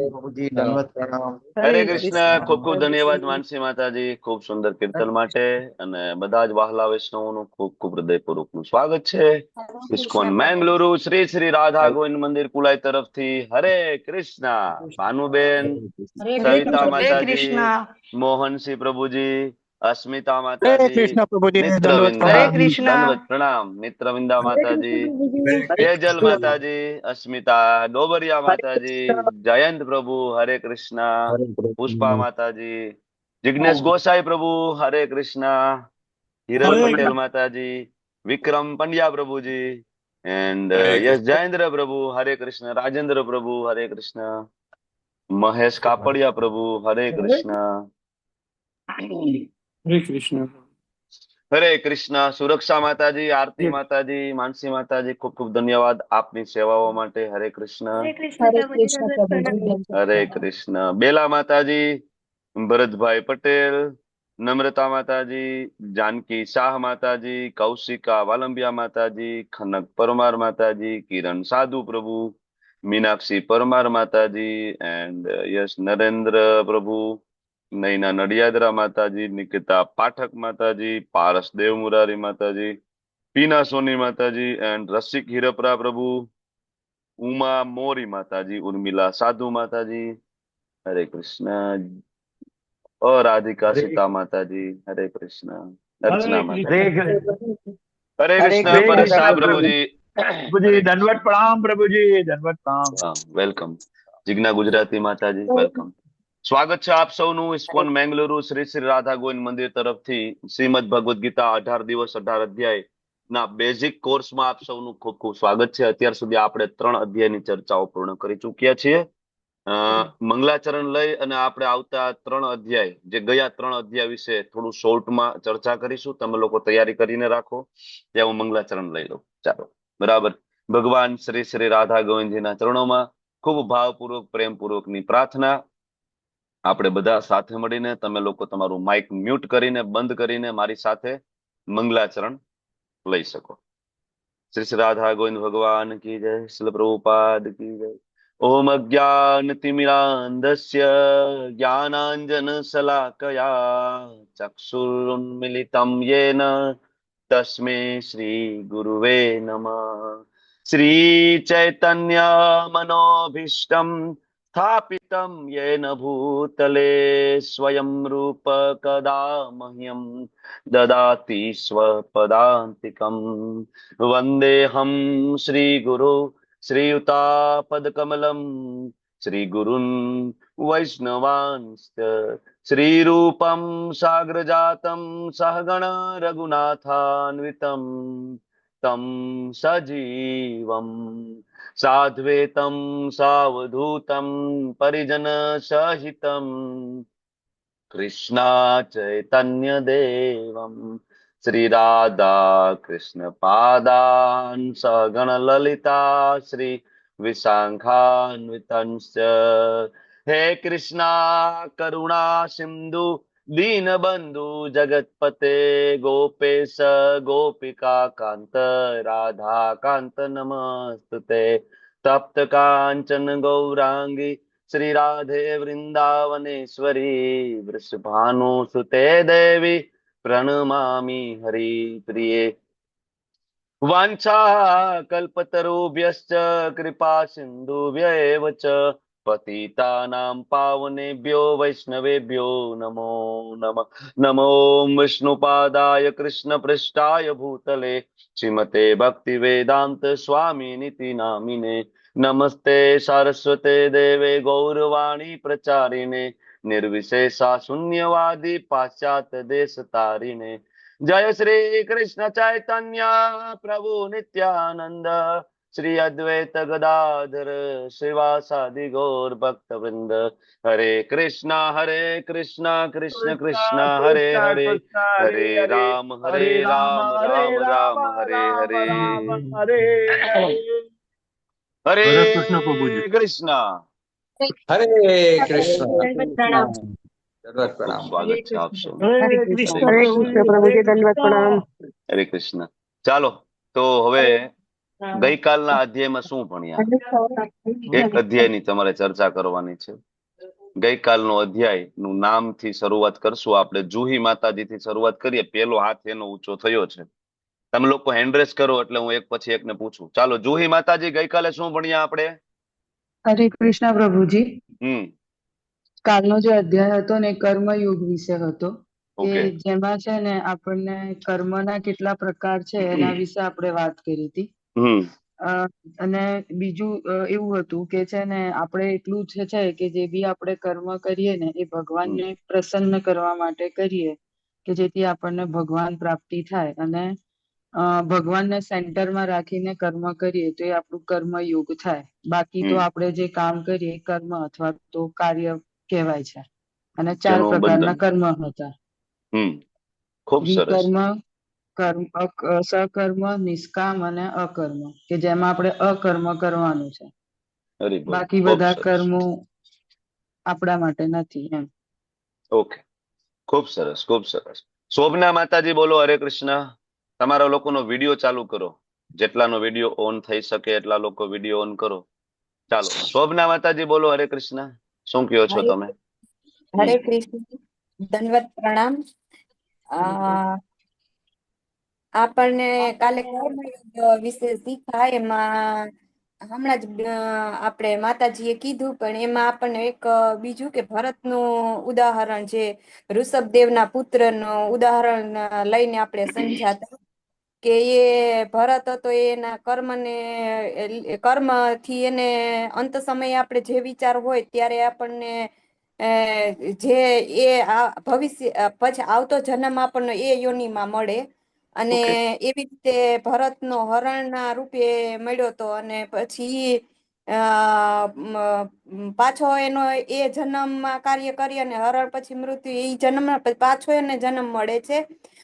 પ્રભુજી દંડવત પ્રણામ। હરે કૃષ્ણ. ખૂબ ખૂબ ધન્યવાદ માનસી માતાજી, ખૂબ સુંદર કીર્તન માટે, અને બધા જ વહાલા વૈષ્ણવોનું ખૂબ ખૂબ હૃદયપૂર્વકનું સ્વાગત છે ઇસ્કોન મેંગલુરુ શ્રી શ્રી રાધા ગોવિંદ મંદિર કુલાઈ તરફથી। હરે કૃષ્ણ। ભાનુબેન, સવિતા માતાજી, મોહનસિંહ પ્રભુજી, અસ્મિતા હરે માતાજી, કૃષ્ણ પ્રભુજી દંડવત મિત્રવિંદા પ્રણામ। દંડવત પ્રણામ, મિત્રવિંદા માતાજી, તેજલ માતાજી, અસ્મિતા ડોબરિયા માતાજી, જયંત પ્રભુ હરે કૃષ્ણ, પુષ્પા માતાજી, જિગ્નેશ ગોસાઈ પ્રભુ હરે કૃષ્ણ, હિરલ પટેલ માતાજી, વિક્રમ પંડ્યા પ્રભુજી, એન્ડ યસ જયેન્દ્ર પ્રભુ હરે કૃષ્ણ, રાજેન્દ્ર પ્રભુ હરે કૃષ્ણ, મહેશ કાપડિયા પ્રભુ હરે કૃષ્ણ, હરે કૃષ્ણ। હરે કૃષ્ણ। સુરક્ષા માતાજી, આરતી માતાજી, માનસી માતાજી, ખૂબ ખૂબ ધન્યવાદ આપની સેવાઓ માટે। હરે કૃષ્ણ। હરે કૃષ્ણ। બેલા માતાજી, ભરતભાઈ પટેલ, નમ્રતા માતાજી, જાનકી શાહ માતાજી, કૌશિકા વાલંબિયા માતાજી, ખનક પરમાર માતાજી, કિરણ સાધુ પ્રભુ, મીનાક્ષી પરમાર માતાજી, એન્ડ યસ નરેન્દ્ર પ્રભુ, નૈના નડિયાદરા માતાજી, નિકિતા પાઠક માતાજી, પારસ દેવ મુરારી માતાજી, પીના સોની માતાજી, એન્ડ રસિક હિરપરા પ્રભુ, ઉમા મોરી માતાજી, ઉર્મિલા સાધુ માતાજી, હરે કૃષ્ણ, રાધિકા सीता माताजी, हरे कृष्ण, अर्चना माताजी, हरे कृष्ण, परेश शाह प्रभुजी, પ્રભુજી દંડવત પ્રણામ। પ્રભુજી દંડવત પ્રણામ। વેલકમ। જિજ્ઞા ગુજરાતી માતાજી, વેલકમ। સ્વાગત છે આપ સૌનું ઇસ્કોન મેંગલુરુ શ્રી શ્રી રાધા ગોવિંદ મંદિર તરફથી શ્રીમદ ભગવદ ગીતા 18 દિવસ 18 અધ્યાય ના બેઝિક કોર્સમાં આપ સૌનું ખૂબ ખૂબ સ્વાગત છે। અત્યાર સુધી આપણે 3 અધ્યાયની ચર્ચાઓ પૂર્ણ કરી ચૂક્યા છીએ। મંગલાચરણ લઈ અને આપણે આવતા 3 અધ્યાય, જે ગયા 3 અધ્યાય વિશે થોડું શોર્ટમાં ચર્ચા કરીશું। તમે લોકો તૈયારી કરીને રાખો, ત્યાં હું મંગલાચરણ લઈ લઉં। ચાલો, બરાબર। ભગવાન શ્રી શ્રી રાધા ગોવિંદજીના ચરણોમાં ખૂબ ભાવપૂર્વક પ્રેમપૂર્વકની પ્રાર્થના। આપણે બધા સાથે મળીને, તમે લોકો તમારું માઇક મ્યુટ કરીને, બંધ કરીને મારી સાથે મંગલાચરણ લઈ શકો। શ્રી શ્રી રાધા ગોવિંદ ભગવાન કી જય, શ્રીલ પ્રભુપાદ કી જય। ओम अज्ञानतिमिरान्धस्य ज्ञानाञ्जनशलाकया चक्षुरुन्मिलितं येन तस्मै श्रीगुरुवे नमः। श्रीचैतन्यमनोभीष्टं स्थापितं येन भूतले स्वयं रूप कदा मह्यं ददाति स्वपदान्तिकं। वन्देऽहं श्रीगुरु श्रीयुतापदकमलं श्रीगुरुन् वैष्णवांश्च श्रीरूपं साग्रजातं सहगण रघुनाथान्वितं तं सजीवं साद्वैतं सावधूतं परिजनसहितं कृष्णा चैतन्य देवं श्री राधा कृष्ण पादान् सगण ललिता श्री विशाखान्वितंश्च। हे कृष्णा करुणा सिंधु दीनबंधु जगतपते गोपेश गोपिका कांत राधा कांत नमस्तुते। तप्त कांचन गौरांगी श्री राधे वृंदावनेश्वरी वृषभानुसुते देवी प्रणमामि हरि प्रिये। वाञ्छाकल्पतरुभ्यश्च कृपा सिन्धुभ्यैव च पतितानां पावनेभ्यो वैष्णवेभ्यो नमो नमः। नमो विष्णुपादाय कृष्णपृष्ठाय भूतले श्रीमते भक्तिवेदान्त स्वामिनिति नामिने। नमस्ते सारस्वते देवे गौरवाणी प्रचारिणे निर्विशेषा शून्यवादी पाश्चात्य देश तारिणे। जय श्री कृष्ण चैतन्य प्रभु नित्यानंद श्री अद्वैत गदाधर श्रीवासादि गौर भक्त वृंद। हरे कृष्णा कृष्ण कृष्ण हरे हरे, हरे राम राम राम हरे हरे। हरे कृष्णा। હરે કૃષ્ણ। खूब स्वागत है आप सब। हरे कृष्ण प्रभु जी दंडवत प्रणाम। हरे कृष्ण। ચાલો, તો હવે ગઈકાલના અધ્યાયમાં શું ભણ્યા? એક અધ્યાયની તમારે ચર્ચા કરવાની છે. ગઈકાલનો અધ્યાય નું નામથી શરૂઆત કરશું આપણે. જુહી માતાજીથી શરૂઆત કરીએ. પેલો હાથ એનો ઊંચો થયો છે. તમે લોકો હેન્ડરેસ કરો એટલે હું એક પછી એકને પૂછું. ચાલો, જુહી માતાજી, ગઈકાલે શું ભણ્યા આપણે? હરે કૃષ્ણ પ્રભુજી. હમ કાલનો જે અધ્યાય હતો ને કર્મયુગ વિશે હતો, કે ઓકે. જેમાં છે ને આપણને કર્મના કેટલા પ્રકાર છે એના વિશે આપણે વાત કરી હતી. હમ અને બીજું એવું હતું કે છે ને આપણે એટલું જ છે કે જે બી આપણે કર્મ કરીએ ને એ ભગવાનને પ્રસન્ન કરવા માટે કરીએ, કે જેથી આપણને ભગવાન પ્રાપ્તિ થાય. અને ભગવાનને સેન્ટરમાં રાખીને કર્મ કરીએ તો એ આપણું કર્મયુગ થાય. બાકી તો આપણે જે કામ કરીએ એ કર્મ અથવા તો કાર્ય કહેવાય છે. અને 4 તેનું બંધન. પ્રકારના કર્મ હતા. ખૂબ સરસ. વિકર્મ, સકર્મ, નિષ્કામ અને અકર્મ, કે જેમાં આપણે અકર્મ કરવાનું છે. હરિબોલ. બાકી ખૂબ બધા સરસ. કર્મો આપણા માટે નથી એમ. ઓકે, ખૂબ સરસ, ખૂબ સરસ. શોભના માતાજી બોલો હરે કૃષ્ણ. તમારા લોકોનો વિડીયો ચાલુ કરો. જેટલાનો વિડીયો ઓન થઈ શકે એટલા લોકો વિડીયો ઓન કરો. ચાલો, શોભના માતાજી બોલો હરે કૃષ્ણ. શું કહો છો તમે? હરે કૃષ્ણ, દંડવત પ્રણામ. આપણને કાલે કર્મયોગ વિશે શીખા. એમાં હમણાં જ આપણે માતાજીએ કીધું, પણ એમાં આપણને એક બીજું કે ભરતનું ઉદાહરણ, જે ઋષભદેવના પુત્રનું ઉદાહરણ લઈને આપણે સમજાતા કે એ ભરત હતો, એના કર્મથી એને અંત સમયે આપણે જે વિચાર હોય ત્યારે આપણને જે એ ભવિષ્ય પછી આવતો જન્મ આપણને એ યોનિમાં મળે. અને એવી રીતે ભરતનો હરણના રૂપે મળ્યો હતો. અને પછી પાછો એનો એ જન્મમાં કાર્ય કરી અને હરણ પછી મૃત્યુ, એ જન્મ પાછો એને જન્મ મળે છે.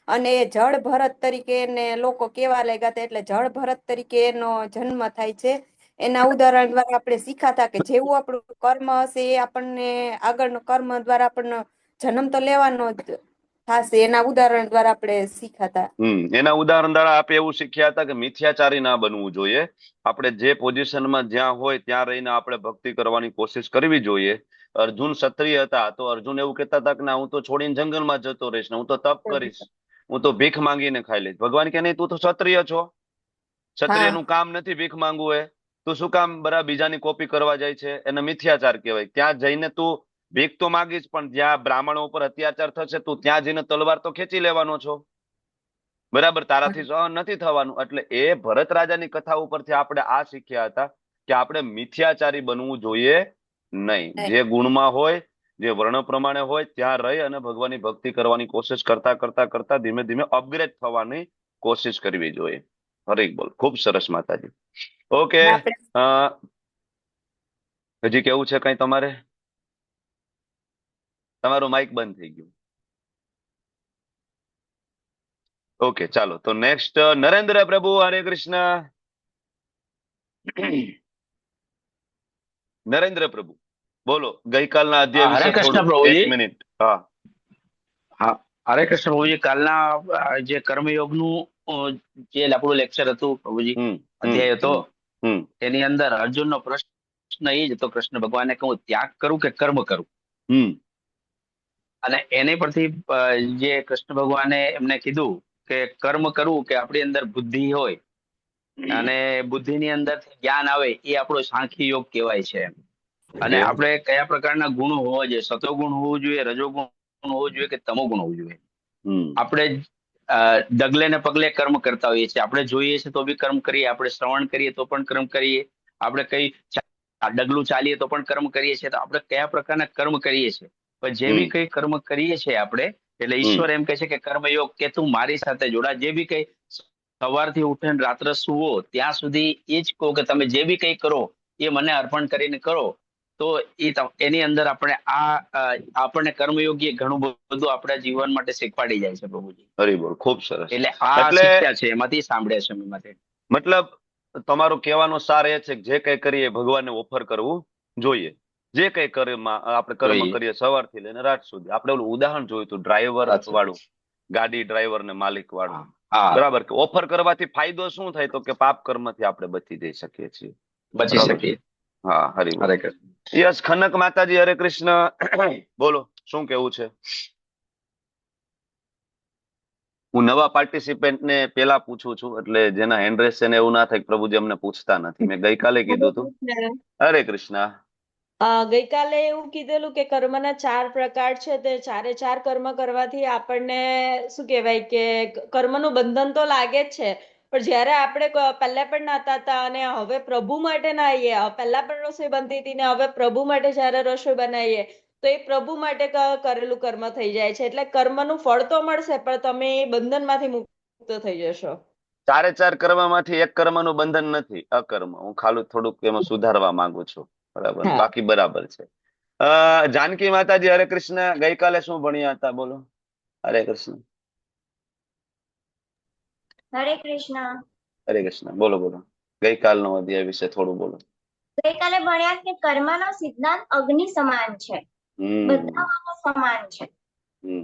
અને એ જળ ભરત તરીકે એને લોકો કેવા લાગ્યા હતા, એટલે જળ ભરત તરીકે એનો જન્મ થાય છે. એના ઉદાહરણ દ્વારા આપણે શીખાતા કે જેવું આપણું કર્મ હશે એ આપણને આગળનો કર્મ દ્વારા આપણને જન્મ તો લેવાનો જ થશે. એના ઉદાહરણ દ્વારા આપણે શીખાતા. એના ઉદાહરણ દ્વારા આપણે એવું શીખ્યા હતા કે મિથ્યાચારી ના બનવું જોઈએ. આપણે જે પોઝિશનમાં જ્યાં હોય ત્યાં રહીને આપણે ભક્તિ કરવાની કોશિશ કરવી જોઈએ. અર્જુન ક્ષત્રિય હતા તો અર્જુન એવું કહેતા હતા કે ના, હું તો છોડીને જંગલમાં જતો રહીશ ને હું તો તપ કરીશ, હું તો ભીખ માંગીને ખાઈ લઈશ. ભગવાન કે નહીં, તું તો ક્ષત્રિય છો, ક્ષત્રિયનું કામ નથી ભીખ માંગવું. તું શું કામ બરાબર બીજાની કોપી કરવા જાય છે? એને મિથ્યાચાર કહેવાય. ત્યાં જઈને તું ભીખ તો માંગીશ, પણ જ્યાં બ્રાહ્મણો ઉપર અત્યાચાર થશે તું ત્યાં જઈને તલવાર તો ખેંચી લેવાનો છો. બરાબર, તારાથી સહન નથી થવાનું. એટલે એ ભરત રાજાની કથા ઉપરથી આપણે આ શીખ્યા હતા કે આપણે મિથ્યાચારી બનવું જોઈએ નહીં. જે ગુણમાં હોય, જે વર્ણ પ્રમાણે હોય ત્યાં રહી અને ભગવાનની ભક્તિ કરવાની કોશિશ કરતા કરતા કરતા ધીમે ધીમે અપગ્રેડ થવાની કોશિશ કરવી જોઈએ. હરી બોલ. ખૂબ સરસ માતાજી. ઓકે, હજી કેવું છે કઈ તમારે? તમારું માઇક બંધ થઈ ગયું. ઓકે, ચાલો તો નેક્સ્ટ નરેન્દ્ર પ્રભુ. હરે કૃષ્ણ. નરેન્દ્ર પ્રભુ બોલો ગઈકાલના અધ્યાય વિશે થોડું. એક મિનિટ. હા હા, હરે કૃષ્ણ પ્રભુજી. કાલના જે કર્મયોગનું જે આપણું લેક્ચર હતું પ્રભુજી, અધ્યાય હતો, તેની અંદર અર્જુનનો પ્રશ્ન એ જ હતો, કૃષ્ણ ભગવાને કહું ત્યાગ કરું કે કર્મ કરું. અને એની પરથી જે કૃષ્ણ ભગવાને એમને કીધું કે કર્મ કરવું, કે આપણી અંદર બુદ્ધિ હોય અને બુદ્ધિની અંદર જ્ઞાન આવે, એ આપણો સાંખ્ય યોગ કહેવાય છે. અને આપણે કયા પ્રકારના ગુણો હોવા જોઈએ? સતોગુણ હોવું જોઈએ, રજોગુણ હોવું જોઈએ કે તમોગુણ હોવું જોઈએ? આપણે ડગલે ને પગલે કર્મ કરતા હોઈએ છીએ. આપણે જોઈએ છીએ તો બી કર્મ કરીએ, આપણે શ્રવણ કરીએ તો પણ કર્મ કરીએ, આપણે કઈ ડગલું ચાલીએ તો પણ કર્મ કરીએ છીએ. તો આપણે કયા પ્રકારના કર્મ કરીએ છીએ? પણ જે બી કઈ કર્મ કરીએ છીએ આપણે, એટલે ઈશ્વર એમ કહે છે કે કર્મયોગ, કે તું મારી સાથે જોડા. જે બી કઈ સવારથી ઉઠીને રાત્રે સુવો ત્યાં સુધી એ જ કહો કે તમે જે બી કઈ કરો એ મને અર્પણ કરીને કરો. તો એની અંદર આપણને કર્મયોગી ઘણું બધું આપણા જીવન માટે શીખવાડી જાય છે પ્રભુજી. હરિબોલ. ખૂબ સરસ. એટલે આ શીખ્યા છે, એમાંથી સાંભળ્યા છે એમાંથી. મતલબ તમારો કહેવાનો સાર એ છે કે જે કઈ કરીએ ભગવાનને ઓફર કરવું જોઈએ. જે કઈ આપણે કર્મ કરીએ સવારથી લઈને રાત સુધી. આપણે ઓલું ઉદાહરણ જોયું હતું ડ્રાઈવર વાળું, ગાડી ડ્રાઈવર ને માલિક વાળું. હા, બરાબર. કે ઓફર કરવાથી ફાયદો શું થાય, તો કે પાપ કર્મથી આપણે બચી જઈ શકીએ છીએ. બચી બરાબર. શકીએ. હા, હરિબોલ. હરે કૃષ્ણ. યસ, ખનક માતાજી, હરે કૃષ્ણ. બોલો, શું કેવું છે? હું નવા પાર્ટિસિપેન્ટ ને પેલા પૂછું છું, એટલે જેના હેન્ડ રેસ છે ને એવું ના થાય કે પ્રભુજી અમને પૂછતા નથી. મેં ગઈકાલે કીધું હતું. હરે કૃષ્ણ. ગઈકાલે એવું કીધેલું કે કર્મના 4 પ્રકાર છે, તે ચારે ચાર કર્મ કરવાથી આપણને શું કહેવાય કે કર્મનું બંધન તો લાગે જ છે, પણ જ્યારે આપણે પહેલા પણ નાતા હતા અને હવે પ્રભુ માટે નાહીએ, પહેલા પણ રસોઈ બનતી હતી ને હવે પ્રભુ માટે જ્યારે રસોઈ બનાવીએ તો એ પ્રભુ માટે કરેલું કર્મ થઈ જાય છે. એટલે કર્મનું ફળ તો મળશે, પણ તમે એ બંધનમાંથી મુક્ત થઈ જશો. ચારે ચાર કર્મમાંથી એક કર્મનું બંધન નથી, અકર્મ. હું ખાલી થોડુંક એમાં સુધારવા માંગુ છું. બરાબર, હા. બાકી બરાબર છે. જાનકી માતાજી, હરે કૃષ્ણ. ગઈકાલે શું ભણ્યા હતા, બોલો. હરે કૃષ્ણ. હરે કૃષ્ણ. હરે કૃષ્ણ. બોલો બોલો, ગઈકાલનો અધ્યાય વિશે થોડું બોલો. ગઈકાલે ભણ્યા કે કર્મનો સિદ્ધાંત અગ્નિ સમાન છે, હમ બધામાં સમાન છે. હમ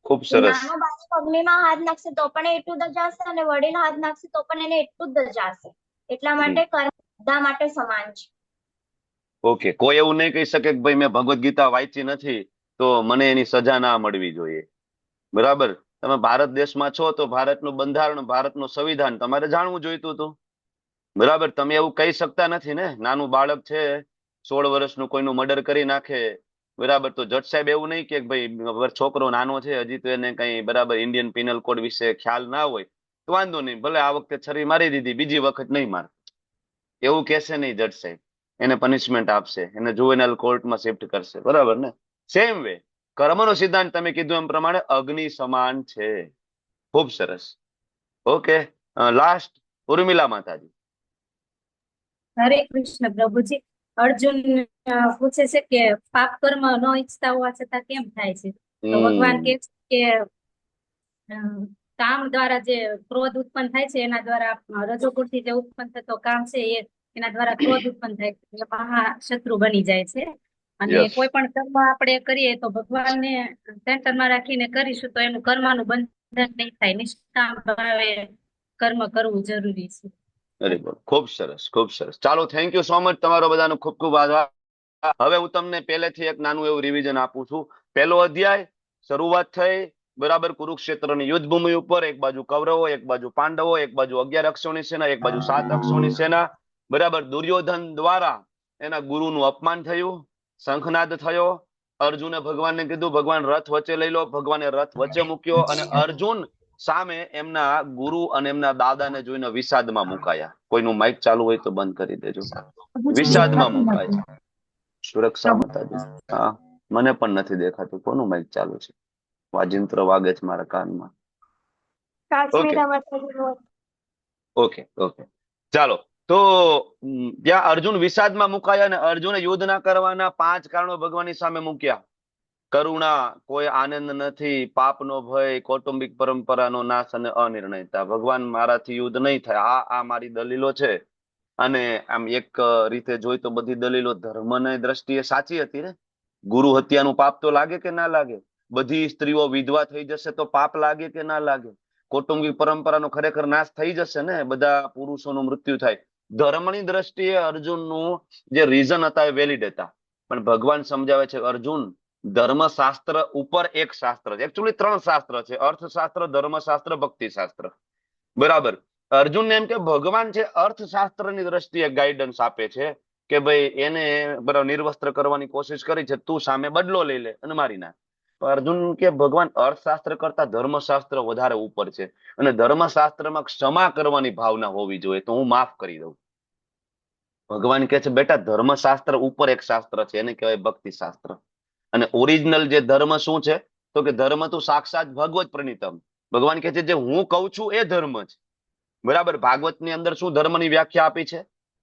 ખૂબ સરસ. નાનો બાળક અગ્નિમાં હાથ નાખશે તો પણ એ એટલું જ જશે અને વડીલ હાથ નાખશે તો પણ એને એટલું જ જશે. એટલા માટે કર્મ બધા માટે સમાન છે. ઓકે, કોઈ એવું નહીં કહી શકે કે ભાઈ મેં ભગવદ્ ગીતા વાંચી નથી તો મને એની સજા ના મળવી જોઈએ. બરાબર. તમે ભારત દેશમાં છો તો ભારતનું બંધારણ, ભારતનું સંવિધાન તમારે જાણવું જોઈતું હતું. બરાબર. તમે એવું કહી શકતા નથી ને. નાનું બાળક છે, 16 વર્ષનું, કોઈનું મર્ડર કરી નાખે, બરાબર, તો જજ સાહેબ એવું નહીં કે ભાઈ છોકરો નાનો છે હજી તો એને કઈ બરાબર ઇન્ડિયન પિનલ કોડ વિશે ખ્યાલ ના હોય તો વાંધો નહીં, ભલે આ વખતે છરી મારી દીધી, બીજી વખત નહીં માર, એવું કહેશે નહીં જજ સાહેબ. એને પનિશમેન્ટ આપશે, એને જુવેનાઇલ કોર્ટમાં શિફ્ટ કરશે. બરાબર ને? સેમ વે કર્મનો સિદ્ધાંત તમે કીધું એમ પ્રમાણે અગ્નિ સમાન છે. ખૂબ સરસ. ઓકે, લાસ્ટ ઉર્મિલા માતાજી. હરે કૃષ્ણ પ્રભુજી. અર્જુન પૂછે છે કે પાપ કર્મ ન ઈચ્છતા હોવા છતાં કેમ થાય છે? તો ભગવાન કે છે કે કામ દ્વારા જે ક્રોધ ઉત્પન્ન થાય છે એના દ્વારા રજોગુણથી જે ઉત્પન્ન થતો કામ છે એના દ્વારા ક્રોધ ઉત્પન્ન થાય છે, એટલે મહાશત્રુ બની જાય છે. અને યસ. કોઈ પણ કર્મ આપણે કરીએ તો ભગવાનને સેન્ટરમાં રાખીને કરીશું તો એનું કર્મનું બંધન નહીં થાય. નિષ્કામ ભાવે કર્મ કરવું જરૂરી છે. Very good. ખૂબ સરસ, ખૂબ સરસ. ચાલો, થેન્ક યુ સો મચ. તમારો બધાનો ખૂબ ખૂબ આભાર. હવે હું તમને પહેલેથી એક નાનું એવું રિવિઝન આપું છું. પહેલો અધ્યાય શરૂઆત થઈ, બરાબર, કુરુક્ષેત્રની યુદ્ધ ભૂમિ ઉપર. એક બાજુ કૌરવો, એક બાજુ પાંડવો, એક બાજુ 11 અક્ષોની સેના, એક બાજુ 7 અક્ષોની સેના. બરાબર. દુર્યોધન દ્વારા એના ગુરુનું અપમાન થયું, શંખનાદ થયો. અર્જુને ભગવાનને કીધું ભગવાન રથ વચ્ચે લઈ લો. ભગવાને રથ વચ્ચે મૂક્યો અને અર્જુન સામે એમના ગુરુ અને એમના દાદાને જોઈને વિષાદમાં મુકાયા. કોઈનું માઇક ચાલુ હોય તો બંધ કરી દેજો. વિષાદમાં મુકાયા. સુરક્ષા માતાજી. હા, મને પણ નથી દેખાતું કોનું માઇક ચાલુ છે. વાજિંત્ર વાગે છે મારા કાનમાં. ઓકે ઓકે, ચાલો. તો ત્યાં અર્જુન વિષાદમાં મુકાયા અને અર્જુને યુદ્ધ ના કરવાના 5 કારણો ભગવાનની સામે મૂક્યા. કરુણા, કોઈ આનંદ નથી, પાપનો ભય, કૌટુંબિક પરંપરાનો નાશ અને અનિર્ણયતા. ભગવાન મારાથી યુદ્ધ નહીં થાય. આ મારી દલીલો છે. અને આમ એક રીતે જોઈ તો બધી દલીલો ધર્મની દ્રષ્ટિએ સાચી હતી ને. ગુરુ હત્યાનું પાપ તો લાગે કે ના લાગે? બધી સ્ત્રીઓ વિધવા થઈ જશે તો પાપ લાગે કે ના લાગે? કૌટુંબિક પરંપરાનો ખરેખર નાશ થઈ જશે ને, બધા પુરુષોનું મૃત્યુ થાય. ધર્મની દ્રષ્ટિએ અર્જુનનું જે રીઝન હતા એ વેલિડ હતા. પણ ભગવાન સમજાવે છે અર્જુન, ધર્મશાસ્ત્ર ઉપર એક શાસ્ત્ર છે. એકચ્યુઅલી 3 શાસ્ત્ર છે: અર્થશાસ્ત્ર, ધર્મશાસ્ત્ર, ભક્તિશાસ્ત્ર. બરાબર. અર્જુનને એમ કે ભગવાન છે અર્થશાસ્ત્રની દ્રષ્ટિએ ગાઈડન્સ આપે છે કે ભાઈ એને બરાબર નિર્વસ્ત્ર કરવાની કોશિશ કરી છે, તું સામે બદલો લઈ લે અને મારી નાખ. અર્જુન કે ભગવાન અર્થશાસ્ત્ર કરતા ધર્મશાસ્ત્ર વધારે ઉપર છે અને ધર્મશાસ્ત્રમાં ક્ષમા કરવાની ભાવના હોવી જોઈએ, તો હું માફ કરી દઉં. ભગવાન કે છે બેટા, ધર્મશાસ્ત્ર ઉપર એક શાસ્ત્ર છે, એને કહેવાય ભક્તિશાસ્ત્ર. અને ઓરિજિનલ જે ધર્મ શું છે, તો કે ધર્મ તું સાક્ષાત ભગવત પ્રણીતમ. ભગવાન કે છે જે હું કહું છું એ ધર્મ છે. બરાબર. ભાગવતની અંદર શું ધર્મની વ્યાખ્યા આપી છે?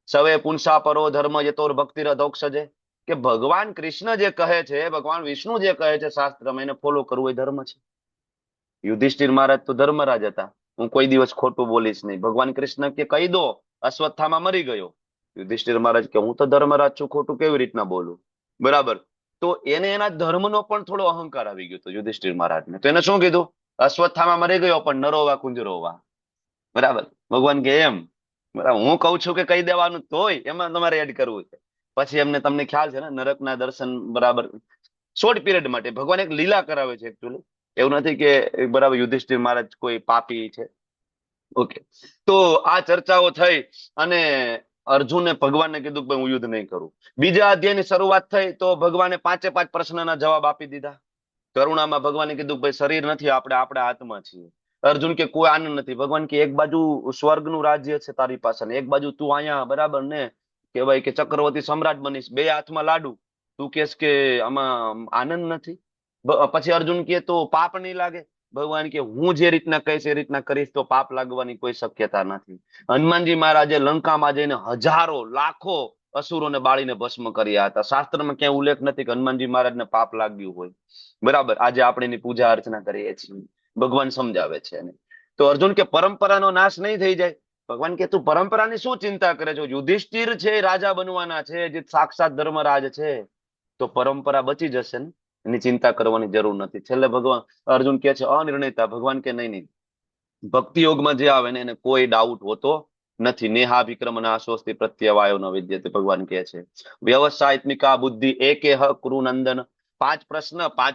સવે પુંસા પરો ધર્મ યતોર ભક્તિર અધોક્ષજે. કે ભગવાન કૃષ્ણ જે કહે છે, ભગવાન વિષ્ણુ જે કહે છે શાસ્ત્રમાં, એને ફોલો કરવું એ ધર્મ છે. યુધિષ્ઠિર મહારાજ તો ધર્મરાજ હતા. હું કોઈ દિવસ ખોટું બોલીશ નહીં. ભગવાન કૃષ્ણ કે કહી દો અશ્વત્થામા મરી ગયો. યુધિષ્ઠિર મહારાજ કે હું તો ધર્મરાજ છું, ખોટું કેવી રીતના બોલું? બરાબર. તો એને એના ધર્મનો પણ થોડો અહંકાર આવી ગયો હતો યુધિષ્ઠિર મહારાજને. તો એને શું કીધું? અશ્વત્થામા મરી ગયો પણ નરોવા કુંજરોવા, બરાબર. ભગવાન કે એમ, બરાબર, હું કઉ છું કે કહી દેવાનું તોય એમાં તમારે એડ કરવું છે. પછી એમને તમને ખ્યાલ છે ને નરકના દર્શન, બરાબર, શોર્ટ પીરિયડ માટે ભગવાન એક લીલા કરાવે છે એકચ્યુઅલી. એવું નથી કે બરાબર યુધિષ્ઠિર મહારાજ કોઈ પાપી છે. ઓકે, તો આ ચર્ચાઓ થઈ અને અર્જુને ભગવાનને કીધું કે ભાઈ હું યુદ્ધ નહીં કરું. બીજા અધ્યાયની શરૂઆત થઈ તો ભગવાને 5 પ્રશ્નના જવાબ આપી દીધા. કરુણામાં ભગવાને કીધું કે ભાઈ શરીર નથી, આપણે આપણા આત્મા છીએ. અર્જુન કે કોઈ આનંદ નથી. ભગવાન કે એક બાજુ સ્વર્ગનું રાજ્ય છે તારી પાસે, એક બાજુ તું અહીંયા, બરાબર ને, કહેવાય કે ચક્રવર્તી સમ્રાટ બનીશ, બે હાથમાં લાડુ, તું કેસ કે આમાં આનંદ નથી. પછી અર્જુન કે તો પાપ નહીં લાગે. ભગવાન કે હું જે રીતના કહીશ એ રીતના કરીશ તો પાપ લાગવાની કોઈ શક્યતા નથી. હનુમાનજી મહારાજે લંકામાં જઈને હજારો લાખો અસુરોને બાળીને ભસ્મ કર્યા હતા. શાસ્ત્રમાં ક્યાંય ઉલ્લેખ નથી કે હનુમાનજી મહારાજને પાપ લાગ્યું હોય. બરાબર, આજે આપણે એની પૂજા અર્ચના કરીએ છીએ, ભગવાન સમજાવે છે એને. તો અર્જુન કે પરંપરાનો નાશ નહીં થઈ જાય. ભગવાન કે તું પરંપરાની શું ચિંતા કરે છો? યુધિષ્ઠિર છે રાજા બનવાના છે, જે સાક્ષાત ધર્મરાજ છે, તો પરંપરા બચી જશે ને, એની ચિંતા કરવાની જરૂર નથી. છેલ્લે ભગવાન અર્જુન કે છે અનિર્ણયતા. ભગવાન કે નહીં, ભક્તિ યોગમાં જે આવે ને એને કોઈ ડાઉટ હોતો નથી. નેહાભિક્રમ નાશોસ્તિ પ્રત્યવાયો ન વિદ્યતે. ભગવાન કહે છે વ્યવસાયત્મિકા બુદ્ધિ એકેહ કુરુ નંદન. 5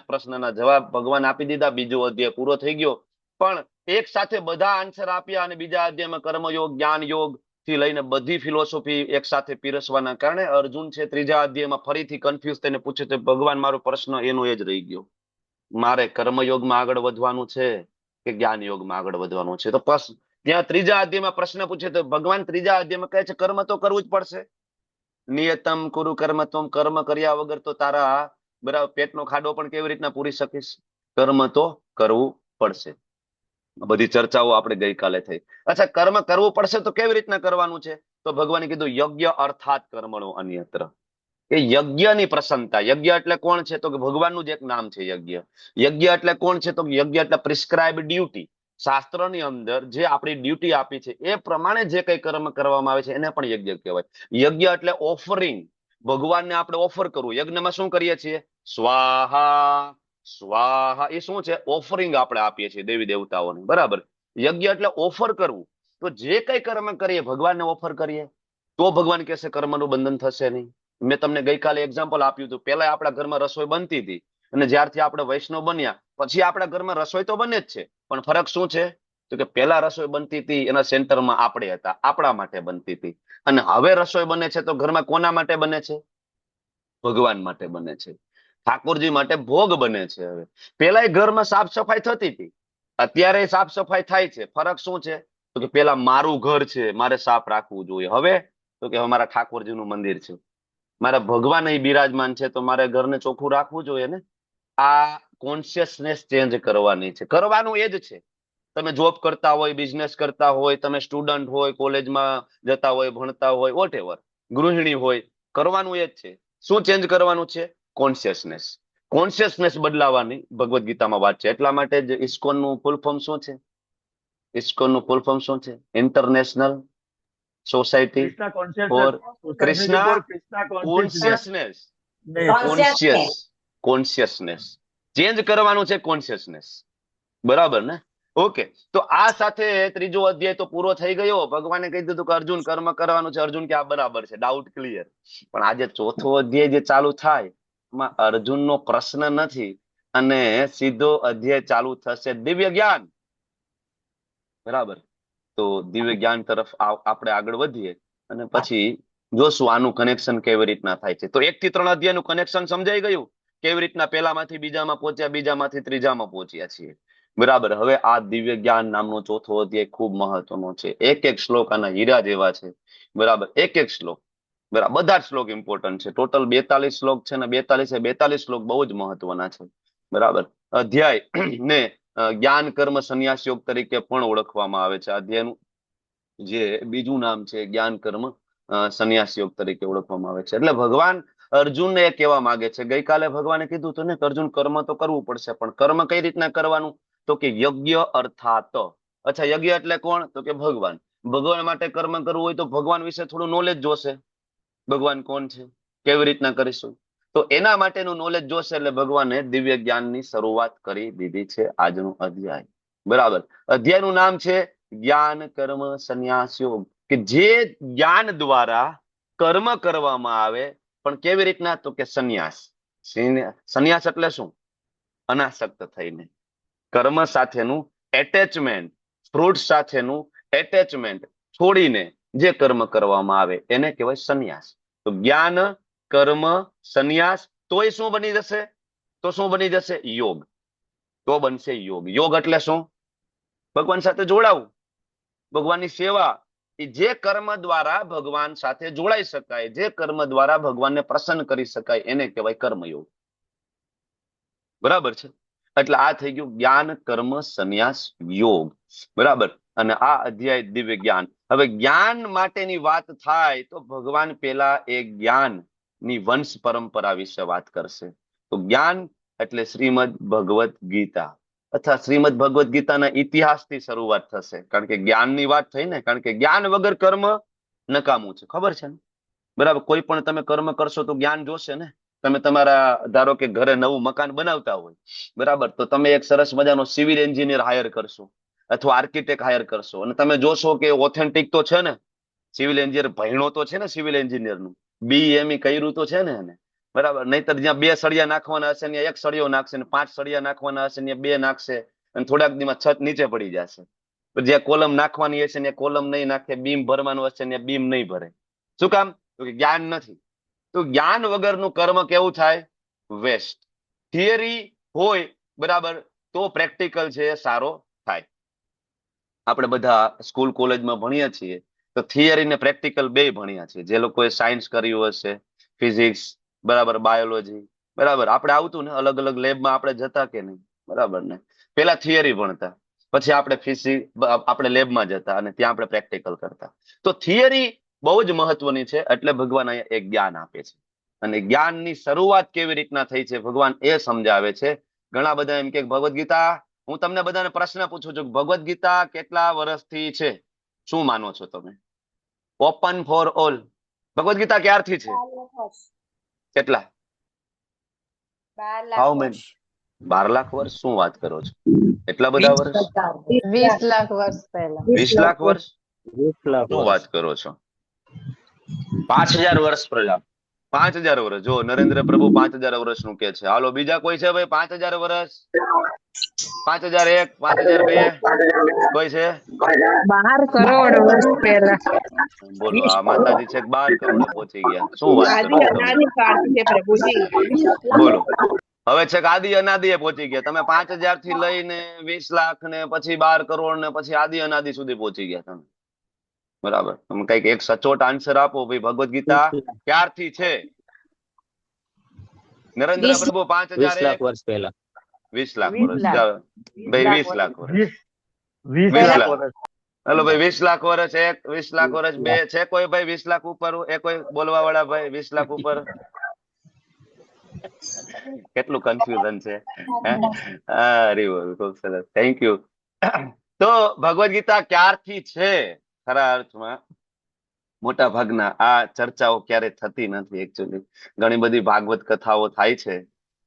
પ્રશ્નના જવાબ ભગવાન આપી દીધા. બીજો અધ્યાય પૂરો થઈ ગયો. પણ એક સાથે બધા આન્સર આપ્યા અને બીજા અધ્યાયમાં કર્મયોગ, જ્ઞાન યોગ થી લઈને બધી ફિલોસોફી એક સાથે પીરસવાના કારણે અર્જુન છે ત્રીજા અધ્યાયમાં ફરીથી કન્ફ્યુઝ થઈને પૂછે છે ભગવાન મારો પ્રશ્ન એનો એ જ રહી ગયો, મારે કર્મયોગમાં આગળ વધવાનું છે કે જ્ઞાન યોગમાં આગળ વધવાનું છે? તો ત્યાં ત્રીજા અધ્યાયમાં પ્રશ્ન પૂછે તો ભગવાન ત્રીજા અધ્યાયમાં કહે છે કર્મ તો કરવું જ પડશે. નિયતમ કુરુ કર્મ તુમ. કર્મ કર્યા વગર તો તારા, બરાબર, પેટનો ખાડો પણ કેવી રીતના પૂરી શકીશ? કર્મ તો કરવું પડશે. બધી ચર્ચાઓ આપણે ગઈકાલે થઈ. અચ્છા, કર્મ કરવું પડશે તો કેવી રીતના કરવાનું છે? તો ભગવાને કીધું યજ્ઞ અર્થાત કર્મણો અન્યત્ર. એ યજ્ઞની પ્રસન્નતા. યજ્ઞ એટલે કોણ છે? તો કે ભગવાનનું જ એક નામ છે યજ્ઞ. યજ્ઞ એટલે કોણ છે? તો યજ્ઞ એટલે પ્રિસ્ક્રાઇબ ડ્યુટી. શાસ્ત્રની અંદર જે આપણી ડ્યુટી આપી છે એ પ્રમાણે જે કઈ કર્મ કરવામાં આવે છે એને પણ યજ્ઞ કહેવાય. યજ્ઞ એટલે ઓફરિંગ. ભગવાનને આપણે ઓફર કરવું. યજ્ઞમાં શું કરીએ છીએ? સ્વાહા સ્વાહા. એ શું છે? ઓફરિંગ આપણે આપીએ છીએ દેવી દેવતાઓને, બરાબર. યજ્ઞ એટલે ઓફર કરવું. તો જે કઈ કર્મ કરીએ ભગવાનને ઓફર કરીએ તો ભગવાન કહેશે કર્મનું બંધન થશે નહીં. મેં તમને ગઈકાલે એક્ઝામ્પલ આપ્યું હતું. પહેલા આપણા ઘરમાં રસોઈ બનતી હતી અને જ્યારથી આપણે વૈષ્ણવ બન્યા પછી આપણા ઘરમાં રસોઈ તો બને જ છે, પણ ફરક શું છે? તો કે પહેલા રસોઈ બનતી હતી એના સેન્ટરમાં આપણે હતા, આપણા માટે બનતી હતી. અને હવે રસોઈ બને છે તો ઘરમાં કોના માટે બને છે? ભગવાન માટે બને છે, ઠાકોરજી માટે ભોગ બને છે. હવે પેલા ઘરમાં સાફ સફાઈ થતી હતી, અત્યારે સાફ સફાઈ થાય છે. ફરક શું છે? તો કે પેલા મારું ઘર છે, મારે સાફ રાખવું જોઈએ. હવે તો કે મારા ઠાકોરજીનું મંદિર છે, મારા ભગવાન અહીં બિરાજમાન છે, તો મારે ઘરને ચોખ્ખું રાખવું જોઈએ ને. આ કોન્શિયસનેસ ચેન્જ કરવાની છે. કરવાનું એ જ છે. તમે જોબ કરતા હોય, બિઝનેસ કરતા હોય, તમે સ્ટુડન્ટ હોય, કોલેજમાં જતા હોય, ભણતા હોય, વોટ એવર, ગૃહિણી હોય, કરવાનું એ જ છે. શું ચેન્જ કરવાનું છે? કોન્શિયસનેસ. કોન્શિયસનેસ બદલાવાની ભગવદ્ ગીતામાં વાત છે. એટલા માટે જ ઇસ્કોનનું ફૂલ ફોર્મ શું છે? ઇસ્કોનનું ફૂલ ફોર્મ શું છે? International society for Krishna consciousness. Consciousness change કરવાનું છે, કોન્શિયસનેસ, બરાબર ને? ઓકે, તો આ સાથે ત્રીજો અધ્યાય તો પૂરો થઈ ગયો. ભગવાને કહી દીધું કે અર્જુન કર્મ કરવાનું છે. અર્જુન કે આ બરાબર છે, ડાઉટ ક્લિયર. પણ આજે ચોથો અધ્યાય જે ચાલુ થાય એમાં અર્જુનનો પ્રશ્ન નથી અને સીધો અધ્યાય ચાલુ થશે દિવ્ય જ્ઞાન, બરાબર. તો દિવ્ય જ્ઞાન તરફ આપણે આગળ વધીએ અને પછી જોશું આનું કનેક્શન કેવી રીતના થાય છે. તો 1 થી 3 અધ્યાયનું કનેક્શન સમજાઈ ગયું, કેવી રીતના પહેલામાંથી બીજામાં પહોંચ્યા, બીજામાંથી ત્રીજામાં પહોંચ્યા છીએ, બરાબર. હવે આ દિવ્ય જ્ઞાન નામનો ચોથો અધ્યાય ખૂબ મહત્વનો છે. એક એક શ્લોક આના હીરા જેવા છે, બરાબર. એક એક શ્લોક, બરાબર, બધા જ શ્લોક ઇમ્પોર્ટન્ટ છે. ટોટલ 42 શ્લોક છે ને 42 શ્લોક બહુ જ મહત્વના છે, બરાબર. અધ્યાય ને જ્ઞાન કર્મ સંન્યાસ યોગ તરીકે પણ ઓળખવામાં આવે છે. અધ્યાયનું જે બીજું નામ છે જ્ઞાન કર્મ સંન્યાસ યોગ તરીકે ઓળખવામાં આવે છે. એટલે ભગવાન અર્જુનને એ કહેવા માંગે છે, ગઈકાલે ભગવાને કીધું હતું ને કે અર્જુન કર્મ તો કરવું પડશે, પણ કર્મ કઈ રીતના કરવાનું? તો કે યજ્ઞ અર્થાત. અચ્છા, યજ્ઞ એટલે કોણ? તો કે ભગવાન. ભગવાન માટે કર્મ કરવું હોય તો ભગવાન વિશે થોડું નોલેજ જોશે. ભગવાન કોણ છે, કેવી રીતના કરીશું, તો એના માટેનું નોલેજ જોશે. એટલે ભગવાને દિવ્ય જ્ઞાનની શરૂઆત કરી દીધી છે આજનું અધ્યાય. બરાબર. અધ્યાયનું નામ છે જ્ઞાન કર્મ સંન્યાસ યોગ, કે જે જ્ઞાન દ્વારા કર્મ કરવામાં આવે, પણ કેવી રીતના? તો કે સંન્યાસ. સંન્યાસ એટલે શું? અનાસક્ત થઈને, કર્મ સાથેનું એટેચમેન્ટ, ફ્રૂટ સાથેનું એટેચમેન્ટ છોડીને જે કર્મ કરવામાં આવે એને કહેવાય સંન્યાસ. તો જ્ઞાન કર્મ સંન્યાસ, તોય શું બની જશે? તો શું બની જશે? યોગ. તો બનશે યોગ. યોગ એટલે શું? ભગવાન સાથે જોડાવું, ભગવાનની સેવા. એ જે કર્મ દ્વારા ભગવાન સાથે જોડાઈ શકાય, જે કર્મ દ્વારા ભગવાનને પ્રસન્ન કરી શકાય એને કહેવાય કર્મયોગ. બરાબર છે? એટલે આ થઈ ગયું જ્ઞાન કર્મ સંન્યાસ યોગ. બરાબર. અને આ અધ્યાય દિવ્ય જ્ઞાન. હવે જ્ઞાન માટેની વાત થાય તો ભગવાન પેલા એ જ્ઞાન ની વંશ પરંપરા વિશે વાત કરશે. તો જ્ઞાન એટલે શ્રીમદ ભગવદ ગીતા, અથવા શ્રીમદ ભગવદ ગીતાના ઇતિહાસથી શરૂઆત થશે. કારણ કે જ્ઞાનની વાત થઈ ને, કારણ કે જ્ઞાન વગર કર્મ નકામું છે, ખબર છે ને? બરાબર. કોઈ પણ તમે કર્મ કરશો તો જ્ઞાન જોશે ને. તમે તમારા ધારો કે ઘરે નવું મકાન બનાવતા હોય, બરાબર, તો તમે એક સરસ મજાનો સિવિલ એન્જિનિયર હાયર કરશો અથવા આર્કિટેક્ટ હાયર કરશો, અને તમે જોશો કે ઓથેન્ટિક તો છે ને, સિવિલ એન્જિનિયર ભણ્યો તો છે ને, સિવિલ એન્જિનિયર નું BE કર્યું તો છે ને એને, બરાબર. નહીતર જ્યાં 2 સળિયા નાખવાના હશે ત્યાં 1 સળિયો નાખશે, ને 5 સળિયા નાખવાના હશે ત્યાં 2 નાખશે, અને થોડાક દીમાં છત નીચે પડી જશે. જ્યાં કોલમ નાખવાની હશે ત્યાં કોલમ નહીં નાખે, બીમ ભરવાનું હશે ત્યાં બીમ નહીં ભરે. શું કામ? તો કે જ્ઞાન નથી. તો જ્ઞાન વગરનું કર્મ કેવું થાય? વેસ્ટ. થિયરી હોય, બરાબર, તો પ્રેક્ટિકલ છે એ સારો થાય. આપણે બધા સ્કૂલ કોલેજમાં ભણીએ છીએ તો થિયરી ને પ્રેક્ટિકલ બે ભણ્યા છે. જે લોકોએ સાયન્સ કર્યું હશે, ફિઝિક્સ, બરાબર, બાયોલોજી, બરાબર, આપણે આવતું ને અલગ અલગ લેબમાં આપણે જતા કે નહીં? બરાબર ને? પેલા થિયરી ભણતા, પછી આપણે ફિઝિક્સ, આપણે લેબમાં જતા અને ત્યાં આપણે પ્રેક્ટિકલ કરતા. તો થિયરી બહુ જ મહત્વની છે. એટલે ભગવાન અહીંયા એક જ્ઞાન આપે છે, અને જ્ઞાનની શરૂઆત કેવી રીતના થઈ છે ભગવાન એ સમજાવે છે. ઘણા બધા એમ કે ભગવદ ગીતા, હું તમને બધાને પ્રશ્ન પૂછું છું, ભગવદ ગીતા કેટલા વર્ષથી છે? શું માનો છો તમે? Open for all. Bhagavad Gita ક્યારથી છે? કેટલા? 12 લાખ વર્ષ. 12 લાખ વર્ષ? શું વાત કરો છો? એટલા બધા વર્ષ? 20 લાખ વર્ષ પહેલા. 20 લાખ વર્ષ? 20 લાખ શું વાત કરો છો? 5000 વર્ષ પહેલા. 5000 વર્ષ. જો નરેન્દ્ર પ્રભુ 5000 વર્ષ નું કે છે. હાલો, બીજા કોઈ છે ભાઈ? 5000 વર્ષ? 5001, 5002 કોઈ છે? 12 કરોડ વર્ષ પહેલા. બોલો, આ માતાજી છે 12 કરોડે પહોંચી ગયા. શું વાત કરો છો? બોલો, હવે છે આદિ અનાદિ પહોંચી ગયા. તમે 5000 થી લઈને 20 લાખ ને પછી 12 કરોડ ને પછી આદિ અનાદિ સુધી પહોંચી ગયા તમે. બરાબર. તમે કઈક એક સચોટ આન્સર આપો ભાઈ. ભગવદ ગીતા ક્યારથી છે? નરેન્દ્ર પ્રભુ 5001 વર્ષ પહેલા. 20 લાખ વર્ષ. ભાઈ 20 લાખ વર્ષ. 20 લાખ વર્ષ. હેલો ભાઈ, 20 લાખ વર્ષ 1, 20 લાખ વર્ષ 2 છે કોઈ ભાઈ? 20 લાખ ઉપર એ કોઈ બોલવા વાળા ભાઈ? 20 લાખ ઉપર કેટલું કન્ફ્યુઝન છે. અરે ખૂબ સરસ, થેન્ક યુ. તો ભગવદ ગીતા ક્યારથી છે? ખરા અર્થમાં મોટા ભાગના આ ચર્ચાઓ ક્યારે થતી નથી. એકચ્યુઅલી ઘણી બધી ભાગવત કથાઓ થાય છે,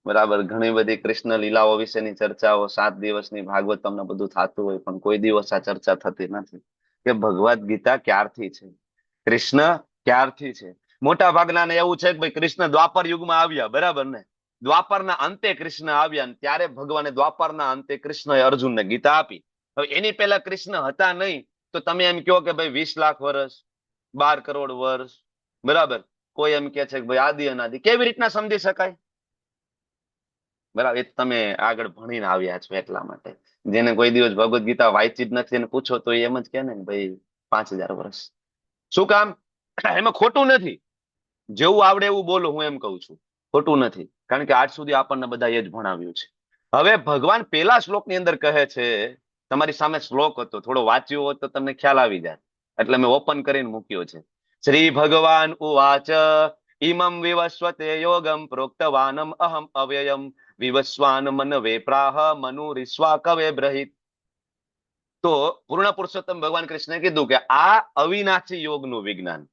બરાબર, ઘણી બધી કૃષ્ણ લીલાઓ વિશેની ચર્ચાઓ, 7 દિવસની ભાગવત તમને બધું થતું હોય, પણ કોઈ દિવસ આ ચર્ચા થતી નથી કે ભગવદ ગીતા ક્યારથી છે, કૃષ્ણ ક્યારથી છે. મોટા ભાગના એવું છે કે ભાઈ કૃષ્ણ દ્વાપર યુગમાં આવ્યા, બરાબર ને? દ્વાપરના અંતે કૃષ્ણ આવ્યા, ત્યારે ભગવાને દ્વાપરના અંતે કૃષ્ણએ અર્જુનને ગીતા આપી. હવે એની પહેલા કૃષ્ણ હતા નહીં, તો તમે એમ કહો કે ભાઈ 20 લાખ વર્ષ, 12 કરોડ વર્ષ, બરાબર. કોઈ એમ કે છે કે ભાઈ આદિ અનાદિ. કેવી રીતના સમજી શકાય? બરાબર. એ તમે આગળ ભણીને આવ્યા છો એટલા માટે. જેને કોઈ દિવસ ભગવદ ગીતા વાંચી જ નથી એને પૂછો તો એમ જ કે ને ભાઈ 5000 વર્ષ. શું કામ? એમાં ખોટું નથી. જેવું આવડે એવું બોલો, હું એમ કઉ છું. ખોટું નથી, કારણ કે આજ સુધી આપણને બધા એ જ ભણાવ્યું છે. હવે ભગવાન પેલા શ્લોકની અંદર કહે છે, તમારી સામે શ્લોક હતો, થોડો વાંચ્યો હોત તો તમને ખ્યાલ આવી જાય, એટલે મેં ઓપન કરીને મૂક્યો છે. શ્રી ભગવાન ઉવાચ ઇમં વિવસ્વતે યોગમ પ્રોક્તવાનમ અહમ અવ્યયમ વિવસ્વાન મનવે પ્રાહ મનુરિસ્વા કવે બ્રહિત. તો પૂર્ણ પુરુષોત્તમ ભગવાન કૃષ્ણે કીધું કે આ અવિનાશી યોગનું વિજ્ઞાન.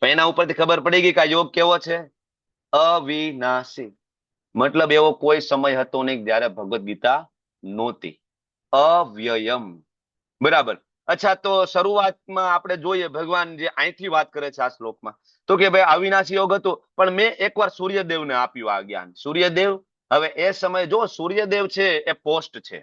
એના ઉપરથી ખબર પડી ગઈ કે આ યોગ કેવો છે? અવિનાશી. મતલબ એવો કોઈ સમય હતો નહીં જ્યારે ભગવદ ગીતા નહોતી. અવ્યયમ. બરાબર. અચ્છા, તો શરૂઆતમાં આપણે જોઈએ ભગવાન જે અહીંથી વાત કરે છે આ શ્લોકમાં, તો કે ભાઈ અવિનાશી યોગ હતો, પણ મેં એકવાર સૂર્યદેવને આપ્યું આ જ્ઞાન. સૂર્યદેવ, હવે એ સમયે જો સૂર્યદેવ છે એ પોસ્ટ છે,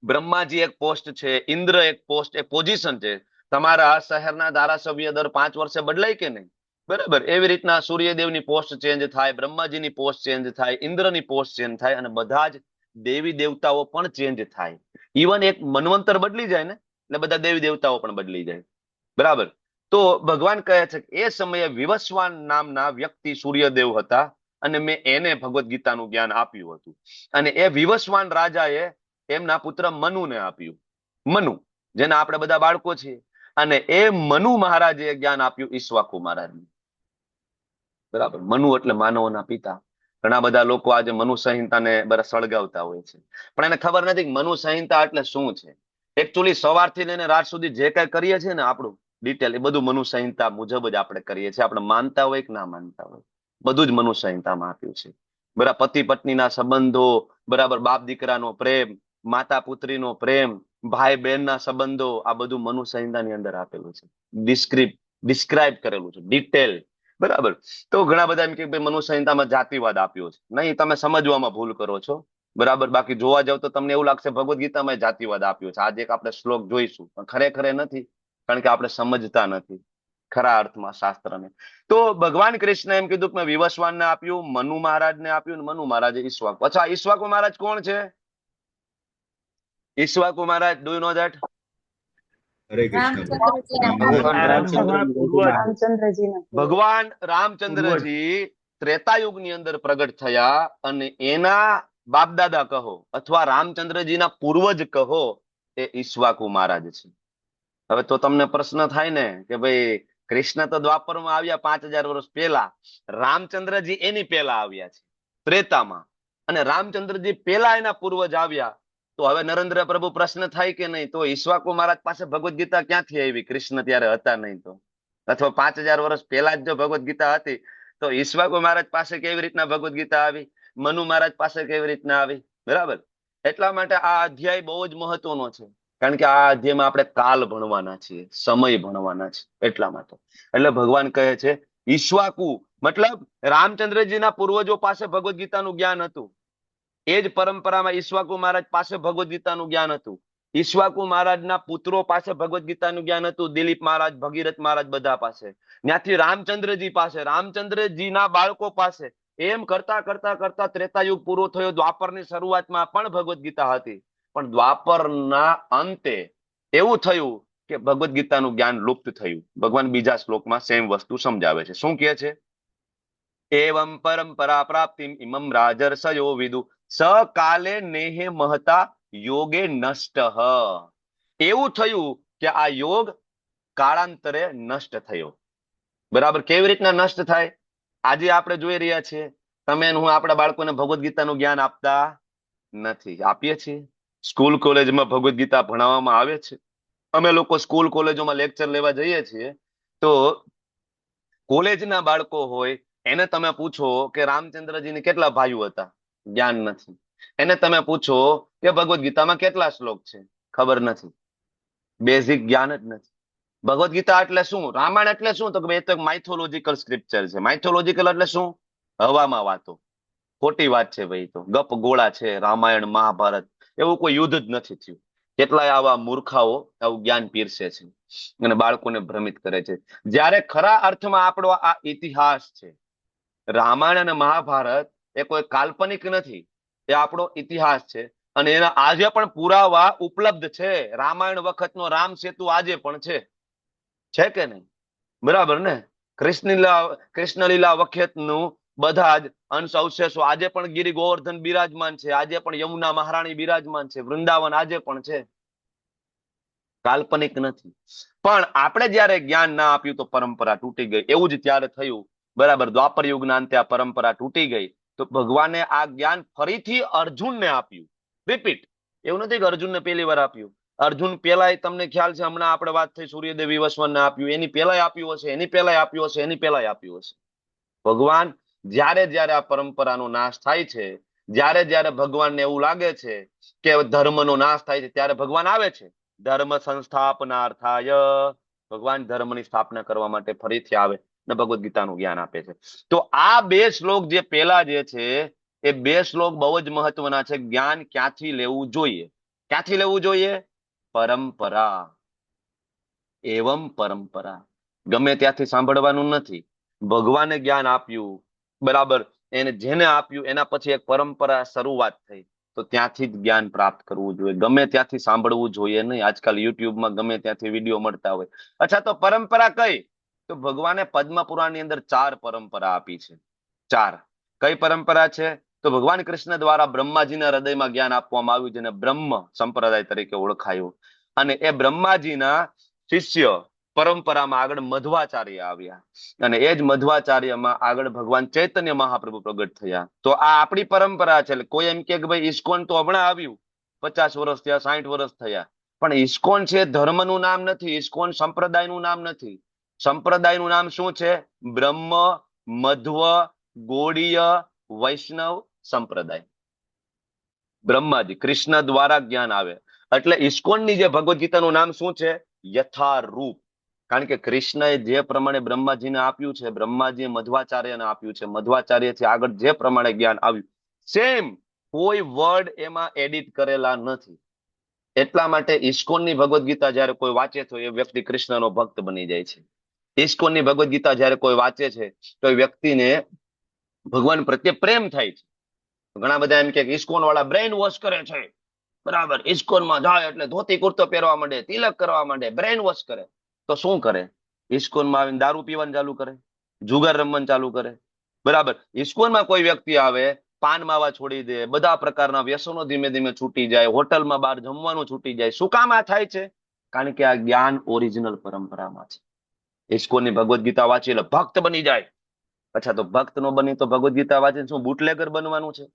બ્રહ્માજી એક પોસ્ટ છે, ઇન્દ્ર એક પોસ્ટ, એક પોઝિશન છે. તમારા શહેરના ધારાસભ્ય દર 5 વર્ષે બદલાય કે નહીં? બરાબર. એવી રીતના સૂર્યદેવની પોસ્ટ ચેન્જ થાય, બ્રહ્માજીની પોસ્ટ ચેન્જ થાય, ઇન્દ્રની પોસ્ટ ચેન્જ થાય, અને બધા જ દેવી દેવતાઓ પણ ચેન્જ થાય. ઇવન એક મન્વંતર બદલી જાય ને, એટલે બધા દેવી દેવતાઓ પણ બદલી જાય. બરાબર. તો ભગવાન કહે છે કે એ સમયે વિવસ્વાન નામના વ્યક્તિ સૂર્યદેવ હતા, અને મેં એને ભગવદ્ ગીતાનું જ્ઞાન આપ્યું હતું. અને એ વિવસ્વાન રાજાએ એમના પુત્ર મનુને આપ્યું. મનુ, જેના આપણે બધા બાળકો છીએ. અને એ મનુ મહારાજે જ્ઞાન આપ્યું ઈક્ષ્વાકુ મહારાજને. બરાબર. મનુ એટલે માનવોના પિતા. ઘણા બધા લોકો આજે મનુ સંહિતાને બધા સળગાવતા હોય છે, પણ એને ખબર નથી કે મનુ સંહિતા એટલે શું છે. એકચ્યુઅલી સવારથી લઈને રાત સુધી જે કઈ કરીએ છીએ ને આપણું ડિટેલ, એ બધું મનુ સંહિતા મુજબ જ આપણે કરીએ છીએ. આપણે માનતા હોય કે ના માનતા હોય, બધું જ મનુ સંહિતામાં આપ્યું છે. બરાબર. પતિ પત્નીના સંબંધો, બરાબર, બાપ દીકરાનો પ્રેમ, માતા પુત્રીનો પ્રેમ, ભાઈ બહેનના સંબંધો, આ બધું મનુ સંહિતાની અંદર આપેલું છે. ડિસ્ક્રાઇબ કરેલું છે, ડિટેલ. બરાબર. તો ઘણા બધા એમ કે ભાઈ મનુ સંહિતામાં જાતિવાદ આપ્યો છે. નહીં, તમે સમજવામાં ભૂલ કરો છો. બરાબર. બાકી જોવા જાવ તો તમને એવું લાગશે ભગવદ્ ગીતામાં જાતિવાદ આપ્યો છે. આજે એક આપણે શ્લોક જોઈશું, પણ ખરેખર નથી, કારણ કે આપણે સમજતા નથી ખરા અર્થમાં શાસ્ત્રને. તો ભગવાન કૃષ્ણ એમ કીધું કે મેં વિવસ્વાનને આપ્યું, મનુ મહારાજને આપ્યું, અને મનુ મહારાજે ઈક્ષ્વાકુ. અચ્છા, ઈક્ષ્વાકુ મહારાજ કોણ છે? ઈક્ષ્વાકુ મહારાજ, ડુ યુ નો ધેટ? હરે કૃષ્ણ. ભગવાન રામચંદ્રજી ત્રેતાયુગની અંદર પ્રગટ થયા, અને એના બાપદાદા કહો અથવા રામચંદ્રજીના પૂર્વજ કહો એ ઈક્ષ્વાકુ મહારાજ છે. હવે તો તમને પ્રશ્ન થાય ને કે ભાઈ કૃષ્ણ તો દ્વાપરમાં આવ્યા 5000 વર્ષ પહેલા, રામચંદ્રજી એની પહેલા આવ્યા છે ત્રેતામાં, અને રામચંદ્રજી પહેલા એના પૂર્વજ આવ્યા. તો હવે નરેન્દ્ર પ્રભુ પ્રશ્ન થાય કે નહીં, તો ઈક્ષ્વાકુ મહારાજ પાસે ભગવદ્ ગીતા ક્યાંથી આવી? કૃષ્ણ ત્યારે હતા નહીં તો, અથવા 5000 વર્ષ પહેલા જ જો ભગવદ્ ગીતા હતી, તો ઈક્ષ્વાકુ મહારાજ પાસે કેવી રીતના ભગવદ્ ગીતા આવી? મનુ મહારાજ પાસે કેવી રીતના આવી? બરાબર. એટલા માટે આ અધ્યાય બહુ જ મહત્વનો છે, કારણ કે આ અધ્યાયમાં આપણે કાલ ભણવાના છીએ, સમય ભણવાના છે. એટલા માટે એટલે ભગવાન કહે છે ઈક્ષ્વાકુ મતલબ રામચંદ્રજીના પૂર્વજો પાસે ભગવદ્ ગીતાનું જ્ઞાન હતું. એ જ પરંપરામાં ઈક્ષ્વાકુ મહારાજ પાસે ભગવદ્ ગીતાનું જ્ઞાન હતું. ઈક્ષ્વાકુ મહારાજના પુત્રો પાસે ભગવદ્ ગીતાનું જ્ઞાન હતું. દિલીપ મહારાજ, ભગીરથ મહારાજ, બધા પાસે. ત્યાંથી રામચંદ્રજી પાસે, રામચંદ્રજીના બાળકો પાસે, એમ કરતા કરતા કરતા ત્રેતાયુગ પૂરો થયો. દ્વાપરની શરૂઆતમાં પણ ભગવદ્ ગીતા હતી, પણ દ્વાપરના અંતે એવું થયું કે ભગવદ્ ગીતાનું જ્ઞાન લુપ્ત થયું. ભગવાન બીજા શ્લોકમાં સેમ વસ્તુ સમજાવે છે. શું કહે છે? એવમ પરંપરા પ્રાપ્તિમ ઇમમ રાજર્ષયો વિદુ સકાલે નેહે મહતા યોગે નષ્ટ. એવું થયું કે આ યોગ કાળાંતરે નષ્ટ થયો. બરાબર. કેવી રીતના નષ્ટ થાય? આજે આપણે જોઈ રહ્યા છીએ, તમે હું આપણા બાળકોને ભગવદ્ ગીતાનું જ્ઞાન આપતા નથી. આપીએ છીએ. સ્કૂલ કોલેજમાં ભગવદ્ ગીતા ભણાવવામાં આવે છે. અમે લોકો સ્કૂલ કોલેજોમાં લેક્ચર લેવા જઈએ છીએ, તો કોલેજના બાળકો હોય એને તમે પૂછો કે રામચંદ્રજીને કેટલા ભાઈઓ હતા? જ્ઞાન નથી. એને તમે પૂછો કે ભગવદ્ ગીતામાં કેટલા શ્લોક છે? ખબર નથી. બેઝિક જ્ઞાન જ નથી. ભગવદ્ ગીતા એટલે શું? રામાયણ એટલે શું? તો કે એ તો એક માઇથોલોજીકલ સ્ક્રિપ્ચર છે. માઇથોલોજીકલ એટલે શું? હવામાં વાતો, ખોટી વાત છે ભાઈ. તો ગપ ગોળા છે. રામાયણ, મહાભારત એવું કોઈ યુદ્ધ જ નથી થયું. કેટલાય આવા મૂર્ખાઓ આવું જ્ઞાન પીરસે છે અને બાળકોને ભ્રમિત કરે છે. જ્યારે ખરા અર્થમાં આપણો આ ઇતિહાસ છે, રામાયણ અને મહાભારત એ કોઈ કાલ્પનિક નથી, એ આપણો ઇતિહાસ છે. અને એના આજે પણ પુરાવા ઉપલબ્ધ છે. રામાયણ વખતનો રામ સેતુ આજે પણ છે કે નહીં? બરાબર ને? કૃષ્ણ લીલા વખતનું બધા જ અંશ અવશેષો આજે પણ ગિરી ગોવર્ધન બિરાજમાન છે. આજે પણ યમુના મહારાણી બિરાજમાન છે. વૃંદાવન આજે પણ છે. કાલ્પનિક નથી. પણ આપણે જયારે જ્ઞાન ના આપ્યું તો પરંપરા તૂટી ગઈ. એવું જ ત્યારે થયું. બરાબર. દ્વાપર યુગના અંતે આ પરંપરા તૂટી ગઈ. તો ભગવાને આ જ્ઞાન ફરીથી અર્જુનને આપ્યું. રિપીટ. એવું નથી કે અર્જુનને પહેલી વાર આપ્યું. અર્જુન પેલા તમને ખ્યાલ છે, હમણાં આપણે વાત થઈ સૂર્યદેવ વિવસ્વાનને આપ્યું, એની પહેલાય આપ્યું હશે, એની પહેલાય આપ્યું હશે, એની પહેલાય આપ્યું હશે. ભગવાન જ્યારે જ્યારે આ પરંપરાનો નાશ થાય છે, જ્યારે જ્યારે ભગવાનને એવું લાગે છે કે ધર્મનો નાશ થાય છે ત્યારે ભગવાન આવે છે. ધર્મ સંસ્થાપનાર્થાય, ભગવાન ધર્મની સ્થાપના કરવા માટે ફરીથી આવે ને ભગવદ ગીતાનું જ્ઞાન આપે છે. તો આ બે શ્લોક જે પેલા જે છે એ બે શ્લોક બહુ જ મહત્વના છે. જ્ઞાન ક્યાંથી લેવું જોઈએ? ક્યાંથી લેવું જોઈએ? પરંપરા. એવમ પરંપરા. ગમે ત્યાંથી સાંભળવાનું નથી. ભગવાને જ્ઞાન આપ્યું, બરાબર, એને જેને આપ્યું એના પછી એક પરંપરા શરૂઆત થઈ, તો ત્યાંથી જ જ્ઞાન પ્રાપ્ત કરવું જોઈએ. ગમે ત્યાંથી સાંભળવું જોઈએ નહીં. આજકાલ યુટ્યુબમાં ગમે ત્યાંથી વિડીયો મળતા હોય. અચ્છા, તો પરંપરા કઈ? તો ભગવાને પદ્મ પુરાણની અંદર 4 પરંપરા આપી છે. 4. કઈ પરંપરા છે? તો ભગવાન કૃષ્ણ દ્વારા બ્રહ્માજીના હૃદયમાં જ્ઞાન આપવામાં આવ્યું, જેને બ્રહ્મ સંપ્રદાય તરીકે ઓળખાયું. અને એ બ્રહ્માજીના શિષ્ય પરંપરામાં આગળ મધ્વાચાર્ય આવ્યા, અને એ જ મધ્વાચાર્યમાં આગળ ભગવાન ચૈતન્ય મહાપ્રભુ પ્રગટ થયા. તો આ આપણી પરંપરા છે. કોઈ એમ કે ભાઈ ઇસ્કોન તો હમણાં આવ્યું, 50 વર્ષ થયા, 60 વર્ષ થયા, પણ ઇસ્કોન છે ધર્મનું નામ નથી. ઇસ્કોન સંપ્રદાયનું નામ નથી. સંપ્રદાયનું નામ શું છે? બ્રહ્મ, મધ્વ, ગૌડીય, વૈષ્ણવ સંપ્રદાય. બ્રહ્માજી કૃષ્ણ દ્વારા જ્ઞાન આવે એટલે ઇસ્કોનની જે ભગવદ ગીતાનું નામ શું છે? યથારૂપ. કારણ કે કૃષ્ણએ જે પ્રમાણે બ્રહ્માજીને આપ્યું છે, બ્રહ્માજીએ મધ્વાચાર્યને આપ્યું છે, મધ્વાચાર્યથી આગળ જે પ્રમાણે જ્ઞાન આવ્યું, સેમ, કોઈ વર્ડ એમાં એડિટ કરેલા નથી. એટલા માટે ઇસ્કોનની ભગવદ ગીતા જયારે કોઈ વાંચે તો એ વ્યક્તિ કૃષ્ણનો ભક્ત બની જાય છે. ઇસ્કોનની ભગવદ ગીતા જયારે કોઈ વાંચે છે તો એ વ્યક્તિને ભગવાન પ્રત્યે પ્રેમ થાય છે. ઘણા બધા એમ કે ઇસ્કોન વાળા બ્રેઇન વોશ કરે છે, બરાબર, ઇસ્કોનમાં જાય એટલે ધોતી કુર્તો પહેરવા માંડે, તિલક કરવા માંડે, બ્રેઇન વોશ કરે. તો શું કરે? ઇસ્કોનમાં આવીને દારૂ પીવાનું ચાલુ કરે, જુગાર રમવાનું ચાલુ કરે, બરાબર. ઇસ્કોનમાં કોઈ વ્યક્તિ આવે, પાન માવા છોડી દે, બધા પ્રકારના વ્યસનો ધીમે ધીમે છૂટી જાય, હોટલમાં બહાર જમવાનું છૂટી જાય. શું કામ આ થાય છે? કારણ કે આ જ્ઞાન ઓરિજિનલ પરંપરામાં છે. ઇસ્કોનની ભગવદ ગીતા વાંચી એટલે ભક્ત બની જાય. અચ્છા, તો ભક્ત નો બની તો ભગવદ ગીતા વાંચીને શું બુટલેગર બનવાનું છે?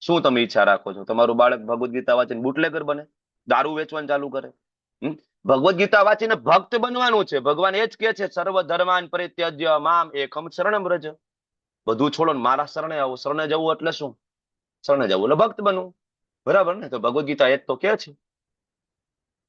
શું તમે ઈચ્છા રાખો છો તમારું બાળક ભગવદ ગીતા વાંચીને બુટલેગર બને, દારૂ વેચવાનું ચાલુ કરે? ભગવદ ગીતા વાંચીને ભક્ત બનવાનું છે. ભગવાન એ જ કે છે, સર્વ ધર્માન પરિત્યજ્ય મામ એકમ શરણમ વ્રજ. બધું છોડો ને મારા શરણે આવો. શરણે જવું એટલે શું? શરણે જવું એટલે ભક્ત બનવું, બરાબર ને? તો ભગવદ ગીતા એ જ તો કે છે.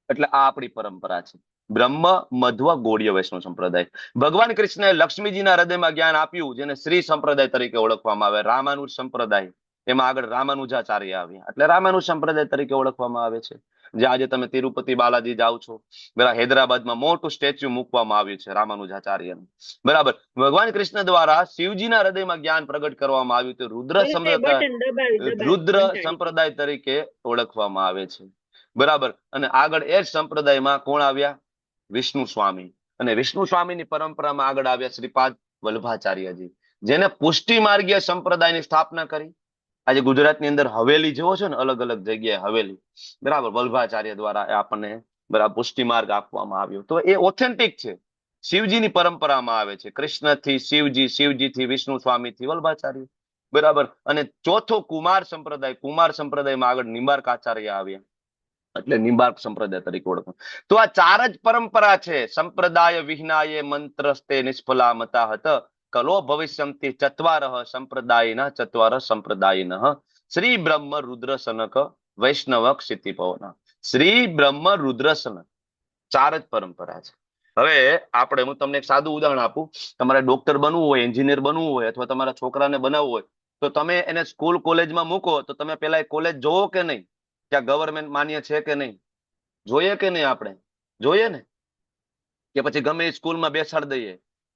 એટલે આ આપણી પરંપરા છે. બ્રહ્મ, મધ્વ, ગૌડીય, વૈષ્ણવ સંપ્રદાય. ભગવાન કૃષ્ણએ લક્ષ્મીજીના હૃદયમાં જ્ઞાન આપ્યું, જેને શ્રી સંપ્રદાય તરીકે ઓળખવામાં આવે. રામાનુજ સંપ્રદાય, એમાં આગળ રામાનુજાચાર્ય આવ્યા, એટલે રામાનુજ સંપ્રદાય તરીકે ઓળખવામાં આવે છે. જે આજે તમે તિરુપતિ બાલાજી જાઓ છો, બરાબર, હૈદરાબાદમાં મોટું સ્ટેચ્યુ મૂકવામાં આવ્યું છે રામાનુજાચાર્યનું, બરાબર. ભગવાન કૃષ્ણ દ્વારા શિવજીના હૃદયમાં જ્ઞાન પ્રગટ કરવામાં આવ્યું તો રુદ્ર સંપ્રદાય તરીકે ઓળખવામાં આવે છે, બરાબર. અને આગળ એ જ સંપ્રદાયમાં કોણ આવ્યા? વિષ્ણુ સ્વામી. અને વિષ્ણુ સ્વામીની પરંપરામાં આગળ આવ્યા શ્રીપાદ વલ્લભાચાર્યજી, જેને પુષ્ટિ માર્ગીય સંપ્રદાયની સ્થાપના કરી. આજે ગુજરાતની અંદર હવેલી જેવો છે ને, અલગ અલગ જગ્યાએ હવેલી, બરાબર, વલ્લભાચાર્ય દ્વારા આપણને, બરાબર, પુષ્ટિ માર્ગ આપવામાં આવ્યો. તો એ ઓથેન્ટિક છે, શિવજીની પરંપરામાં આવે છે. કૃષ્ણથી શિવજી, શિવજીથી વિષ્ણુ સ્વામીથી વલ્લભાચાર્ય, બરાબર. અને ચોથો કુમાર સંપ્રદાય. કુમાર સંપ્રદાયમાં આગળ નિંબાર્ક આચાર્ય આવ્યા, એટલે નિંબાર્ક સંપ્રદાય તરીકે ઓળખો. તો આ 4 જ પરંપરા છે. સંપ્રદાય વિહ્નાય મંત્રસ્તે નિષ્ફલા મતા હત કલો ભવિષ્યંતિ ચત્વારઃ સંપ્રદાયિનઃ ચત્વાર સંપ્રદાયિનઃ શ્રી બ્રહ્મ રુદ્ર સનક વૈષ્ણવ ક્ષિતિપવન. શ્રી બ્રહ્મ રુદ્ર સનક 4 જ પરંપરા છે. હવે આપણે, હું તમને એક સાદું ઉદાહરણ આપું. તમારે ડોક્ટર બનવું હોય, એન્જિનિયર બનવું હોય, અથવા તમારા છોકરાને બનાવવું હોય, તો તમે એને સ્કૂલ કોલેજમાં મૂકો તો તમે પેલા એ કોલેજ જોવો કે નહીં? ત્યાં ગવર્મેન્ટ માન્ય છે કે નહીં? જોઈએ કે નહીં? આપણે જોઈએ ને? કે પછી ગમે એ સ્કૂલમાં બેસાડી દઈએ?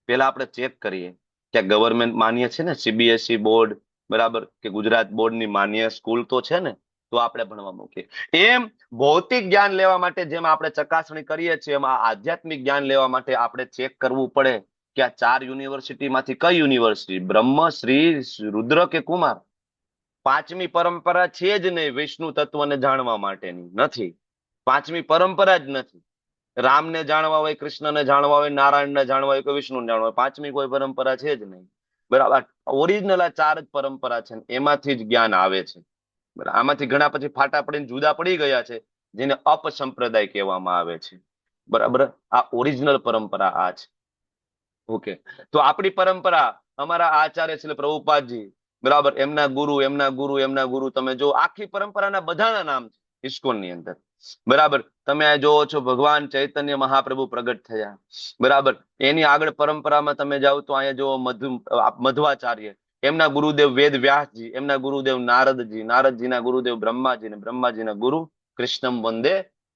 પેલા આપણે ચેક કરીએ કે ગવર્મેન્ટ માન્ય છે ને, સીબીએસઈ બોર્ડ, બરાબર, કે ગુજરાત બોર્ડની માન્ય સ્કૂલ તો છે ને, તો આપણે ભણવા મૂકીએ. એમ ભૌતિક જ્ઞાન લેવા માટે જેમ આપણે ચકાસણી કરીએ છીએ, એમાં આધ્યાત્મિક જ્ઞાન લેવા માટે આપણે ચેક કરવું પડે કે આ 4 યુનિવર્સિટીમાંથી કઈ યુનિવર્સિટી? બ્રહ્મ, શ્રી, રુદ્ર કે કુમાર? 5મી પરંપરા છે જ નહીં વિષ્ણુ તત્વને જાણવા માટેની. નથી. 5મી પરંપરા જ નથી. રામને જાણવા હોય, કૃષ્ણને જાણવા હોય, નારાયણને જાણવા હોય કે વિષ્ણુને જાણવા હોય, 5મી કોઈ પરંપરા છે જ નહીં, બરાબર. ઓરિજિનલ આ 4 જ પરંપરા છે, એમાંથી જ જ્ઞાન આવે છે. આમાંથી ઘણા પછી ફાટા પડીને જુદા પડી ગયા છે, જેને અપસંપ્રદાય કહેવામાં આવે છે, બરાબર. આ ઓરિજિનલ પરંપરા આ છે. ઓકે, તો આપણી પરંપરા, અમારા આચાર્ય શ્રી પ્રભુપાદજી, બરાબર, એમના ગુરુ તમે જો આખી પરંપરાના બધાના નામ છે ઇસ્કોનની અંદર. બરાબર, તમે આ જોવો છો ભગવાન ચૈતન્ય મહાપ્રભુ પ્રગટ થયા. બરાબર, એની આગળ પરંપરામાં તમે જાઓ તો અહીંયા જો મધ્વાચાર્ય, એમના ગુરુદેવ વેદ વ્યાસજી, એમના ગુરુદેવ નારદજી, નારદજીના ગુરુદેવ બ્રહ્માજી, ને બ્રહ્માજીના ગુરુ કૃષ્ણમ વંદે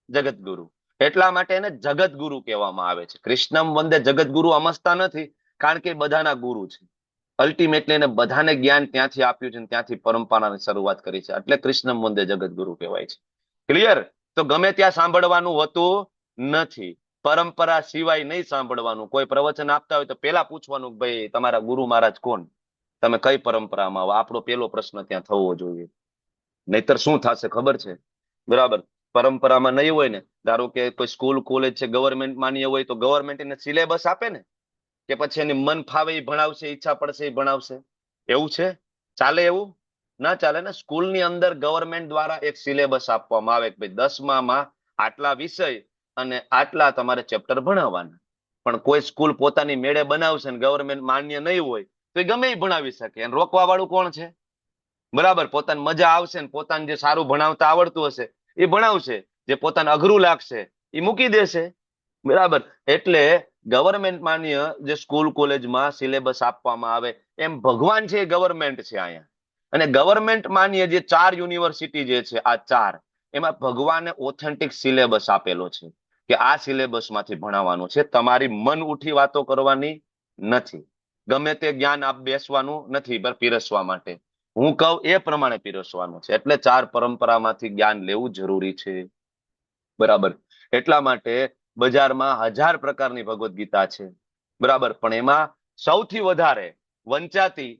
જગતગુરુ. એટલા માટે એને જગતગુરુ કહેવામાં આવે છે. કૃષ્ણમ વંદે જગતગુરુ અમસ્તા નથી, કારણ કે બધાના ગુરુ છે. અલ્ટિમેટલી એને બધાને જ્ઞાન ત્યાંથી આપ્યું છે, ત્યાંથી પરંપરાની શરૂઆત કરી છે, એટલે કૃષ્ણમ વંદે જગતગુરુ કહેવાય છે. ક્લિયર? તો ગમે ત્યાં સાંભળવાનું હોતું નથી, પરંપરા સિવાય નહીં સાંભળવાનું. કોઈ પ્રવચન આપતા હોય તો પેલા પૂછવાનું, ભાઈ તમારા ગુરુ મહારાજ કોણ, તમે કઈ પરંપરામાં આવો? આપણો પેલો પ્રશ્ન ત્યાં થવો જોઈએ. નહીતર શું થશે ખબર છે? બરાબર, પરંપરામાં નહીં હોય ને, ધારો કે કોઈ સ્કૂલ કોલેજ છે ગવર્મેન્ટ માન્ય હોય તો ગવર્મેન્ટ એને સિલેબસ આપે ને, કે પછી એની મન ફાવે એ ભણાવશે, ઈચ્છા પડશે એ ભણાવશે? એવું છે? ચાલે? એવું ના ચાલે ને. સ્કૂલની અંદર ગવર્મેન્ટ દ્વારા એક સિલેબસ આપવામાં આવે કે ભાઈ 10માં આટલા વિષય અને આટલા તમારે ચેપ્ટર ભણાવવાના. પણ કોઈ સ્કૂલ પોતાની મેળે બનાવશે ને ગવર્મેન્ટ માન્ય નહીં હોય તો એ ગમે એ ભણાવી શકે. એને રોકવા વાળું કોણ છે? બરાબર, પોતાને મજા આવશે ને પોતાને જે સારું ભણાવતા આવડતું હશે એ ભણાવશે, જે પોતાને અઘરું લાગશે એ મૂકી દેશે. બરાબર, એટલે ગવર્મેન્ટ માન્ય જે સ્કૂલ કોલેજમાં સિલેબસ આપવામાં આવે, એમ ભગવાન છે એ ગવર્મેન્ટ છે અહીંયા. અને ગવર્મેન્ટ માન્ય જે 4 યુનિવર્સિટી જે છે, આ 4, એમાં ભગવાને ઓથેન્ટિક સિલેબસ આપેલો છે કે આ સિલેબસ માંથી ભણાવવાનું છે. તમારી મન ઉઠી વાતો કરવાની નથી, ગમે તે જ્ઞાન આપ બેસવાનું નથી પીરસવા માટે. હું કહું એ પ્રમાણે પીરસવાનું છે. એટલે 4 પરંપરામાંથી જ્ઞાન લેવું જરૂરી છે. બરાબર, એટલા માટે બજારમાં 1000 પ્રકારની ભગવદ્ ગીતા છે. બરાબર, પણ એમાં સૌથી વધારે વંચાતી,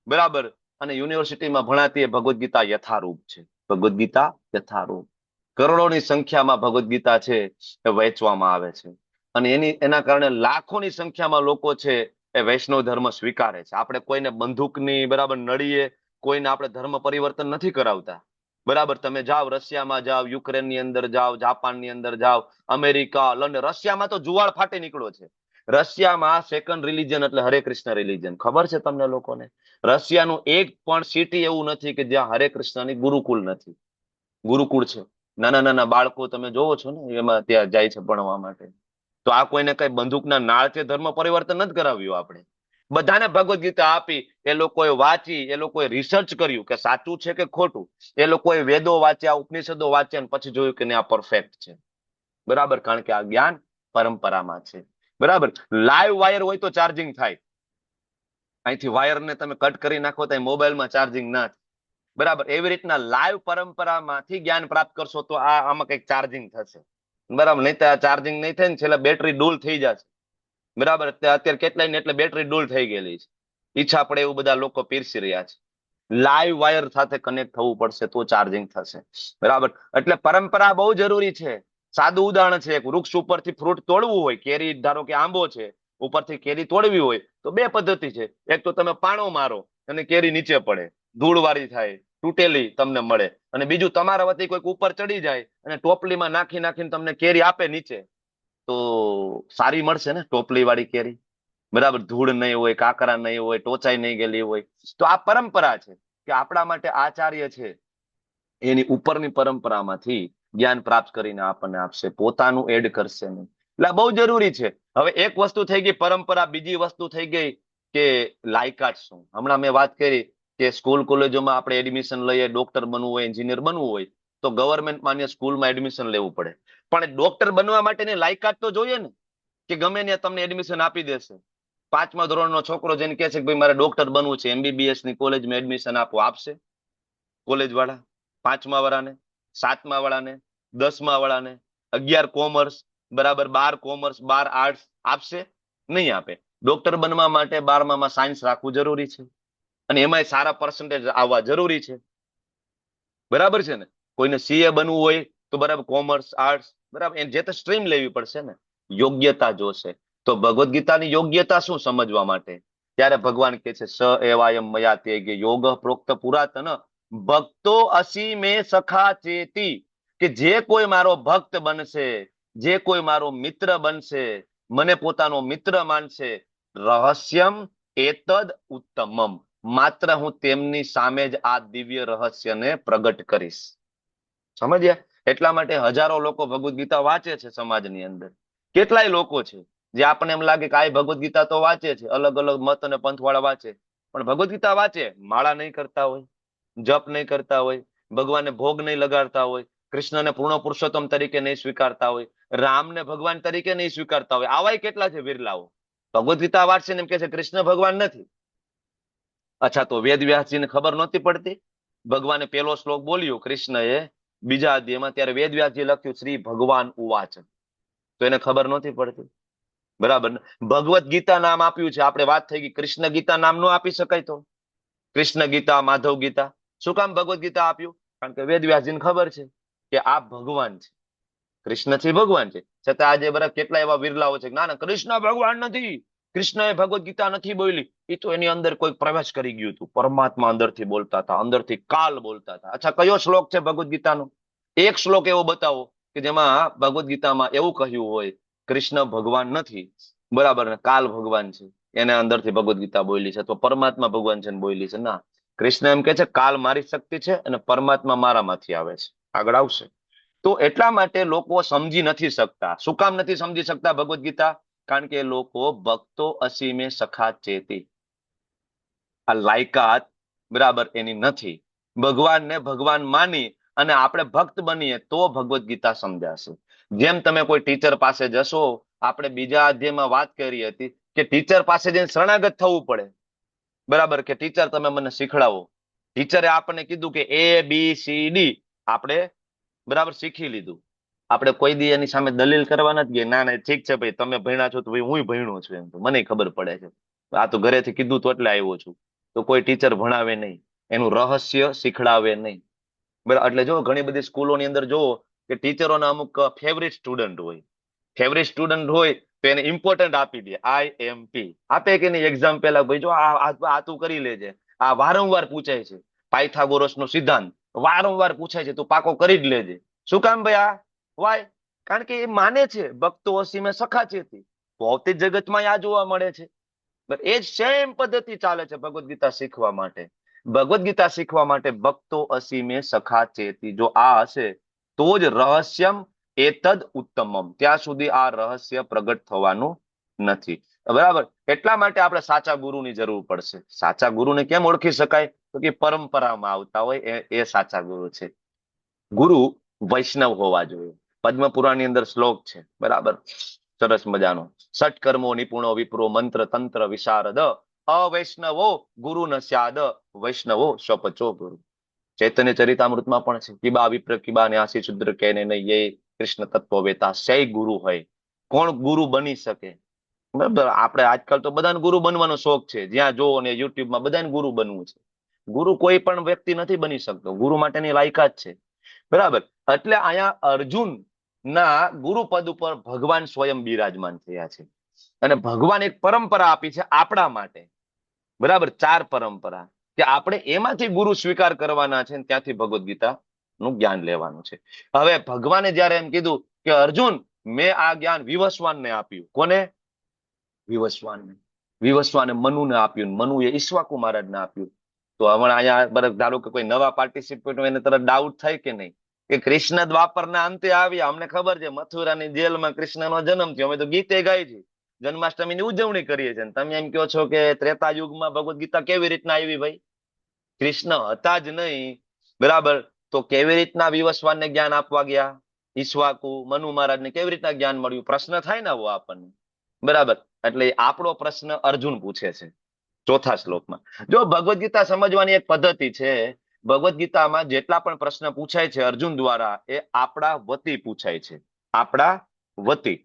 બરાબર, અને યુનિવર્સિટીમાં ભણાતી એ ભગવદ્ ગીતા યથારૂપ છે. ભગવદ્ ગીતા યથારૂપ. કરોડોની સંખ્યામાં ભગવદ્ ગીતા છે એ વહેંચવામાં આવે છે, અને એના કારણે લાખોની સંખ્યામાં લોકો છે એ વૈષ્ણવ ધર્મ સ્વીકારે છે. આપણે કોઈને બંદૂકની, બરાબર, નળીએ કોઈને આપણે ધર્મ પરિવર્તન નથી કરાવતા. બરાબર, તમે જાઓ રશિયામાં જાઓ, યુક્રેનની અંદર જાઓ, જાપાનની અંદર જાઓ, અમેરિકા, લંડન. રશિયામાં તો જુવાળ ફાટી નીકળ્યો છે. રશિયામાં સેકન્ડ રિલિજન એટલે હરે કૃષ્ણ રિલિજન. ખબર છે તમને લોકોને? રશિયાનું એક પણ સિટી એવું નથી કે જ્યાં હરે કૃષ્ણની ગુરુકુળ નથી. ગુરુકુળ છે. નાના નાના બાળકો તમે જોવો છો ને, એમાં ત્યાં જાય છે ભણવા માટે. તો આ કોઈને કઈ બંદૂકના નાળથી ધર્મ પરિવર્તન નથી કરાવ્યું. આપણે બધાને ભગવદ્ ગીતા આપી, એ લોકોએ વાંચી, એ લોકોએ રિસર્ચ કર્યું કે સાચું છે કે ખોટું. એ લોકોએ વેદો વાંચ્યા, ઉપનિષદો વાંચ્યા, અને પછી જોયું કે આ પરફેક્ટ છે. બરાબર, કારણ કે આ જ્ઞાન પરંપરામાં છે. બરાબર, લાઈવ વાયર હોય તો ચાર્જિંગ થાય. અહીંથી વાયરને તમે કટ કરી નાખો તો મોબાઈલમાં ચાર્જિંગ ના થાય. બરાબર, એવી રીતના લાઈવ પરંપરામાંથી જ્ઞાન પ્રાપ્ત કરશો તો આમાં કંઈક ચાર્જિંગ થશે. બરાબર, નહીં તો આ ચાર્જિંગ નહીં થાય ને છેલ્લે બેટરી ડૂલ થઈ જશે. બરાબર, અત્યારે કેટલાય ને એટલે બેટરી ડૂલ થઈ ગયેલી છે. ઈચ્છા પડે એવું બધા લોકો પીરસી રહ્યા છે. લાઈવ વાયર સાથે કનેક્ટ થવું પડશે તો ચાર્જિંગ થશે. બરાબર, એટલે પરંપરા બહુ જરૂરી છે. સાદું ઉદાહરણ છે, એક વૃક્ષ ઉપરથી ફ્રૂટ તોડવું હોય, કેરી ધારો કે આંબો છે, ઉપરથી કેરી તોડવી હોય તો 2 પદ્ધતિ છે. એક તો તમે પાણો મારો અને કેરી નીચે પડે, ધૂળવાળી થાય, તૂટેલી તમને મળે. અને બીજું, તમારા વતી કોઈક ઉપર ચડી જાય અને ટોપલીમાં નાખીને તમને કેરી આપે નીચે, તો સારી મળશે ને ટોપલી વાળી કેરી. બરાબર, ધૂળ નહીં હોય, કાકરા નહીં હોય, ટોચાઈ નહીં ગયેલી હોય. તો આ પરંપરા છે કે આપણા માટે આચાર્ય છે એની ઉપરની પરંપરામાંથી જ્ઞાન પ્રાપ્ત કરીને આપણને આપશે, પોતાનું એડ કરશે નહીં. એટલે બહુ જરૂરી છે. હવે એક વસ્તુ થઈ ગઈ પરંપરા, બીજી વસ્તુ થઈ ગઈ કે લાયકાત શું. હમણાં મેં વાત કરી કે સ્કૂલ કોલેજોમાં આપણે એડમિશન લઈએ, ડોક્ટર બનવું હોય, એન્જિનિયર બનવું હોય તો ગવર્મેન્ટ માન્ય સ્કૂલમાં એડમિશન લેવું પડે. પણ ડોક્ટર બનવા માટેની લાયકાત તો જોઈએ ને, કે ગમે ત્યાં તમને એડમિશન આપી દેશે. 5મા ધોરણનો છોકરો જેને કહે છે કે ભાઈ મારે ડોક્ટર બનવું છે, MBBS ની કોલેજમાં એડમિશન આપશે કોલેજ વાળા? 5મા વાળાને, 7મા વાળાને, 10મા વાળાને, 11 કોમર્સ, બરાબર, 12 કોમર્સ, 12 આર્ટ્સ આપશે? નહીં આપે. ડોક્ટર બનવા માટે 12માં સાયન્સ રાખવું જરૂરી છે, અને એમાંય સારા પર્સન્ટેજ આવવા જરૂરી છે. બરાબર છે ને? કોઈને CA બનવું હોય તો બરાબર કોમર્સ, આર્ટ્સ, બરાબર, એને જે તે સ્ટ્રીમ લેવી પડશે ને. યોગ્યતા જોશે. તો ભગવદ્ ગીતાની યોગ્યતા શું સમજવા માટે? ત્યારે ભગવાન કહે છે સ એવાયમ મયા તે યોગ પ્રોક્ત પુરાતન ભક્તો અસી મે સખા ચેતી, કે જે કોઈ મારો ભક્ત બનશે, જે કોઈ મારો મિત્ર બનશે, મને પોતાનો મિત્ર માનશે, રહસ્યમ એતદ ઉત્તમમ, માત્ર હું તેમની સામે જ આ દિવ્ય રહસ્યને પ્રગટ કરીશ. સમજ્યા? એટલા માટે હજારો લોકો ભગવદ ગીતા વાંચે છે સમાજની અંદર. કેટલાય લોકો છે જે આપણને એમ લાગે કે આ ભગવદ ગીતા તો વાંચે છે, અલગ અલગ મત અને પંથવાળા વાંચે, પણ ભગવદ ગીતા વાંચે, માળા નહીં કરતા હોય, જપ નહીં કરતા હોય, ભગવાનને ભોગ નહીં લગાડતા હોય, કૃષ્ણને પૂર્ણ પુરુષોત્તમ તરીકે નહીં સ્વીકારતા હોય, રામને ભગવાન તરીકે નહીં સ્વીકારતા હોય. આવાય કેટલા છે વિરલાઓ. ભગવદ ગીતા વાંચશે ને એમ કે છે કૃષ્ણ ભગવાન નથી. અચ્છા, તો વેદ વ્યાસજીને ખબર નહોતી પડતી? ભગવાને પેલો શ્લોક બોલ્યો કૃષ્ણએ બીજા અધ્યાયમાં, ત્યારે વેદ વ્યાસજી લખ્યું શ્રી ભગવાન ઉવાચ, તો એને ખબર નહોતી પડતી. બરાબર ને? ભગવદ ગીતા નામ આપ્યું છે. આપણે વાત થઈ ગઈ કૃષ્ણ ગીતા નામ ન આપી શકાય? તો કૃષ્ણ ગીતા, માધવ ગીતા, શું કામ ભગવદ ગીતા આપ્યું? કારણ કે વેદ વ્યાસજીને ખબર છે કે આ ભગવાન છે, કૃષ્ણ છે, ભગવાન છે. છતાં આજે બરાબર કેટલા એવા વિરલાઓ છે, ના ના કૃષ્ણ ભગવાન નથી, કૃષ્ણએ ભગવદ ગીતા નથી બોલી. એ તો એની અંદર કોઈ પ્રવેશ કરી ગયું હતું, પરમાત્મા અંદરથી બોલતા હતા, અંદરથી કાલ બોલતા હતા. અચ્છા, કયો શ્લોક છે ભગવદ ગીતાનો? એક શ્લોક એવો બતાવો કે જેમાં ભગવદ ગીતામાં એવું કહ્યું હોય કૃષ્ણ ભગવાન નથી, બરાબર ને, કાલ ભગવાન છે, એને અંદરથી ભગવદ ગીતા બોલી છે, તો પરમાત્મા ભગવાન છે ને બોલી છે. ના, કૃષ્ણ એમ કે છે કાલ મારી શક્તિ છે અને પરમાત્મા મારામાંથી આવે છે. આગળ આવશે. તો એટલા માટે લોકો સમજી નથી શકતા. શું કામ નથી સમજી શકતા ભગવદ ગીતા? કારણ કે લોકો ભક્તો અસીમે સખા ચેતી, આ લાયકાત બરાબર એની નથી. ભગવાનને ભગવાન માની અને આપણે ભક્ત બનીએ તો ભગવદ ગીતા સમજાશે. જેમ તમે કોઈ ટીચર પાસે જશો, આપણે બીજા અધ્યાયમાં વાત કરી હતી કે ટીચર પાસે જઈને શરણાગત થવું પડે, બરાબર, કે ટીચર તમે મને શીખડાવો. ટીચરે આપણને કીધું કે ABCD આપણે બરાબર શીખી લીધું. આપણે કોઈ દી એની સામે દલીલ કરવા નથી ગયા, ના ના ઠીક છે ભાઈ, તમે ભણ્યા છો તો ભાઈ હું ભણ્યો છું, એમ તો મને ખબર પડે છે, આ તો ઘરેથી કીધું તો એટલે આવ્યો છું. તો કોઈ ટીચર ભણાવે નહીં, એનું રહસ્ય શીખડાવે નહીં. બરાબર, એટલે જો ઘણી બધી સ્કૂલોની અંદર જોવો કે ટીચરોના અમુક ફેવરિટ સ્ટુડન્ટ હોય, ફેવરિટ સ્ટુડન્ટ હોય તો એને ઇમ્પોર્ટન્ટ આપી દે, IMP આપે કે નહીં એક્ઝામ પહેલા, ભાઈ જો આ તું કરી લેજે, આ વારંવાર પૂછાય છે, પાયથાગોરસનો સિદ્ધાંત વારંવાર પૂછાય છે, તું પાકો કરી જ લેજે. શું કામ ભાઈ? આ વાય? કારણ કે એ માને છે ભક્તો અસીમે સખા ચેતી. ભૌતિક જગતમાં આ જોવા મળે છે. એ જ સેમ પદ્ધતિ ચાલે છે ભગવદ ગીતા શીખવા માટે. ભગવદ ગીતા શીખવા માટે ભક્તો અસીમે સખા ચેતી, જો આ હશે તો જ રહસ્યમ એતદ ઉત્તમમ, ત્યાં સુધી આ રહસ્ય પ્રગટ થવાનું નથી. બરાબર, એટલા માટે આપણે સાચા ગુરુની જરૂર પડશે. સાચા ગુરુને કેમ ઓળખી શકાય? તો કે પરંપરામાં આવતા હોય એ સાચા ગુરુ છે. ગુરુ વૈષ્ણવ હોવા જોઈએ. પદ્મપુરાણની અંદર શ્લોક છે, બરાબર, સરસ મજાનો. ષટકર્મો નિપુણો વિપ્રો મંત્ર તંત્ર વિશારદ, અવૈષ્ણવો ગુરુ ન સ્યાદ, વૈષ્ણવો સ્વપચો ગુરુ. ચૈતન્ય ચરિતામૃતમાં પણ છે, કિબા વિપ્ર કિબા ન્યાસી શુદ્ર કેને નહીં, એ કૃષ્ણ તત્વ વેતા સે ગુરુ હોય. કોણ ગુરુ બની શકે? બરાબર, આપણે આજકાલ તો બધાને ગુરુ બનવાનો શોખ છે, જ્યાં જોવો ને યુટ્યુબમાં બધાને ગુરુ બનવું છે. ગુરુ કોઈ પણ વ્યક્તિ નથી બની શકતો, ગુરુ માટેની લાયકાત છે. બરાબર, એટલે અહીંયા અર્જુન ના ગુરુ પદ ઉપર ભગવાન સ્વયં બિરાજમાન થયા છે અને ભગવાન એક પરંપરા આપી છે આપણા માટે. બરાબર, 4 પરંપરા કે આપણે એમાંથી ગુરુ સ્વીકાર કરવાના છે, ત્યાંથી ભગવદ ગીતા નું જ્ઞાન લેવાનું છે. હવે ભગવાને જયારે એમ કીધું કે અર્જુન મેં આ જ્ઞાન વિવસ્વાનને આપ્યું. કોને? વિવસ્વાનને. વિવસ્વાને મનુને આપ્યું, મનુએ ઈક્ષ્વાકુ મહારાજને આપ્યું. તો હમણાં અહીંયા બરાબર ધારો કે કોઈ નવા પાર્ટિસિપેન્ટ એને તરત ડાઉટ થાય કે નહીં કે કૃષ્ણ દ્વાપરના અંતે આવ્યા, અમને ખબર છે મથુરાની જેલમાં કૃષ્ણનો જન્મ થયો, અમે તો ગીતે ગાય છે, જન્માષ્ટમીની ઉજવણી કરીએ છીએ. તમે એમ કહો છો કે ત્રેતા યુગમાં ભગવદ ગીતા કેવી રીતના આવી? ભાઈ કૃષ્ણ હતા જ નહીં, બરાબર, તો કેવી રીતના વિવસ્વાનને જ્ઞાન આપવા ગયા? ઈક્ષ્વાકુ મનુ મહારાજને કેવી રીતના જ્ઞાન મળ્યું? પ્રશ્ન થાય ને આવો આપણને, બરાબર. એટલે આપણો પ્રશ્ન અર્જુન પૂછે છે 4થા શ્લોકમાં. જો ભગવદ ગીતા સમજવાની એક પદ્ધતિ છે. ભગવદ ગીતામાં જેટલા પણ પ્રશ્ન પૂછાય છે અર્જુન દ્વારા, એ આપણા વતી પૂછાય છે. આપણા વતી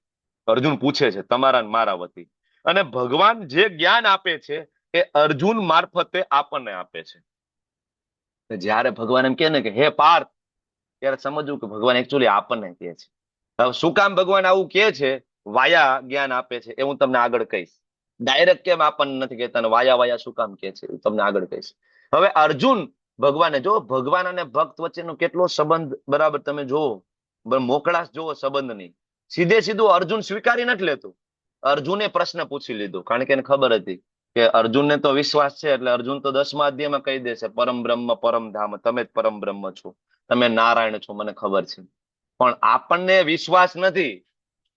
અર્જુન પૂછે છે, તમારા મારા વતી. અને ભગવાન જે જ્ઞાન આપે છે એ અર્જુન મારફતે આપણને આપે છે. જ્યારે ભગવાન એમ કહે ને કે હે પાર્થ, ત્યારે સમજવું કે ભગવાન એકચ્યુઅલી આપણને કહે છે. હવે શું કામ ભગવાન આવું કહે છે, વાયા જ્ઞાન આપે છે, એ હું તમને આગળ કહીશ. ડાયરેક્ટ કેમ આપણને નથી કહેતા, વાયા વાયા શું કામ કહે છે, તમને આગળ કહીશ. હવે અર્જુન ભગવાને, જો ભગવાન અને ભક્ત વચ્ચેનો કેટલો સંબંધ, બરાબર, તમે જોવો, મોકળાશ જોવો સંબંધની. સીધે સીધું અર્જુન સ્વીકારી નથી લેતું. અર્જુને પ્રશ્ન પૂછી લીધો, કારણ કે એને ખબર હતી કે અર્જુનને તો વિશ્વાસ છે, એટલે અર્જુન તો 10મા અધ્યાયમાં કહી દેશે પરમ બ્રહ્મ પરમ ધામ, તમે જ પરમ બ્રહ્મ છો, તમે નારાયણ છો, મને ખબર છે. પણ આપણને વિશ્વાસ નથી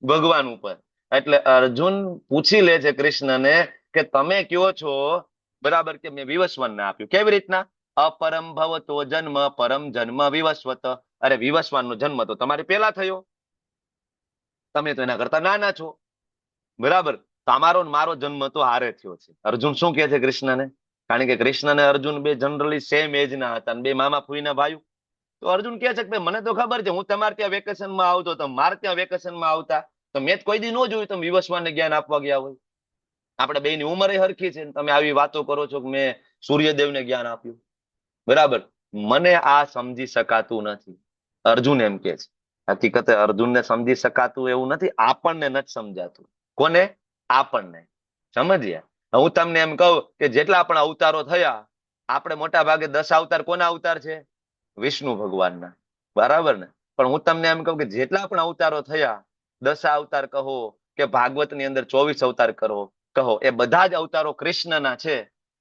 ભગવાન ઉપર, એટલે અર્જુન પૂછી લે છે કૃષ્ણને કે તમે કયો છો બરાબર કે મેં વિવસ્વાનને આપ્યું. કેવી રીતના? અપરમ ભવતો જન્મ પરમ જન્મ વિવસ્વત. અરે વિવસ્વાનનો જન્મ તો તમારી પહેલા થયો, તમે તો એના કરતા નાના છો, બરાબર. તમારો ને મારો જન્મ તો હારે થયો છે. અર્જુન શું કહે છે કૃષ્ણને? કારણ કે કૃષ્ણ અને અર્જુન બે જનરલી સેમ એજ ના હતા, બે મામા ફૂઈના ભાઈ. તો અર્જુન કહે છે કે મને તો ખબર છે, હું તમારે ત્યાં વેકેશનમાં આવતો, તમે મારે ત્યાં વેકેશનમાં આવતા, તો મેં કોઈ દી ન જોયું તમે વિવસ્વાનને જ્ઞાન આપવા ગયા હોય. આપણે બેની ઉંમરે હરખી છે, તમે આવી વાતો કરો છો કે મેં સૂર્યદેવને જ્ઞાન આપ્યું, બરાબર. મને આ સમજી શકાતું નથી, અર્જુન એમ કે છે. હકીકતે અર્જુનને સમજી શકાતું એવું નથી, આપણને નથી સમજાતું. કોને? આપણને. સમજ્યા? હું તમને એમ કહું કે જેટલા પણ અવતારો થયા, આપણે મોટા ભાગે 10 અવતાર કોના અવતાર છે? વિષ્ણુ ભગવાનના, બરાબર ને? પણ હું તમને એમ કહું કે જેટલા પણ અવતારો થયા, 10 અવતાર કહો કે ભાગવતની અંદર 24 અવતાર કહો, એ બધા જ અવતારો કૃષ્ણના છે.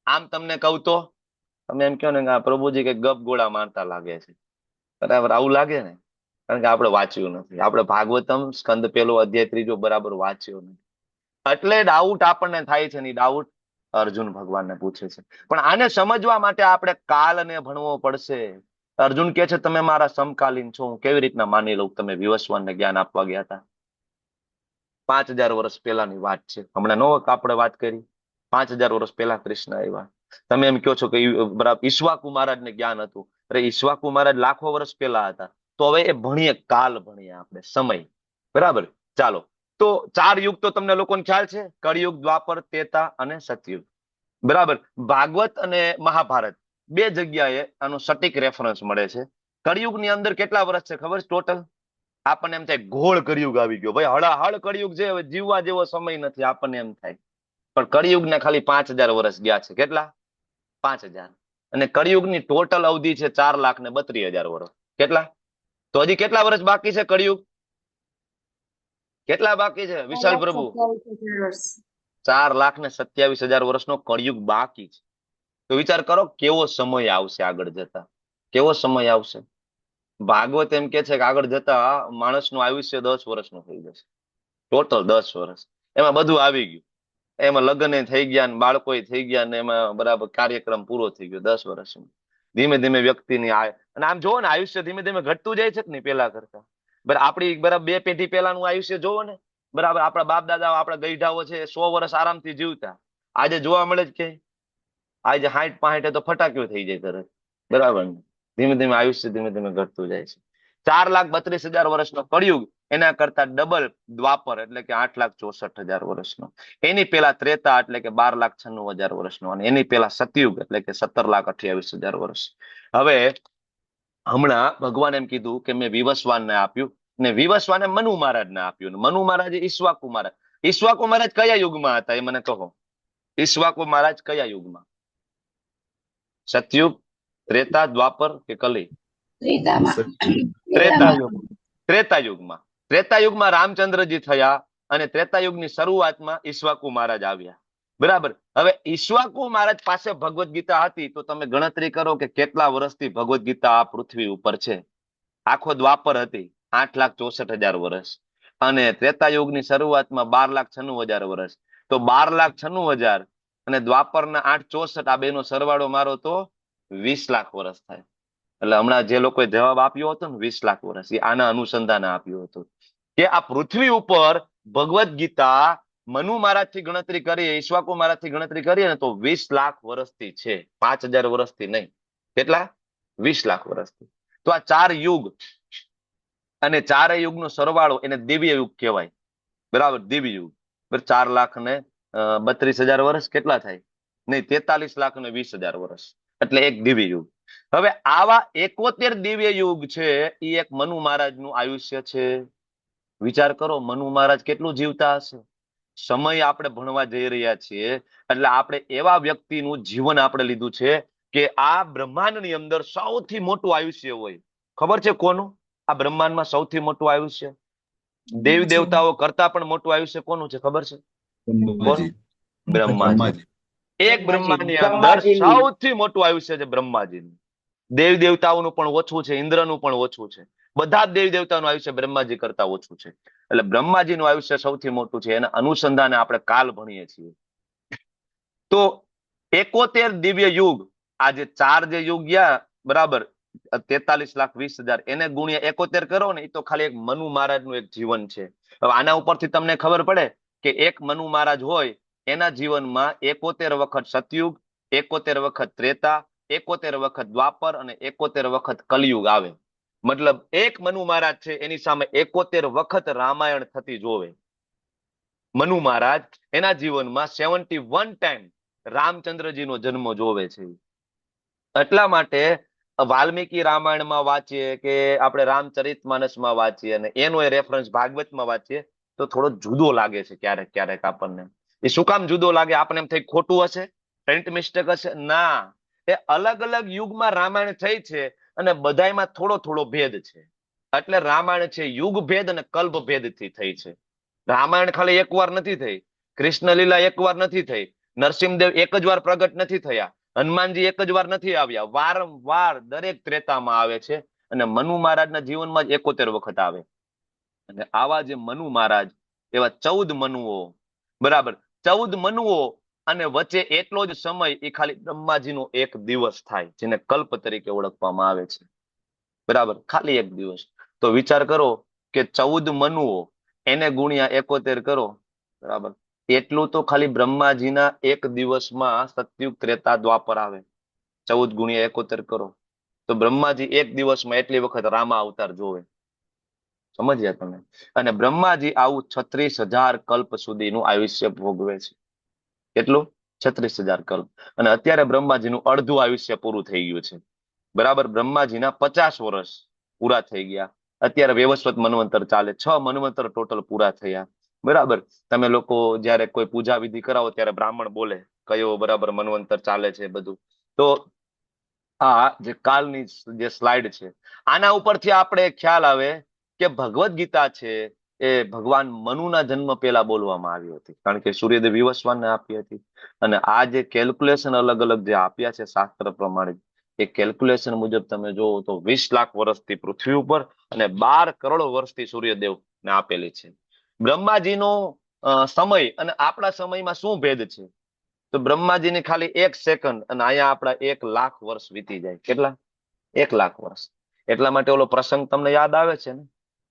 આમ તમને કહું તો તમે એમ કહો ને કે આ પ્રભુજી કે ગપ ગોળા મારતા લાગે છે, બરાબર? આવું લાગે ને, કારણ કે આપણે વાંચ્યું નથી. આપણે ભાગવતમ સ્કંદ 1 અધ્યાય 3 બરાબર વાંચ્યો નથી, એટલે ડાઉટ આપણને થાય છે. ને ડાઉટ અર્જુન ભગવાનને પૂછે છે. પણ આને સમજવા માટે આપણે કાલને ભણવો પડશે. અર્જુન કહે છે તમે મારા સમકાલીન છો, હું કેવી રીતના માની લઉં તમે વિવસ્વાનને જ્ઞાન આપવા ગયા હતા? 5000 વર્ષ પહેલાની વાત છે. હમણાં નો આપણે વાત કરી, 5000 વર્ષ પહેલા કૃષ્ણ આવ્યા. તમે એમ કહો છો કે બરાબર ઈશ્વાકુ મહારાજને જ્ઞાન હતું. અરે ઈશ્વાકુ મહારાજ લાખો વર્ષ પહેલા હતા. તો હવે એ ભણીએ, કાલ ભણીએ આપણે, સમય, બરાબર. ચાલો, તો 4 યુગ તો તમને લોકોને ખ્યાલ છે, કળિયુગ, દ્વાપર, ત્રેતા અને સતયુગ, બરાબર. ભાગવત અને મહાભારત બે જગ્યાએ આનો સટીક રેફરન્સ મળે છે. કળિયુગની અંદર કેટલા વર્ષ છે ખબર છે ટોટલ? આપણને એમ થાય ઘોળ કળિયુગ આવી ગયો, ભાઈ હળાહળ કળિયુગ છે, હવે જીવવા જેવો સમય નથી, આપણને એમ થાય. પણ કળિયુગના ખાલી 5000 વર્ષ ગયા છે. કેટલા? 5000. અને કળિયુગની ટોટલ અવધિ છે 4,32,000 વર્ષ. કેટલા? તો હજી કેટલા વર્ષ બાકી છે કળિયુગ? કેટલા બાકી છે વિશાલ પ્રભુ? 4,27,000 વર્ષનો કળિયુગ બાકી છે. તો વિચાર કરો કેવો સમય આવશે આગળ જતા, કેવો સમય આવશે. ભાગવત એમ કે છે કે આગળ જતા માણસનું આયુષ્ય 10 વર્ષનું થઈ જશે, ટોટલ 10 વર્ષ. એમાં બધું આવી ગયું, એમાં લગ્ન થઈ ગયા ને બાળકો થઈ ગયા ને એમાં બરાબર કાર્યક્રમ પૂરો થઈ ગયો 10 વર્ષમાં. ધીમે ધીમે વ્યક્તિની અને આમ જોવો ને આયુષ્ય ધીમે ધીમે ઘટતું જાય છે કે નહીં પેલા કરતા? બરાબર આપણી બરાબર 2 પેઢી પહેલાનું આયુષ્ય જોવો ને, બરાબર આપણા બાપ દાદા આપણા ગઈઢાઓ છે 100 વર્ષ આરામથી જીવતા. આજે જોવા મળે જ કે આજે 60-65 તો ફટાક્યો થઈ જાય તરત, બરાબર ને? ધીમે ધીમે આયુષ્ય ધીમે ધીમે ઘટતું જાય છે. 4,32,000 વર્ષનો કળિયુગ, એના કરતા ડબલ દ્વાપર એટલે કે 8,64,000 વર્ષનો. એની પેલા ત્રેતા એટલે કે 12,96,000 વર્ષનો, અને એની પેલા સતયુગ એટલે કે 17,28,000 વર્ષ. હવે હમણાં ભગવાન એમ કીધું કે મેં વિવસ્વાનને આપ્યું, ને વિવસ્વાને મનુ મહારાજને આપ્યું. ને મનુ મહારાજે ઈશ્વાકુ મહારાજ. ઈશ્વાકુ મહારાજ કયા યુગમાં હતા એ મને કહો? ઈશ્વાકુ મહારાજ કયા યુગમાં? સતયુગ, ત્રેતા, દ્વાપર કે કલી? ત્રેતાયુગમાં. ત્રેતાયુગમાં રામચંદ્રજી થયા અને ત્રેતાયુગની શરૂઆતમાં ઈશ્વાકુ મહારાજ આવ્યા, બરાબર. હવે ઈશ્વાકુ મહારાજ પાસે ભગવદ્ ગીતા હતી, તો તમે ગણતરી કરો કે કેટલા વર્ષથી ભગવદ્ ગીતા આ પૃથ્વી ઉપર છે. આખો દ્વાપર હતી 8,64,000 વર્ષ, અને ત્રેતાયુગની શરૂઆતમાં 12,96,000 વર્ષ. તો 12,96,000 અને દ્વાપરના 8,64, આ બેનો સરવાળો મારો તો 20 લાખ વર્ષ થાય. એટલે હમણાં જે લોકોએ જવાબ આપ્યો હતો ને 20 લાખ વર્ષ, એ આના અનુસંધાને આપ્યું હતું કે આ પૃથ્વી ઉપર ભગવદ્ ગીતા મનુ મહારાજ થી ગણતરી કરીએ, ઈશ્વાકુ મહારાજ થી ગણતરી કરીએ ને તો 20 લાખ વર્ષથી છે, 5,000 વર્ષથી નહીં. કેટલા? 20 લાખ વર્ષથી. તો આ 4 યુગ અને 4 યુગનો સરવાળો એને દિવ્ય યુગ કહેવાય, બરાબર? દિવ્ય યુગ 4,32,000 વર્ષ કેટલા થાય? નહીં, 43,20,000 વર્ષ, એટલે એક દિવ્ય યુગ. હવે આવા 71 દિવ્ય યુગ છે, એ એક મનુ મહારાજનું આયુષ્ય છે. વિચાર કરો મનુ મહારાજ કેટલું જીવતા હશે. સમય આપણે ભણવા જઈ રહ્યા છીએ, એટલે આપણે એવા વ્યક્તિનું જીવન આપણે લીધું છે કે આ બ્રહ્માંડની અંદર સૌથી મોટું આયુષ્ય હોય. ખબર છે કોનું આ બ્રહ્માંડમાં સૌથી મોટું આયુષ્ય? દેવી દેવતાઓ કરતા પણ મોટું આયુષ્ય કોનું છે ખબર છે? કોનું? બ્રહ્માજી. એક બ્રહ્માની અંદર સૌથી મોટું આયુષ્ય છે બ્રહ્માજીનું. દેવ દેવતાઓનું પણ ઓછું છે, ઇન્દ્રનું પણ ઓછું છે. બધા દેવ દેવતાનું આયુષ્ય બ્રહ્માજી કરતા ઓછું છે. એટલે બ્રહ્માજીનું આયુષ્ય સૌથી મોટું છે. એના અનુસંધાને આપણે કાલ ભણીએ છીએ. તો 71 દિવ્ય યુગ, આ જે 4 જે યુગ ગયા બરાબર 43,20,000 એને ગુણ્યા 71 કરો ને, એ તો ખાલી એક મનુ મહારાજનું એક જીવન છે. હવે આના ઉપરથી તમને ખબર પડે કે એક મનુ મહારાજ હોય એના જીવનમાં 71 વખત સતયુગ, 71 વખત ત્રેતા, 71 વખત દ્વાપર અને 71 વખત કલયુગ આવે. મતલબ એક મનુ મહારાજ છે એની સામે 71 વખત રામાયણ થતી જોવે. મનુ મહારાજ એના જીવનમાં 71 ટાઈમ રામચંદ્રજીનો જન્મ જોવે છે. એટલા માટે વાલ્મીકી રામાયણમાં વાંચીએ કે આપણે રામચરિતમાનસમાં વાંચીએ અને એનો એ રેફરન્સ ભાગવતમાં વાંચીએ તો થોડો જુદો લાગે છે ક્યારેક ક્યારેક આપણને. એ શું કામ જુદો લાગે? આપણને એમ થઈ ખોટું હશે, પ્રિન્ટ મિસ્ટેક હશે? ના, એ અલગ અલગ યુગમાં રામાયણ થઈ છે અને બધાયમાં થોડો થોડો ભેદ છે. એટલે રામાયણ છે યુગ ભેદ અને કલ્પ ભેદથી થઈ છે. રામાયણ ખાલી એક વાર નથી થઈ, કૃષ્ણ લીલા એક વાર નથી થઈ, નરસિંહદેવ એક જ વાર પ્રગટ નથી થયા, હનુમાનજી એક જ વાર નથી આવ્યા, વારંવાર દરેક ત્રેતામાં આવે છે. અને મનુ મહારાજના જીવનમાં જ 71 વખત આવે. અને આવા જે મનુ મહારાજ, એવા 14 મનુઓ, બરાબર 14 મનુઓ, અને વચ્ચે એટલો જ સમય એ ખાલી બ્રહ્માજીનો એક દિવસ થાય, જેને કલ્પ તરીકે ઓળખવામાં આવે છે. બરાબર, ખાલી એક દિવસ. તો વિચાર કરો કે 14 મનુઓ એને ગુણ્યા 71 કરો, બરાબર, એટલું તો ખાલી બ્રહ્માજીના એક દિવસમાં સતયુગ ત્રેતા દ્વાપર આવે. 14 ગુણ્યા 71 કરો તો બ્રહ્માજી એક દિવસમાં એટલી વખત રામા અવતાર જોવે. સમજ્યા તમે? અને બ્રહ્માજી આવું 36,000 કલ્પ સુધીનું આયુષ્ય ભોગવે છે. કેટલું? 36,000 કલ્પ. અને અત્યારે બ્રહ્માજીનું અડધું આયુષ્ય પૂરું થઈ ગયું છે. બરાબર, બ્રહ્માજીના 50 વર્ષ પૂરા થઈ ગયા. અત્યારે વ્યવસ્વત મન્વંતર ચાલે, 6 મન્વંતર ટોટલ પૂરા થયા. બરાબર, તમે લોકો જયારે કોઈ પૂજા વિધિ કરાવો ત્યારે બ્રાહ્મણ બોલે કયો બરાબર મન્વંતર ચાલે છે બધું. તો આ જે કાલની જે સ્લાઇડ છે આના ઉપરથી આપણે ખ્યાલ આવે કે ભગવદ્ ગીતા છે એ ભગવાન મનુના જન્મ પહેલા બોલવામાં આવી હતી, કારણ કે સૂર્યદેવ વિવસ્વાનને આપી હતી. અને આ જે કેલ્ક્યુલેશન અલગ અલગ જે આપ્યા છે શાસ્ત્ર પ્રમાણે, એ કેલ્ક્યુલેશન મુજબ તમે જોવો તો 20 લાખ વર્ષથી પૃથ્વી ઉપર અને 12 કરોડ વર્ષથી સૂર્યદેવને આપેલી છે. બ્રહ્માજીનો સમય અને આપણા સમયમાં શું ભેદ છે? તો બ્રહ્માજીની ખાલી 1 સેકન્ડ અને અહીંયા આપણા 1 લાખ વર્ષ વીતી જાય. કેટલા? 1 લાખ વર્ષ. એટલા માટે ઓલો પ્રસંગ તમને યાદ આવે છે ને,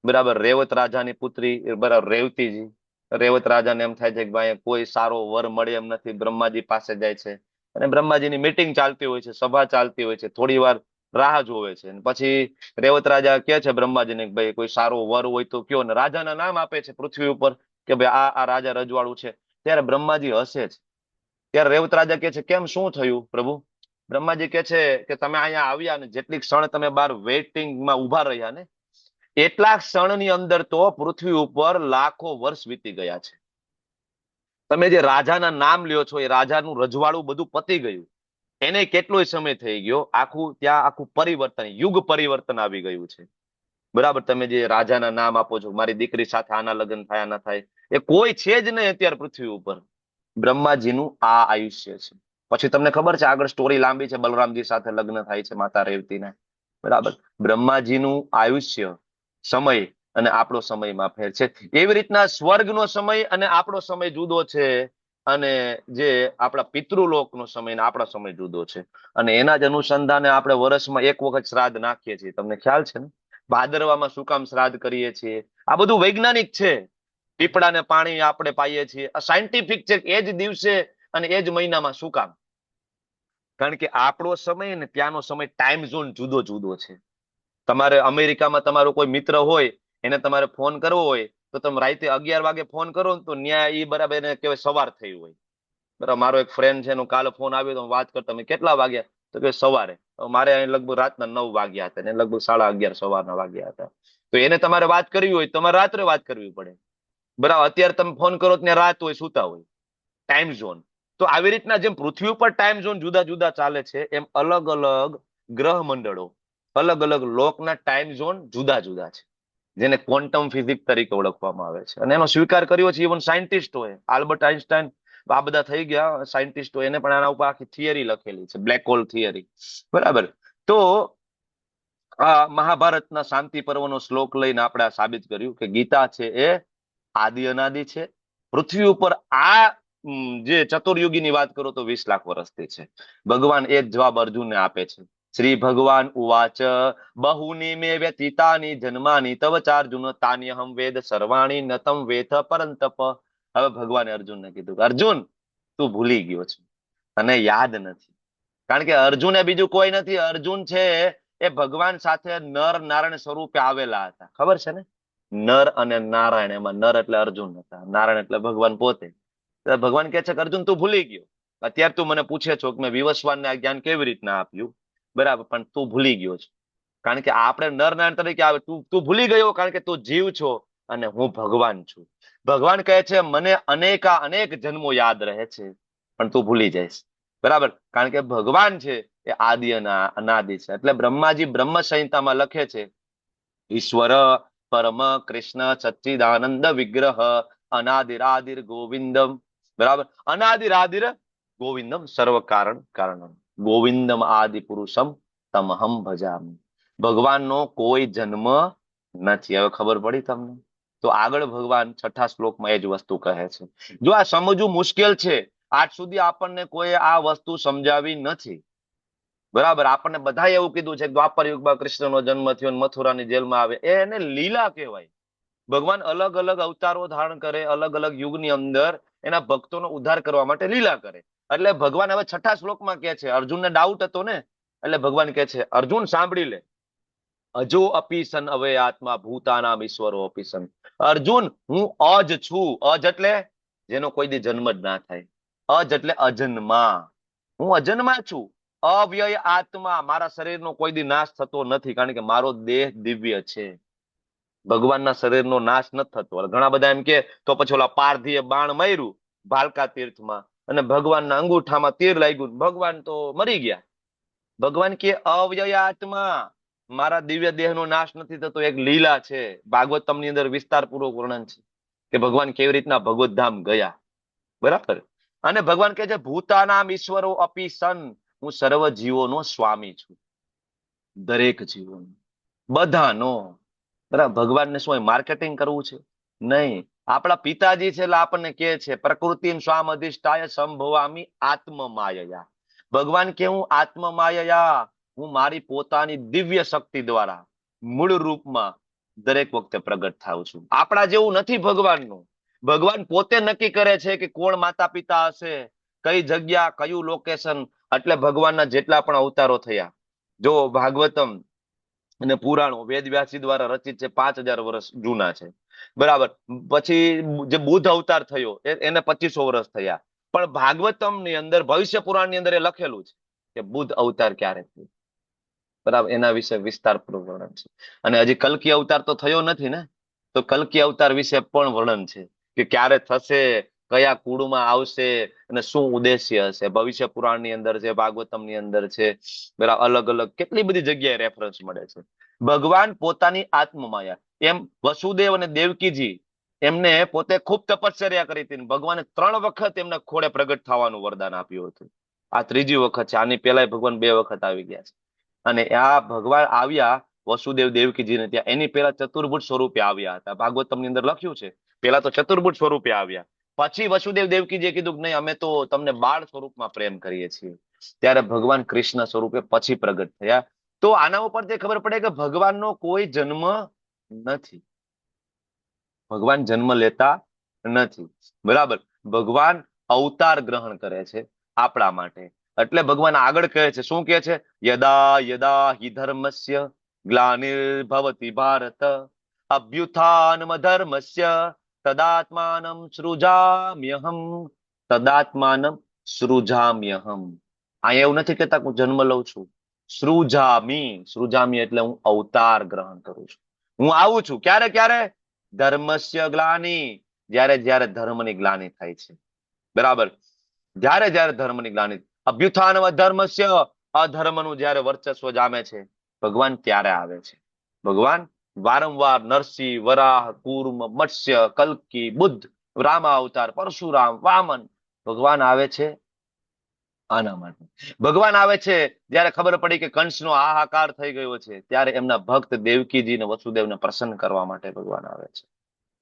બરાબર, રેવત રાજાની પુત્રી, બરાબર રેવતીજી. રેવત રાજાને એમ થાય છે કે ભાઈ કોઈ સારો વર મળે એમ નથી, બ્રહ્માજી પાસે જાય છે અને બ્રહ્માજીની મીટિંગ ચાલતી હોય છે, સભા ચાલતી હોય છે, થોડી વાર રાહ જોવે છે. પછી રેવત રાજા કહે છે બ્રહ્માજીને કે ભાઈ કોઈ સારો વર હોય તો કયો, ને રાજાના નામ આપે છે પૃથ્વી ઉપર કે ભાઈ આ રાજા રજવાડું છે. ત્યારે બ્રહ્માજી હસે છે. ત્યારે રેવત રાજા કહે છે કેમ, શું થયું પ્રભુ? બ્રહ્માજી કહે છે કે તમે અહીંયા આવ્યા ને જેટલી ક્ષણ તમે બહાર વેઇટિંગમાં ઉભા રહ્યા ને, એટલા ક્ષણની અંદર તો પૃથ્વી ઉપર લાખો વર્ષ વીતી ગયા છે. તમે જે રાજાના નામ લ્યો છો એ રાજાનું રજવાડું બધું પતી ગયું, એને કેટલોય સમય થઈ ગયો, ત્યાં આખું પરિવર્તન, યુગ પરિવર્તન આવી ગયું છે. બરાબર, તમે જે રાજાના નામ આપો છો, મારી દીકરી સાથે આના લગ્ન થાય ના થાય, એ કોઈ છે જ નહીં અત્યારે પૃથ્વી ઉપર. બ્રહ્માજીનું આ આયુષ્ય છે. પછી તમને ખબર છે આગળ સ્ટોરી લાંબી છે, બલરામજી સાથે લગ્ન થાય છે માતા રેવતીના. બરાબર, બ્રહ્માજીનું આયુષ્ય, સમય અને આપણો સમયમાં ફેર છે. એવી રીતના સ્વર્ગનો સમય અને આપણો સમય જુદો છે, અને જે આપણા પિતૃલોકનો સમય અને આપણા સમય જુદો છે. અને એના જ અનુસંધાને આપણે વર્ષમાં 1 વખત શ્રાદ્ધ નાખીએ છીએ. તમને ખ્યાલ છે ને, ભાદરવામાં શું કામ શ્રાદ્ધ કરીએ છીએ? આ બધું વૈજ્ઞાનિક છે. પીપળાને પાણી આપણે પાઈએ છીએ, આ સાયન્ટિફિક છે. એ જ દિવસે અને એ જ મહિનામાં શું કામ? કારણ કે આપણો સમય ને ત્યાંનો સમય, ટાઈમ ઝોન જુદો જુદો છે. તમારે અમેરિકામાં તમારો કોઈ મિત્ર હોય, એને તમારે ફોન કરવો હોય તો તમે રાતે 11 વાગે ફોન કરો ને તો ન્યા એ બરાબર એને કહેવાય સવાર થઈ હોય. બરાબર, મારો એક ફ્રેન્ડ છે એનો કાલે ફોન આવ્યો તો વાત કરતા, તમે કેટલા વાગ્યા? તો કે સવારે. મારે અહીં લગભગ રાતના 9 વાગ્યા હતા, એને લગભગ 11:30 સવારના વાગ્યા હતા. તો એને તમારે વાત કરવી હોય તમારે રાત્રે વાત કરવી પડે. બરાબર, અત્યારે તમે ફોન કરો ત્યાં રાત હોય, સુતા હોય, ટાઈમ ઝોન. તો આવી રીતના જેમ પૃથ્વી ઉપર ટાઈમ ઝોન જુદા જુદા ચાલે છે, એમ અલગ અલગ ગ્રહ મંડળો, અલગ અલગ લોકના ટાઈમ ઝોન જુદા જુદા છે, જેને ક્વોન્ટમ ફિઝિક્સ તરીકે ઓળખવામાં આવે છે. અને એનો સ્વીકાર કર્યો છે ઇવન સાયન્ટિસ્ટોએ. આલ્બર્ટ આઇન્સ્ટાઈન આ બધા થઈ ગયા સાયન્ટિસ્ટો, એને પણ આના ઉપર આખી થિયરી લખેલી છે, બ્લેક હોલ થિયરી. બરાબર. તો આ મહાભારતના શાંતિ પર્વનો શ્લોક લઈને આપણે આ સાબિત કર્યું કે ગીતા છે એ આદિ અનાદિ છે. પૃથ્વી ઉપર આ જે ચતુર્યુગીની વાત કરો તો 20 લાખ વર્ષથી છે. ભગવાન એ જ જવાબ અર્જુનને આપે છે. શ્રી ભગવાન ઉવાચ બહુની મે વ્યતીતાની જન્માની તવ ચાર્જુન તાન્યહમ વેદ સર્વાણી નતમ વેથ પરંતપ. હવે ભગવાને અર્જુનને કીધું, અર્જુન તું ભૂલી ગયો છે, તને યાદ નથી. કારણ કે અર્જુન એ બીજું કોઈ નથી. અર્જુન છે એ ભગવાન સાથે નર નારાયણ સ્વરૂપે આવેલા હતા. ખબર છે ને? નર અને નારાયણ, એમાં નર એટલે અર્જુન હતા, નારાયણ એટલે ભગવાન પોતે. ભગવાન કહે છે કે અર્જુન તું ભૂલી ગયો. અત્યારે તું મને પૂછે છો કે મેં વિવસ્વાનને આ જ્ઞાન કેવી રીતના આપ્યું, બરાબર, પણ તું ભૂલી ગયો છે. કારણ કે આપણે નર નારાયણ તરીકે આવે, તું ભૂલી ગયો કારણ કે તું જીવ છો અને હું ભગવાન છું. ભગવાન કહે છે મને અનેક જન્મો યાદ રહે છે પણ તું ભૂલી જઈશ. બરાબર. કારણ કે ભગવાન છે એ આદિ અને અનાદિ છે. એટલે બ્રહ્માજી બ્રહ્મ સંહિતામાં લખે છે, ઈશ્વર પરમ કૃષ્ણ સચ્ચિદાનંદ વિગ્રહ અનાદિરાદિર ગોવિંદમ. બરાબર. અનાદિરાદિર ગોવિંદમ સર્વ કારણમ ગોવિંદમ આદિ પુરુષમ તમહમ ભજામી. ભગવાનનો કોઈ જન્મ નથી. હવે ખબર પડી તમને? તો આગળ ભગવાન 6થા શ્લોકમાં એ જ વસ્તુ કહે છે. જો આ સમજવું મુશ્કેલ છે, આજ સુધી આપણને કોઈ આ વસ્તુ સમજાવી નથી. બરાબર. આપણને બધા એવું કીધું છે કે દ્વાપર યુગમાં કૃષ્ણનો જન્મ થયો, મથુરાની જેલમાં આવે, એને લીલા કહેવાય. ભગવાન અલગ અલગ અવતારો ધારણ કરે, અલગ અલગ યુગની અંદર એના ભક્તોનો ઉદ્ધાર કરવા માટે લીલા કરે. એટલે ભગવાન હવે 6થા શ્લોકમાં કહે છે, અર્જુનને ડાઉટ હતો ને, એટલે ભગવાન કહે છે અર્જુન સાંભળી લે, અજો અપી સન અવે આત્મા ભૂતાનામ ઈશ્વરો અપી સન. અર્જુન હું અજ છું. અજ એટલે જેનો કોઈ દી જન્મ જ ના થાય. અજ એટલે અજન્મા. હું અજન્મા છું. અવ્યય આત્મા, મારા શરીરનો કોઈ દી નાશ થતો નથી કારણ કે મારો દેહ દિવ્ય છે. ભગવાનના શરીરનો નાશ નથી થતો. ઘણા બધા એમ કે તો પછી ઓલા પારધીએ બાણ માર્યું ભાલકા તીર્થમાં અને ભગવાનના અંગૂઠામાં તીર લાગ્યું, ભગવાન તો મરી ગયા. ભગવાન કે અવ્યય આત્મા, મારા દિવ્ય દેહનો નાશ નથી થતો. એક લીલા છે. ભાગવતમની અંદર વિસ્તારપૂર્વક વર્ણન છે કે ભગવાન કેવી રીતના ભગવત ધામ ગયા. બરાબર. અને ભગવાન કહે છે ભૂતાનામ ઈશ્વરો અપી સન, હું સર્વ જીવોનો સ્વામી છું. દરેક જીવોનો, બધાનો. બરાબર. ભગવાનને શું માર્કેટિંગ કરવું છે? નહીં. આપણા પિતાજી છે એટલે આપણને કહે છે પ્રકૃતિ સ્વામ અધિષ્ઠાય સંભવામી આત્મમાયયા. ભગવાન કે હું આત્મમાયયા, હું મારી પોતાની દિવ્ય શક્તિ દ્વારા મૂળ રૂપમાં દરેક વખતે પ્રગટ થાઉં છું. આપણા જેવું નથી ભગવાનનું. ભગવાન પોતે નક્કી કરે છે કે કોણ માતા પિતા હશે, કઈ જગ્યા, કયું લોકેશન. એટલે ભગવાનના જેટલા પણ અવતારો થયા, જો ભાગવતમ અને પુરાણો વેદ વ્યાસજી દ્વારા રચિત છે, 5000 વર્ષ જૂના છે. બરાબર. પછી જે બુદ્ધ અવતાર થયો એને 2500 વર્ષ થયા. પણ ભાગવતમ ની અંદર, ભવિષ્ય પુરાણ ની અંદર એ લખેલું છે કે બુદ્ધ અવતાર ક્યારે થયો. બરાબર. એના વિશે વિસ્તારપૂર્વક વર્ણન છે. અને હજી કલ્કી અવતાર તો થયો નથી ને, તો કલ્કી અવતાર વિશે પણ વર્ણન છે કે ક્યારે થશે, કયા કુળમાં આવશે અને શું ઉદ્દેશ્ય હશે. ભવિષ્ય પુરાણ ની અંદર છે, ભાગવતમ ની અંદર છે. બરાબર. અલગ અલગ કેટલી બધી જગ્યાએ રેફરન્સ મળે છે. ભગવાન પોતાની આત્મમાયા, એમ વસુદેવ અને દેવકીજી એમને પોતે ખૂબ તપશ્ચર્યા કરી હતી. ભગવાને 3 વખત એમને ખોળે પ્રગટ થવાનું વરદાન આપ્યું હતું. આ 3જી વખત છે. આની પહેલા ભગવાન 2 વખત આવી ગયા છે. અને આ ભગવાન આવ્યા વસુદેવ દેવકીજીને ત્યાં, એની પહેલા ચતુર્ભુજ સ્વરૂપે આવ્યા હતા. ભાગવતમ ની અંદર લખ્યું છે પહેલા તો ચતુર્ભુજ સ્વરૂપે આવ્યા. પછી વસુદેવ દેવકીજીએ કીધું કે નહીં, અમે તો તમને બાળ સ્વરૂપમાં પ્રેમ કરીએ છીએ. ત્યારે ભગવાન કૃષ્ણ સ્વરૂપે પછી પ્રગટ થયા. તો આના ઉપરથી ખબર પડે કે ભગવાનનો કોઈ જન્મ નથી. ભગવાન જન્મ લેતા નથી. બરાબર. ભગવાન અવતાર ગ્રહણ કરે છે આપણા માટે. એટલે ભગવાન આગળ કહે છે, શું કહે છે? યદા યદા હિ ધર્મસ્ય ગ્લાનિર્ભવતિ ભારત અભ્યુત્થાનમ ધર્મસ્ય તદાત્માનમ સૃજામ્યહમ. તદાત્માનમ સૃજામ્યહમ. અહીંયા એવું નથી કહેતા હું જન્મ લઉં છું. સૃજામી, સૃજામી એટલે હું અવતાર ગ્રહણ કરું છું. હું આવું છું. ક્યારે ક્યારે? ધર્મસ્ય ગ્લાની, જ્યારે જ્યારે ધર્મની ગ્લાની થાય છે. બરાબર. જ્યારે જ્યારે ધર્મની ગ્લાની, અભ્યુત્થાન અધર્મસ્ય, અધર્મનું જ્યારે વર્ચસ્વ જામે છે, ભગવાન ત્યારે આવે છે. ભગવાન વારંવાર નરસિંહ, વરાહ, કૂર્મ, મત્સ્ય, કલ્કી, બુદ્ધ, રામા અવતાર, પરશુરામ, વામન, ભગવાન આવે છે આના માટે. ભગવાન આવે છે જયારે ખબર પડી કે કંસનો હાહાકાર થઈ ગયો છે, ત્યારે એમના ભક્ત દેવકીજી ને વસુદેવને પ્રસન્ન કરવા માટે ભગવાન આવે છે.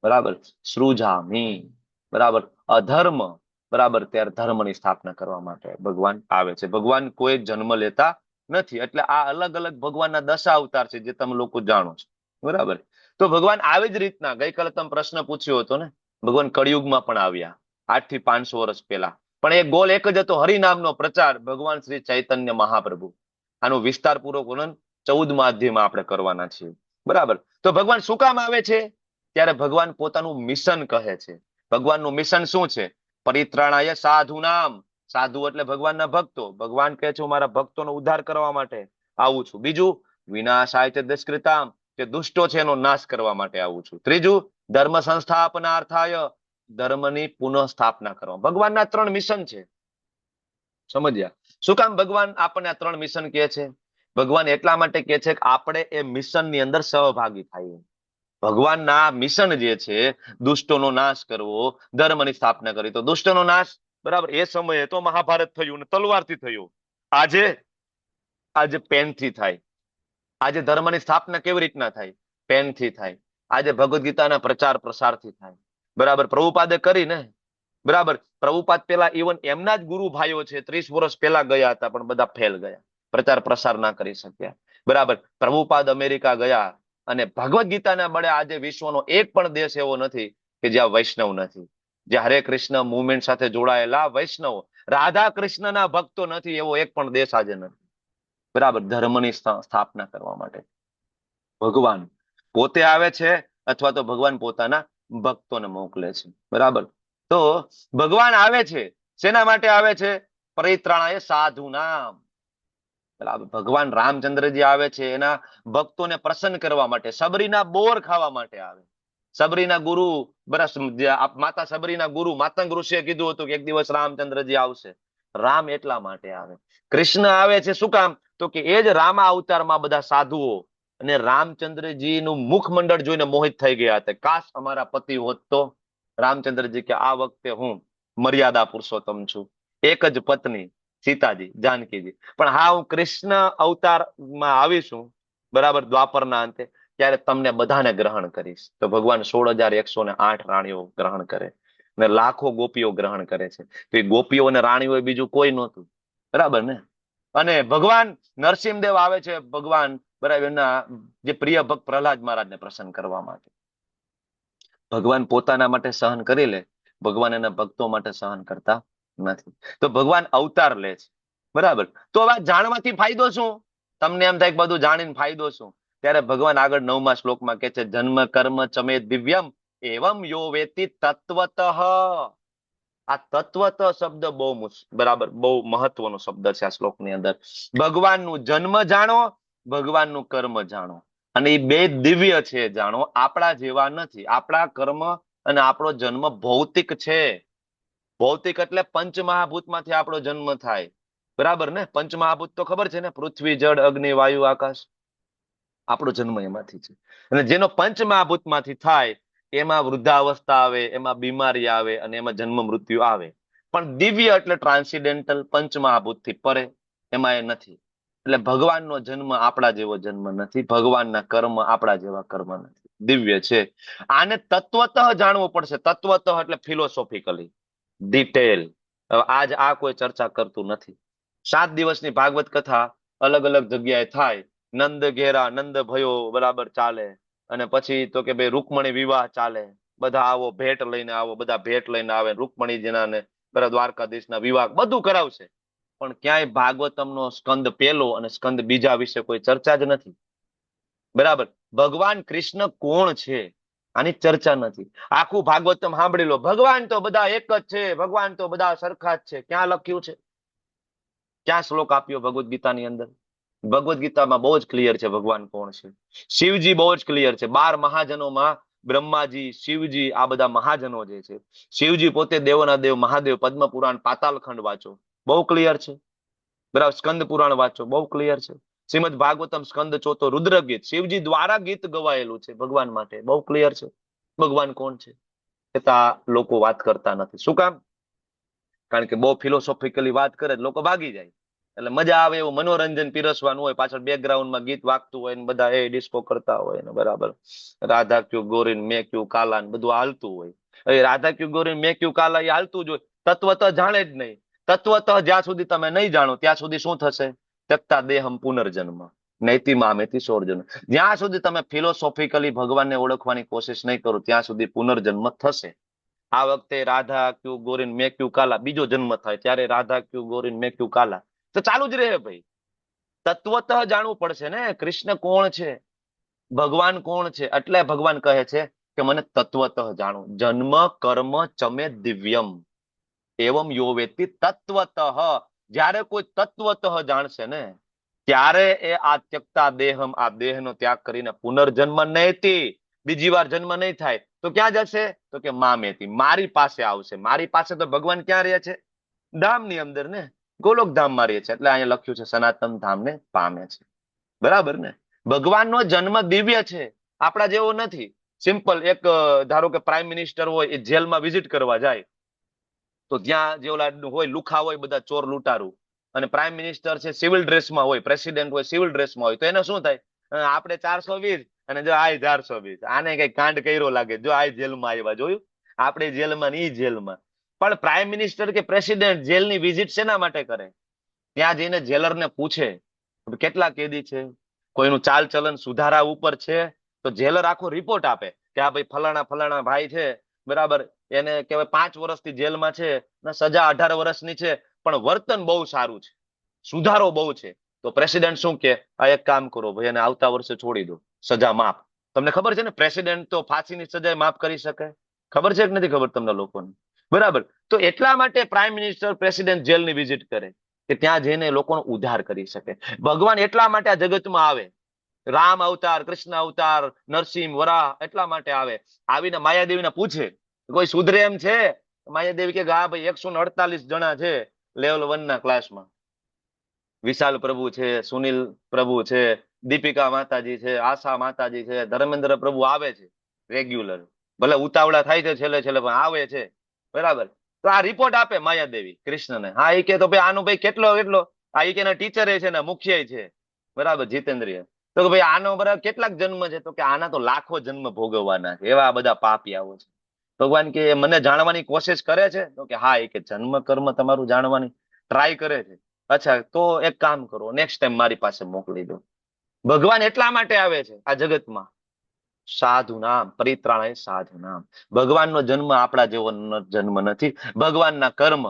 બરાબર. સૃજામી, બરાબર, અધર્મ, બરાબર, ત્યારે ધર્મની સ્થાપના કરવા માટે ભગવાન આવે છે. ભગવાન કોઈ જન્મ લેતા નથી. એટલે આ અલગ અલગ ભગવાનના દશા અવતાર છે જે તમે લોકો જાણો છો. બરાબર. તો ભગવાન આવી જ રીતના ગઈકાલે તમે પ્રશ્ન પૂછ્યો હતો ને, ભગવાન કળિયુગમાં પણ આવ્યા 8 થી 500 વર્ષ પહેલા. પણ એ ગોલ એક જ હતો, હરિનામનો પ્રચાર. ભગવાન શ્રી ચૈતન્ય મહાપ્રભુ. આનું વિસ્તારપૂર્વક વર્ણન 14મા અધ્યાયમાં આપણે કરવાના છીએ. બરાબર. તો ભગવાન શું કામ આવે છે? ત્યારે ભગવાન પોતાનું મિશન કહે છે. ભગવાનનું મિશન શું છે? પરિત્રાણાય સાધુ નામ. સાધુ એટલે ભગવાનના ભક્તો. ભગવાન કહે છે હું મારા ભક્તોનો ઉદ્ધાર કરવા માટે આવું છું. બીજું, વિનાશાય ચ દુષ્કૃતામ, જે દુષ્ટો છે એનો નાશ કરવા માટે આવું છું. ત્રીજું, ધર્મ સંસ્થાપનાર્થાય, ધર્મની પુનઃ સ્થાપના કરવા. ભગવાનના 3 મિશન છે. સમજ્યા? શું કામ ભગવાન આપણને આ 3 મિશન કહે છે? ભગવાન એટલા માટે કહે છે કે આપણે એ મિશનની અંદર સહભાગી થાય. ભગવાનના મિશન જે છે, દુષ્ટોનો નાશ કરવો, ધર્મની સ્થાપના કરવી. તો દુષ્ટનો નાશ, બરાબર, એ સમયે તો મહાભારત થયું ને તલવારથી થયું. આજે પેનથી થાય. આજે ધર્મની સ્થાપના કેવી રીતના થાય? પેનથી થાય. આજે ભગવદ ગીતાના પ્રચાર પ્રસારથી થાય. બરાબર. પ્રભુપાદે કરીને, બરાબર, પ્રભુપાદ પેલા ઇવન એમના જ ગુરુ ભાઈઓ છે 30 વર્ષ પહેલા ગયા હતા, પણ બધા ફેલ ગયા, પ્રચાર પ્રસાર ના કરી શક્યા. બરાબર. પ્રભુપાદ અમેરિકા ગયા, અને ભગવદ ગીતાના બળે આજે વિશ્વનો એક પણ દેશ એવો નથી કે જ્યાં વૈષ્ણવ નથી, જે હરે કૃષ્ણ મુવમેન્ટ સાથે જોડાયેલા વૈષ્ણવ, રાધા કૃષ્ણના ભક્તો નથી, એવો એક પણ દેશ આજે નથી. બરાબર. ધર્મની સ્થાપના કરવા માટે ભગવાન પોતે આવે છે, અથવા તો ભગવાન પોતાના ભક્તોને મોકલે છે. બરાબર. તો ભગવાન આવે છે, શેના માટે આવે છે? પરિત્રાણાય સાધુ નામ. બરાબર. ભગવાન રામચંદ્રજી આવે છે એના ભક્તોને પ્રસન્ન કરવા માટે, સબરીના બોર ખાવા માટે આવે. સબરીના ગુરુ, માતા સબરીના ગુરુ માતંગ ઋષિએ કીધું હતું કે એક દિવસ રામચંદ્રજી આવશે. રામ એટલા માટે આવે. કૃષ્ણ આવે છે શું કામ? તો કે એ જ રામા અવતારમાં બધા સાધુઓ અને રામચંદ્રજીનું મુખમંડળ જોઈને મોહિત થઈ ગયા હતા. કાશ અમારા પતિ હોત તો. રામચંદ્રજી કે આ વખતે હું મર્યાદા પુરુષોત્તમ છું, એક જ પત્ની સીતાજી, જાનકીજી. પણ હા, હું કૃષ્ણ અવતારમાં આવીશું, બરાબર, દ્વાપરના અંતે, ત્યારે તમને બધાને ગ્રહણ કરીશ. તો ભગવાન 16,108 રાણીઓ ગ્રહણ કરે ને લાખો ગોપીઓ ગ્રહણ કરે છે. તો એ ગોપીઓ અને રાણીઓ બીજું કોઈ નહોતું. બરાબર ને? અને ભગવાન નરસિંહદેવ આવે છે, ભગવાન, બરાબર, એના જે પ્રિય ભક્ત પ્રહલાદ મહારાજને પ્રસન્ન કરવા માટે. ભગવાન પોતાના માટે સહન કરી લે, ભગવાન એના ભક્તો માટે સહન કરતા નથી. તો ભગવાન અવતાર લે છે. બરાબર. તો હવે જાણવાથી ફાયદો શું? તમને એમ થાય કે બધું જાણીને ફાયદો શું? ત્યારે ભગવાન આગળ 9મા શ્લોકમાં કહે છે, જન્મ કર્મ ચમે દિવ્યમ એવમ યો વેતિ તત્વતઃ. આ તત્વત શબ્દ બહુ મહત્વનો શબ્દ છે આ શ્લોકની અંદર. ભગવાનનું જન્મ જાણો, ભગવાનનું કર્મ જાણો, અને એ બે દિવ્ય છે જાણો, આપણા જેવા નથી. આપણા કર્મ અને આપણો જન્મ ભૌતિક છે. ભૌતિક એટલે પંચમહાભૂતમાંથી આપણો જન્મ થાય. બરાબર ને? પંચમહાભૂત તો ખબર છે ને, પૃથ્વી, જળ, અગ્નિ, વાયુ, આકાશ. આપણો જન્મ એમાંથી છે. અને જેનો પંચમહાભૂતમાંથી થાય એમાં વૃદ્ધાવસ્થા આવે, એમાં બીમારી આવે, અને એમાં જન્મ મૃત્યુ આવે. પણ દિવ્ય એટલે ટ્રાન્સિડેન્ટલ, પંચમહાભૂતથી પરે, એમાં એ નથી. એટલે ભગવાનનો જન્મ આપણા જેવો જન્મ નથી, ભગવાનના કર્મ આપણા જેવા કર્મ નથી, દિવ્ય છે. આને તત્વતઃ જાણવું પડશે. તત્વતઃ એટલે ફિલોસોફિકલી, ડિટેલ. આજ આ કોઈ ચર્ચા કરતું નથી. 7 દિવસની ભાગવત કથા અલગ અલગ જગ્યાએ થાય. નંદ ઘેરા, નંદ ભયો, બરાબર, ચાલે. અને પછી તો કે ભાઈ રૂકમણી વિવાહ ચાલે, બધા આવો, ભેટ લઈને આવો, બધા ભેટ લઈને આવે, રૂકમણીજીના ને બરાબર દ્વારકાધીશના વિવાહ બધું કરાવશે. પણ ક્યાંય ભાગવતમનો સ્કંદ 1 અને સ્કંદ 2 વિશે કોઈ ચર્ચા જ નથી. બરાબર. ભગવાન કૃષ્ણ કોણ છે આની ચર્ચા નથી. આખું ભાગવતમ સાંભળી લો, ભગવાન તો બધા એક જ છે, ભગવાન તો બધા સરખા જ છે. ક્યાં લખ્યું છે? ક્યાં શ્લોક આપ્યો ભગવદ ગીતાની અંદર? ભગવદ ગીતામાં બહુ જ ક્લિયર છે ભગવાન કોણ છે. શિવજી બહુ જ ક્લિયર છે. 12 મહાજનોમાં બ્રહ્માજી, શિવજી, આ બધા મહાજનો જે છે. શિવજી પોતે દેવોના દેવ મહાદેવ. પદ્મ પુરાણ, પાતાલખંડ વાંચો, બહુ ક્લિયર છે. બરાબર. સ્કંદ પુરાણ વાંચો, બહુ ક્લિયર છે. શ્રીમદ ભાગવતમ સ્કંદ 4 રુદ્ર ગીત, શિવજી દ્વારા ગીત ગવાયેલું છે ભગવાન માટે, બહુ ક્લિયર છે ભગવાન કોણ છે. છતાં લોકો વાત કરતા નથી. શું કામ? કારણ કે બહુ ફિલોસોફિકલી વાત કરે તો લોકો ભાગી જાય. એટલે મજા આવે એવું મનોરંજન પીરસવાનું હોય, પાછળ બેકગ્રાઉન્ડમાં ગીત વાગતું હોય ને બધા એ ડિસ્કો કરતા હોય ને બરાબર. રાધા ક્યુ ગોરી મેં ક્યુ કાલા બધું હાલતું હોય. હવે રાધા ક્યુ ગોરી મેં ક્યુ કાલા એ હાલતું જ હોય. તત્વતઃ જાણે જ નહીં. તત્વતઃ જ્યાં સુધી તમે નહીં જાણો ત્યાં સુધી શું થશે? ત્યક્તા દેહમ પુનર્જન્મ નૈતિ મામેતિ સોર્જન. જ્યાં સુધી તમે ફિલોસોફિકલી ભગવાનને ઓળખવાની કોશિશ નહીં કરો ત્યાં સુધી પુનર્જન્મ થશે. આ વખતે રાધા ક્યુ ગોરીન મેં ક્યુ કાલા બીજો જન્મ થાય ત્યારે રાધા ક્યુ ગોરીન મેં ક્યુ કાલા તો ચાલુ જ રહે ભાઈ. તત્વતઃ જાણવું પડશે ને કૃષ્ણ કોણ છે, ભગવાન કોણ છે. એટલે ભગવાન કહે છે કે મને તત્વતઃ જાણો. જન્મ કર્મ ચમે દિવ્યમ એવમ યો વેત્તિ તત્વતઃ. જ્યારે કોઈ તત્વતઃ જાણશે ને ત્યારે એ આ ત્યક્તા દેહમ આ દેહનો ત્યાગ કરીને પુનર્જન્મ નૈતિ બીજી વાર જન્મ નહીં થાય તો ક્યાં જશે? તો કે મામેતિ મારી પાસે આવશે. મારી પાસે તો ભગવાન ક્યાં રહે છે? ધામની અંદર ને, ગોલોક ધામમાં રહે છે. એટલે અહીંયા લખ્યું છે સનાતન ધામને પામે છે. બરાબર ને? ભગવાનનો જન્મ દિવ્ય છે, આપણા જેવો નથી. સિમ્પલ એક ધારો કે પ્રાઇમ મિનિસ્ટર હોય એ જેલમાં વિઝિટ કરવા જાય તો ત્યાં જે ઓલા હોય લુખા હોય બધા ચોર લૂંટારું અને પ્રાઇમ મિનિસ્ટર છે સિવિલ ડ્રેસમાં હોય, પ્રેસિડેન્ટ હોય સિવિલ ડ્રેસમાં હોય તો એને શું થાય? આપણે 420 અને જો આ 420. આને કઈ કાંડ કર્યો લાગે, જો આ જેલમાં આવ્યા, જોયું? આપણે જેલમાં ની જેલમાં. પણ પ્રાઇમ મિનિસ્ટર કે પ્રેસિડેન્ટ જેલની વિઝિટ શેના માટે કરે? ત્યાં જઈને જેલરને પૂછે કેટલા કેદી છે, કોઈનું ચાલ ચલન સુધારા ઉપર છે તો જેલર આખો રિપોર્ટ આપે કે આ ભાઈ ફલાણા ફલાણા ભાઈ છે બરાબર, એને કહેવાય 5 વર્ષથી જેલમાં છે ને સજા 18 વર્ષની છે પણ વર્તન બહુ સારું છે, સુધારો બહુ છે. તો પ્રેસિડેન્ટ શું કે આ એક કામ કરો ભાઈ એને આવતા વર્ષે છોડી દો, સજા માફ. તમને ખબર છે ને પ્રેસિડેન્ટ તો ફાંસીની સજા માફ કરી શકે? ખબર છે કે નથી ખબર તમને લોકોને? બરાબર. તો એટલા માટે પ્રાઇમ મિનિસ્ટર પ્રેસિડેન્ટ જેલની વિઝિટ કરે કે ત્યાં જઈને લોકોનો ઉદ્ધાર કરી શકે. ભગવાન એટલા માટે આ જગતમાં આવે. રામ અવતાર, કૃષ્ણ અવતાર, નરસિંહ વરાહ એટલા માટે આવે. આવીને માયાદેવીને પૂછે કોઈ સુધરે એમ છે? માયાદેવી કે હા ભાઈ 148 જણા છે લેવલ 1 ના ક્લાસમાં. વિશાલ પ્રભુ છે, સુનિલ પ્રભુ છે, દીપિકા માતાજી છે, આશા માતાજી છે, ધર્મેન્દ્ર પ્રભુ આવે છે રેગ્યુલર. ભલે ઉતાવળા થાય છે છેલ્લે છેલ્લે પણ આવે છે. બરાબર. તો આ રિપોર્ટ આપે માયાદેવી કૃષ્ણને. હા એ કે તો ભાઈ આનો ભાઈ કેટલો આ એ કે ટીચરે છે ને મુખ્ય છે બરાબર જીતેન્દ્રિય. તો કે ભાઈ આનો બરાબર કેટલાક જન્મ છે? તો કે આના તો લાખો જન્મ ભોગવવાના છે, એવા બધા પાપિયાઓ છે. ભગવાન કે મને જાણવાની કોશિશ કરે છે? તો કે હા એ કે જન્મ કર્મ તમારું જાણવાની ટ્રાય કરે છે. અચ્છા તો એક કામ કરો નેક્સ્ટ ટાઈમ મારી પાસે મોકલી દો. ભગવાન એટલા માટે આવે છે આ જગતમાં સાધુ નામ પરિત્રાણાય સાધુ નામ. ભગવાનનો જન્મ આપણા જેવો જન્મ નથી. ભગવાનના કર્મ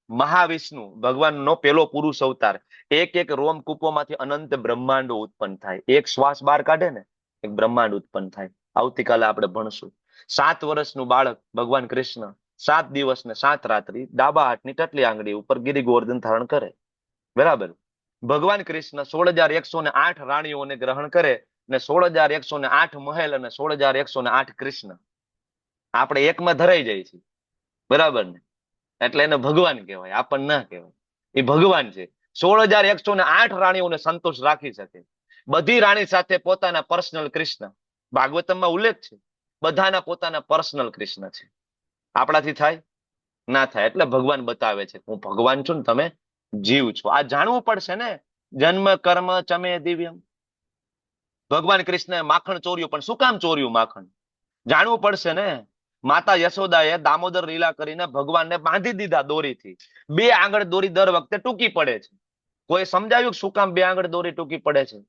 મહાવિષ્ણુ ભગવાનનો પેલો પુરુષ અવતાર. એક રોમકૂપોમાંથી અનંત બ્રહ્માંડો ઉત્પન્ન થાય. એક શ્વાસ બહાર કાઢે ને એક બ્રહ્માંડ ઉત્પન્ન થાય. આવતીકાલે આપણે ભણશું. 7 વર્ષનું બાળક ભગવાન કૃષ્ણ 7 દિવસ ને 7 રાત્રિ ડાબા હાથની ટટલી આંગળી ઉપર ગિરી ગોવર્ધન ધારણ કરે. બરાબર. ભગવાન કૃષ્ણ 16,108 રાણીઓને ગ્રહણ કરે ને 16,108 મહેલ અને 16,108 કૃષ્ણ આપણે એકમાં ધરાઈ જાય છે. બરાબર ને? એટલે એને ભગવાન કહેવાય, આપણને ના કહેવાય. એ ભગવાન છે. 16,108 રાણીઓને સંતોષ રાખી શકે. બધી રાણી સાથે પોતાના પર્સનલ કૃષ્ણ. ભાગવતમમાં ઉલ્લેખ છે બધાના પોતાના પર્સનલ કૃષ્ણ છે. આપણાથી થાય? ના થાય. એટલે ભગવાન બતાવે છે હું ભગવાન છું ને તમે જીવ છો. આ જાણવું પડશે ને. જન્મ કર્મ ચમે દિવ્યમ. ભગવાન કૃષ્ણએ માખણ ચોર્યું પણ શું કામ ચોર્યું માખણ? જાણવું પડશે ને. માતા યશોદાએ દામોદર લીલા કરીને ભગવાનને બાંધી દીધા દોરીથી. 2 આંગળ દોરી દર વખતે ટૂંકી પડે છે. કોઈ સમજાવ્યું શું કામ 2 આંગળ દોરી ટૂંકી પડે છે?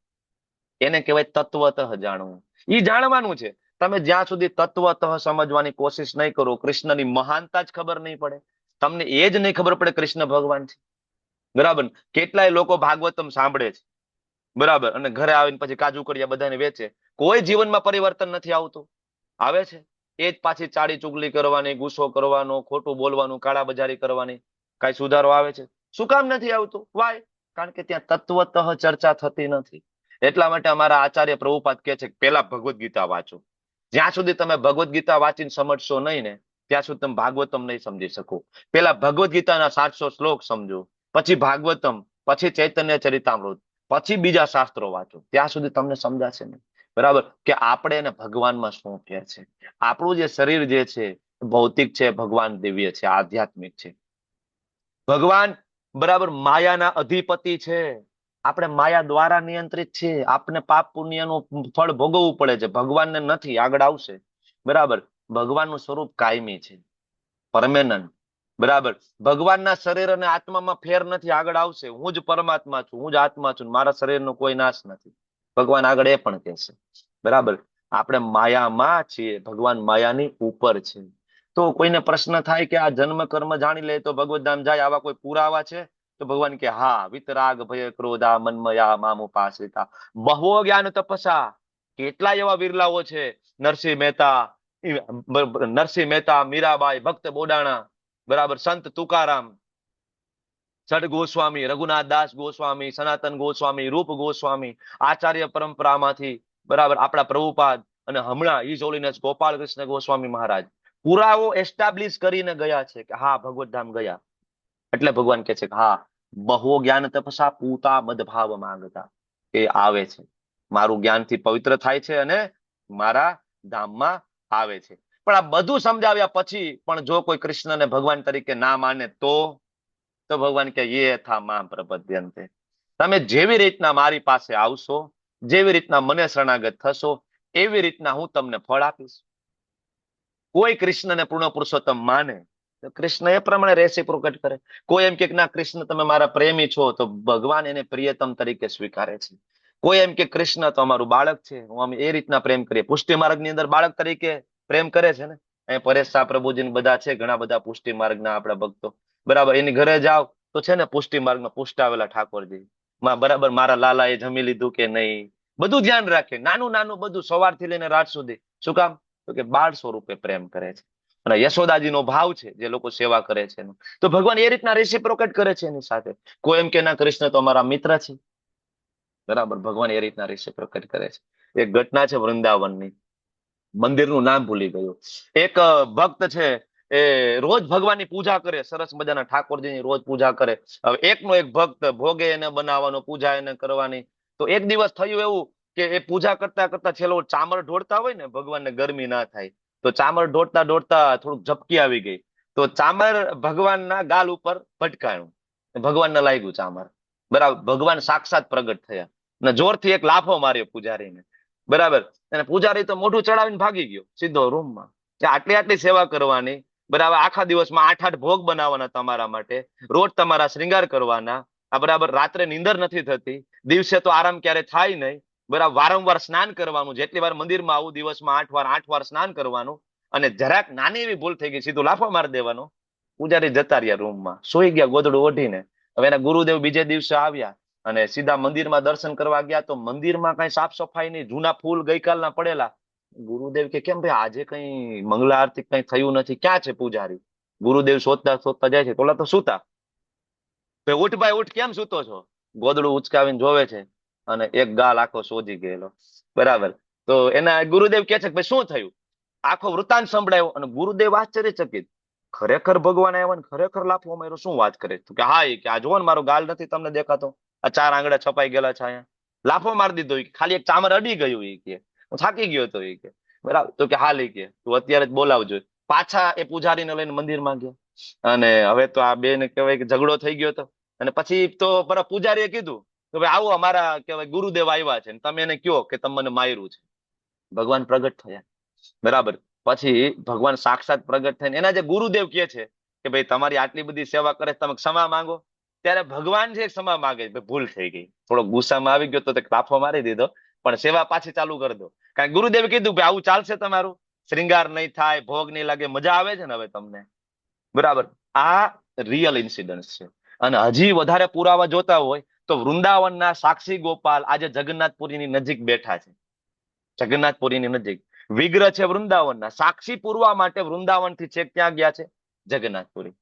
એને કહેવાય તત્વતઃ જાણવું. એ જાણવાનું છે. તમે જ્યાં સુધી તત્વતઃ સમજવાની કોશિશ નહીં કરો કૃષ્ણની મહાનતા જ ખબર નહીં પડે. તમને એ જ નહીં ખબર પડે કૃષ્ણ ભગવાન છે. બરાબર. કેટલાય લોકો ભાગવતમ સાંભળે છે બરાબર અને ઘરે આવીને પછી કાજુ કડિયા બધાને વેચે. કોઈ જીવનમાં પરિવર્તન નથી આવતું. આવે છે એ જ પાછી ચાડી ચુગલી કરવાની, ગુસ્સો કરવાનો, ખોટું બોલવાનું, કાળા બજારી કરવાની. કઈ સુધારો આવે છે? શું કામ નથી આવતું? વાય? કારણ કે ત્યાં તત્વતઃ ચર્ચા થતી નથી. એટલા માટે અમારા આચાર્ય પ્રભુપાદ કહે છે કે પહેલા ભગવદ્ ગીતા વાંચો. જ્યાં સુધી તમે ભગવદ્ ગીતા વાંચીને સમજશો નહીં ને ત્યાં સુધી તમે ભાગવતમ નહીં સમજી શકો. પેલા ભગવદ્ ગીતાના 700 શ્લોક સમજો, પછી ભાગવતમ, પછી ચૈતન્ય ચરિતામૃત, પછી બીજા શાસ્ત્રો વાંચો. ત્યાં સુધી તમને સમજાશે ને બરાબર કે આપણે એને ભગવાનમાં શું ફેર છે. આપણું જે શરીર જે છે ભૌતિક છે, ભગવાન દિવ્ય છે, આધ્યાત્મિક છે. ભગવાન બરાબર માયાના અધિપતિ છે. આપણે માયા દ્વારા નિયંત્રિત છીએ. આપને પાપ પુણ્યનું ફળ ભોગવવું પડે છે, ભગવાનને નથી. આગળ આવશે. બરાબર. ભગવાનનું સ્વરૂપ કાયમી છે, પરમેનન્ટ. બરાબર. ભગવાનના શરીર અને આત્મામાં ફેર નથી. આગળ આવશે. હું જ પરમાત્મા છું, હું જ આત્મા છું, મારા શરીરનો કોઈ નાશ નથી. ભગવાન આગળ એ પણ કહેશે. બરાબર. આપણે માયામાં છીએ, ભગવાન માયાની ઉપર છે. તો કોઈને પ્રશ્ન થાય કે આ જન્મ કર્મ જાણી લે તો ભગવત ધામ જાય, આવા કોઈ પુરાવા છે? તો ભગવાન કે હા, વિતરાગ ભય ક્રોધા મન્મયા મામુપાશ્રિતા બહવો જ્ઞાન તપસા. કેટલા એવા વિરલાઓ છે. નરસિંહ મહેતા, મીરાબાઈ, ભક્ત બોડાણા, બરાબર, સંત તુકારામ, સડ ગોસ્વામી, રઘુનાથ દાસ ગોસ્વામી, સનાતન ગોસ્વામી, રૂપ ગોસ્વામી, આચાર્ય પરંપરામાંથી, બરાબર, આપણા પ્રભુપાદ, અને હમણાં ઈજ હોલીનેસ ગોપાલ કૃષ્ણ ગોસ્વામી મહારાજ પુરાવો એસ્ટાબ્લિશ કરીને ગયા છે કે હા ભગવત ધામ ગયા. એટલે ભગવાન કે છે કે હા, બહુ જ્ઞાન તપસા પૂતા મદભાવ માંગતા. એ આવે છે, મારું જ્ઞાનથી પવિત્ર થાય છે અને મારા ધામમાં આવે છે. પણ આ બધું સમજાવ્યા પછી પણ જો કોઈ કૃષ્ણને ભગવાન તરીકે ના માને તો ભગવાન કે યે થા મામ પ્રપદ્યંતે. તમે જેવી રીતના મારી પાસે આવશો, જેવી રીતના મને શરણાગત થશો, એવી રીતના હું તમને ફળ આપીશ. કોઈ કૃષ્ણને પૂર્ણ પુરુષોત્તમ માને તો કૃષ્ણ એ પ્રમાણે રેસિપ્રોકેટ કરે. કોઈ એમ કે ના કૃષ્ણ તમે મારા પ્રેમી છો, તો ભગવાન એને પ્રિયતમ તરીકે સ્વીકારે છે. કોઈ એમ કે કૃષ્ણ તો અમારું બાળક છે, હું અમે એ રીતના પ્રેમ કરીએ. પુષ્ટિ માર્ગની અંદર બાળક તરીકે પ્રેમ કરે છે ને. અહીં પરેશ શાહ પ્રભુજી બધા છે, ઘણા બધા પુષ્ટિ માર્ગના આપણા ભક્તો. બરાબર. એની ઘરે જાઓ તો છે ને પુષ્ટિ માર્ગમાં પુષ્ટાવેલા ઠાકોરજી, બરાબર, મારા લાલા એ જમી લીધું કે નહીં, બધું ધ્યાન રાખે. નાનું નાનું બધું, સવારથી લઈને રાત સુધી. શું કામ? તો કે બાળ સ્વરૂપે પ્રેમ કરે છે. અને યશોદાજીનો ભાવ છે જે લોકો સેવા કરે છે એનો. તો ભગવાન એ રીતના રેસિપ્રોકેટ કરે છે એની સાથે. કોઈ એમ કે ના કૃષ્ણ તો અમારા મિત્ર છે, બરાબર, ભગવાન એ રીતના રેસિપ્રોકેટ કરે છે. એક ઘટના છે વૃંદાવનની, મંદિરનું નામ ભૂલી ગયું. એક ભક્ત છે, એ રોજ ભગવાનની પૂજા કરે, સરસ મજાના ઠાકોરજીની રોજ પૂજા કરે. હવે એકનો એક ભક્ત ભોગે એને બનાવવાનો, પૂજા એને કરવાની. તો એક દિવસ થયું એવું કે એ પૂજા કરતા કરતા છેલ્લો ચામર ઢોળતા હોય ને, ભગવાનને ગરમી ના થાય, તો ચામર ઢોળતા ઢોળતા થોડુંક ઝપકી આવી ગઈ. તો ચામર ભગવાનના ગાલ ઉપર ભટકાયું, ભગવાનને લાગ્યું ચામર. બરાબર. ભગવાન સાક્ષાત પ્રગટ થયા અને જોરથી એક લાફો માર્યો પૂજારીને. બરાબર. અને પૂજારી તો મોઢું ચડાવીને ભાગી ગયો સીધો રૂમમાં. આટલી આટલી સેવા કરવાની, બરાબર, આખા દિવસમાં 8-8 ભોગ બનાવવાના તમારા માટે, રોજ તમારા શ્રૃંગાર કરવાના, આ બરાબર, રાત્રે નીંદર નથી થતી, દિવસે તો આરામ ક્યારે થાય નહીં, બરાબર, વારંવાર સ્નાન કરવાનું, જેટલી વાર મંદિરમાં આવું દિવસમાં 8 વાર સ્નાન કરવાનું, અને જરાક નાની એવી ભૂલ થઈ ગઈ સીધું લાફો મારી દેવાનો. પૂજારી જતા રહ્યા રૂમમાં, સોઈ ગયા ગોદડું ઓઢીને. હવે એના ગુરુદેવ બીજે દિવસે આવ્યા અને સીધા મંદિરમાં દર્શન કરવા ગયા. તો મંદિરમાં કઈ સાફ સફાઈ નહીં, જૂના ફૂલ ગઈકાલના પડેલા. ગુરુદેવ કે કેમ ભાઈ આજે કઈ મંગલા આરતી કઈ થયું નથી, ક્યાં છે પૂજારી? ગુરુદેવ શોધતા શોધતા જાય છે, તોલા તો સુતા. ઉઠ ભાઈ ઉઠ, કેમ સૂતો છો? ગોદડું ઉચકાવીને જોવે છે અને એક ગાલ આખો સોજી ગયેલો. બરાબર. તો એના ગુરુદેવ કે છે કે ભાઈ શું થયું? આખો વૃતાંત સંભળાયો અને ગુરુદેવ આશ્ચર્યચકિત, ખરેખર ભગવાન આવ્યા ને ખરેખર લાફો માર્યો, શું વાત કરે? તો કે હા, કે આ જોવો ને મારો ગાલ નથી તમને દેખાતો, આ 4 આંગળા છપાઈ ગયેલા છે અહીંયા, લાફો મારી દીધો. ખાલી એક ચામર અડી ગયું, એ કે હું થાકી ગયો હતો, એ કે બરાબર. તો કે હાલ, એ કે તું અત્યારે જ બોલાવજો. પાછા એ પૂજારીને લઈને મંદિરમાં ગયા અને હવે તો આ બે ને કહેવાય કે ઝઘડો થઈ ગયો હતો. અને પછી તો બરાબર પૂજારીએ કીધું કે ભાઈ આવો, અમારા કહેવાય ગુરુદેવ આવ્યા છે, તમે એને કયો કે તમે મને માર્યું છે. ભગવાન પ્રગટ થયા. બરાબર. પછી ભગવાન સાક્ષાત પ્રગટ થઈને એના જે ગુરુદેવ કે છે કે ભાઈ તમારી આટલી બધી સેવા કરે, તમે ક્ષમા માંગો. ત્યારે ભગવાન છે ક્ષમા માંગે, ભૂલ થઈ ગઈ, થોડો ગુસ્સામાં આવી ગયો તો લાફો મારી દીધો, પણ સેવા પાછી ચાલુ કરી દો. કારણ ગુરુદેવે કીધું ભાઈ આવું ચાલશે તમારું, શ્રૃંગાર નહીં થાય, ભોગ નહીં લાગે, મજા આવે છે ને હવે તમને? બરાબર. આ રિયલ ઇન્સિડન્ટ છે. અને હજી વધારે પુરાવા જોતા હોય તો વૃંદાવનના સાક્ષી ગોપાલ આજે જગન્નાથપુરીની નજીક બેઠા છે. જગન્નાથપુરીની નજીક વિગ્રહ છે વૃંદાવનના. સાક્ષી પૂરવા માટે વૃંદાવનથી છેક ક્યાં ગયા છે? જગન્નાથપુરી.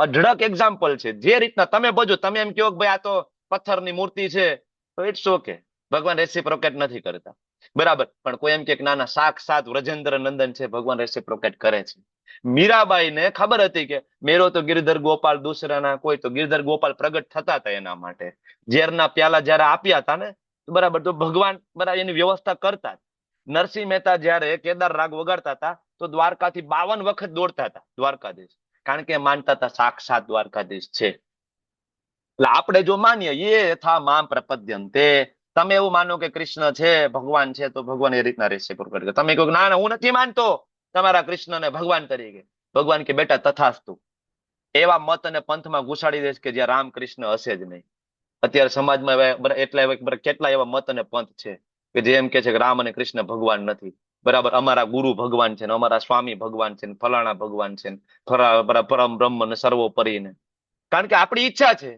અઢળક એક્ઝામ્પલ છે. જે રીતના તમે ભજો, તમે એમ કહો કે ભાઈ આ તો પથ્થરની મૂર્તિ છે, તો ઇટ્સ ઓકે, ભગવાન રેસિપ્રોકેટ નથી કરતા. બરાબર. પણ કોઈ એમ કે ના ના સાક્ષાત વ્રજેન્દ્ર નંદન છે, ભગવાન રેસિપ્રોકેટ કરે છે. મીરાબાઈને ખબર હતી કે મેરો તો ગિરધર ગોપાલ દૂસરાના, કોઈ તો ગિરધર ગોપાલ પ્રગટ થતા હતા એના માટે. ઝેરના પ્યાલા જયારે આપ્યા હતા ને, બરાબર, તો ભગવાન બરાબર એની વ્યવસ્થા કરતા. નરસિંહ મહેતા જયારે કેદાર રાગ વગાડતા હતા તો દ્વારકાથી 52 વખત દોડતા હતા દ્વારકાધીશ. કારણ કે માનતા હતા સાક્ષાત દ્વારકાધીશ છે. એટલે આપણે જો માનીએ એ યથા મામ પ્રપદ્યંતે, તમે એવું માનો કે કૃષ્ણ છે ભગવાન છે તો ભગવાન એ રીતના રહેશે પ્રગટ કરે. તમે કહો ના ના હું નથી માનતો તમારા કૃષ્ણને ભગવાન તરીકે, ભગવાન કે બેટા તથાસ્તુ. એવા મત અને પંથમાં ઘુસાડી દેશ કે જ્યાં રામકૃષ્ણ હશે જ નહીં. અત્યારે સમાજમાં કેટલા એવા મત અને પંથ છે કે જે એમ કે છે કે રામ અને કૃષ્ણ ભગવાન નથી. બરાબર, અમારા ગુરુ ભગવાન છે ને, અમારા સ્વામી ભગવાન છે ને, ફલાણા ભગવાન છે ને, પરમ બ્રહ્મ ને સર્વોપરી ને. કારણ કે આપણી ઈચ્છા છે,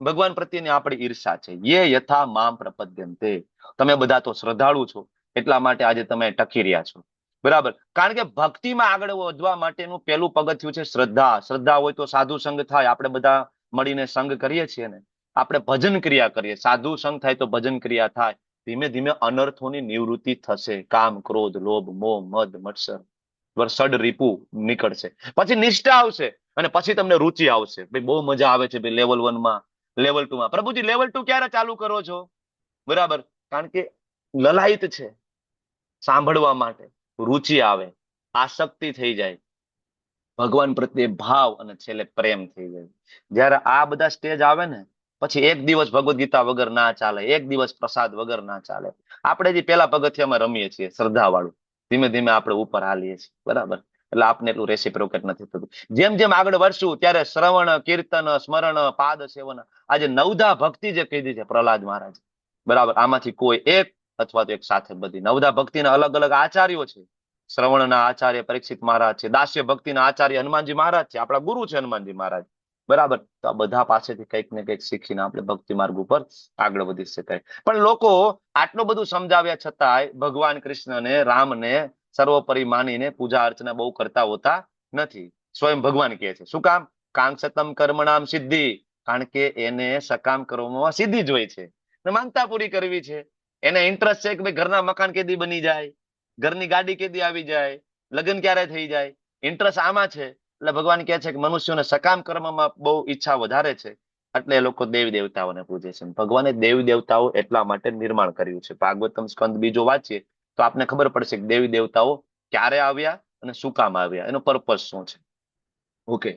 ભગવાન પ્રત્યેની આપણી ઈર્ષા છે. યે યથા મામ પ્રપદ્યંતે, તમે બધા તો શ્રદ્ધાળુ છો એટલા માટે આજે તમે ટકી રહ્યા છો. બરાબર, કારણ કે ભક્તિમાં આગળ વધવા માટેનું પહેલું પગથિયું છે શ્રદ્ધા. શ્રદ્ધા હોય તો સાધુ સંગ થાય. આપણે બધા મળીને સંગ કરીએ છીએ ને, આપણે ભજન ક્રિયા કરીએ, સાધુ સંગ થાય તો ભજન ક્રિયા થાય. ધીમે ધીમે અનર્થોની નિવૃત્તિ થશે. કામ, ક્રોધ, લોભ, મોહ, મદ, મત્સર, ષડ રીપુ નીકળશે. પછી નિષ્ઠા આવશે અને પછી તમને રુચિ આવશે. ભાઈ બહુ મજા આવે છે ભાઈ લેવલ 1 માં, લેવલ 2 માં. પ્રભુજી લેવલ 2 ક્યારે ચાલુ કરો છો? બરાબર, કારણ કે લલાયત છે સાંભળવા માટે, રુચિ આવે, આસક્તિ થઈ જાય, ભગવાન પ્રત્યે ભાવ અને છેલ્લે પ્રેમ થઈ જાય. જયારે આ બધા સ્ટેજ આવે ને પછી એક દિવસ ભગવદ ગીતા વગર ના ચાલે, એક દિવસ પ્રસાદ વગર ના ચાલે. આપણે જે પેલા પગથિયામાં રમીએ છીએ શ્રદ્ધા વાળું, ધીમે ધીમે આપણે ઉપર હાલીએ છીએ. બરાબર, એટલે આપને એટલું રેસિપ્રોકેટ નથી થતું. જેમ જેમ આગળ વધશું ત્યારે શ્રવણ, કીર્તન, સ્મરણ, પાદ સેવન, આજે નવધા ભક્તિ જે કીધી છે પ્રહલાદ મહારાજ, બરાબર, આમાંથી કોઈ એક અથવા તો એક સાથે બધી નવધા ભક્તિના અલગ અલગ આચાર્યો છે. શ્રવણના આચાર્ય પરીક્ષિત મહારાજ છે, દાસ્ય ભક્તિના આચાર્ય હનુમાનજી મહારાજ છે, આપણા ગુરુ છે હનુમાનજી મહારાજ. બરાબર, તો આ બધા પાસેથી કંઈક ને કંઈક શીખીને આપણે ભક્તિ માર્ગ ઉપર આગળ વધી શકાય. પણ લોકો આટલું બધું સમજાવ્યા છતાંય ભગવાન કૃષ્ણને, રામને સર્વોપરી માનીને પૂજા અર્ચના બહુ કરતા હોતા નથી. સ્વયં ભગવાન કહે છે શું કામ? કાંક્ષતમ કર્મણામ સિદ્ધિ, કારણ કે એને સકામ કરવામાં સિદ્ધિ જ હોય છે, માનતા પૂરી કરવી છે. એને ઇન્ટરેસ્ટ છે કે ભાઈ ઘરના મકાન કેદી બની જાય, ઘરની ગાડી કેદી આવી જાય, લગ્ન ક્યારે થઈ જાય, ઇન્ટરેસ્ટ આમાં છે. એટલે ભગવાન કહે છે કે મનુષ્યોને સકામ કર્મમાં બહુ ઈચ્છા વધારે છે, એટલે એ લોકો દેવી દેવતાઓને પૂજે છે. ભગવાને દેવી દેવતાઓ એટલા માટે નિર્માણ કર્યું છે. ભાગવતમ સ્કંદ બીજો વાંચીએ તો આપને ખબર પડશે કે દેવી દેવતાઓ ક્યારે આવ્યા અને શું કામ આવ્યા, એનો પર્પઝ શું છે. ઓકે,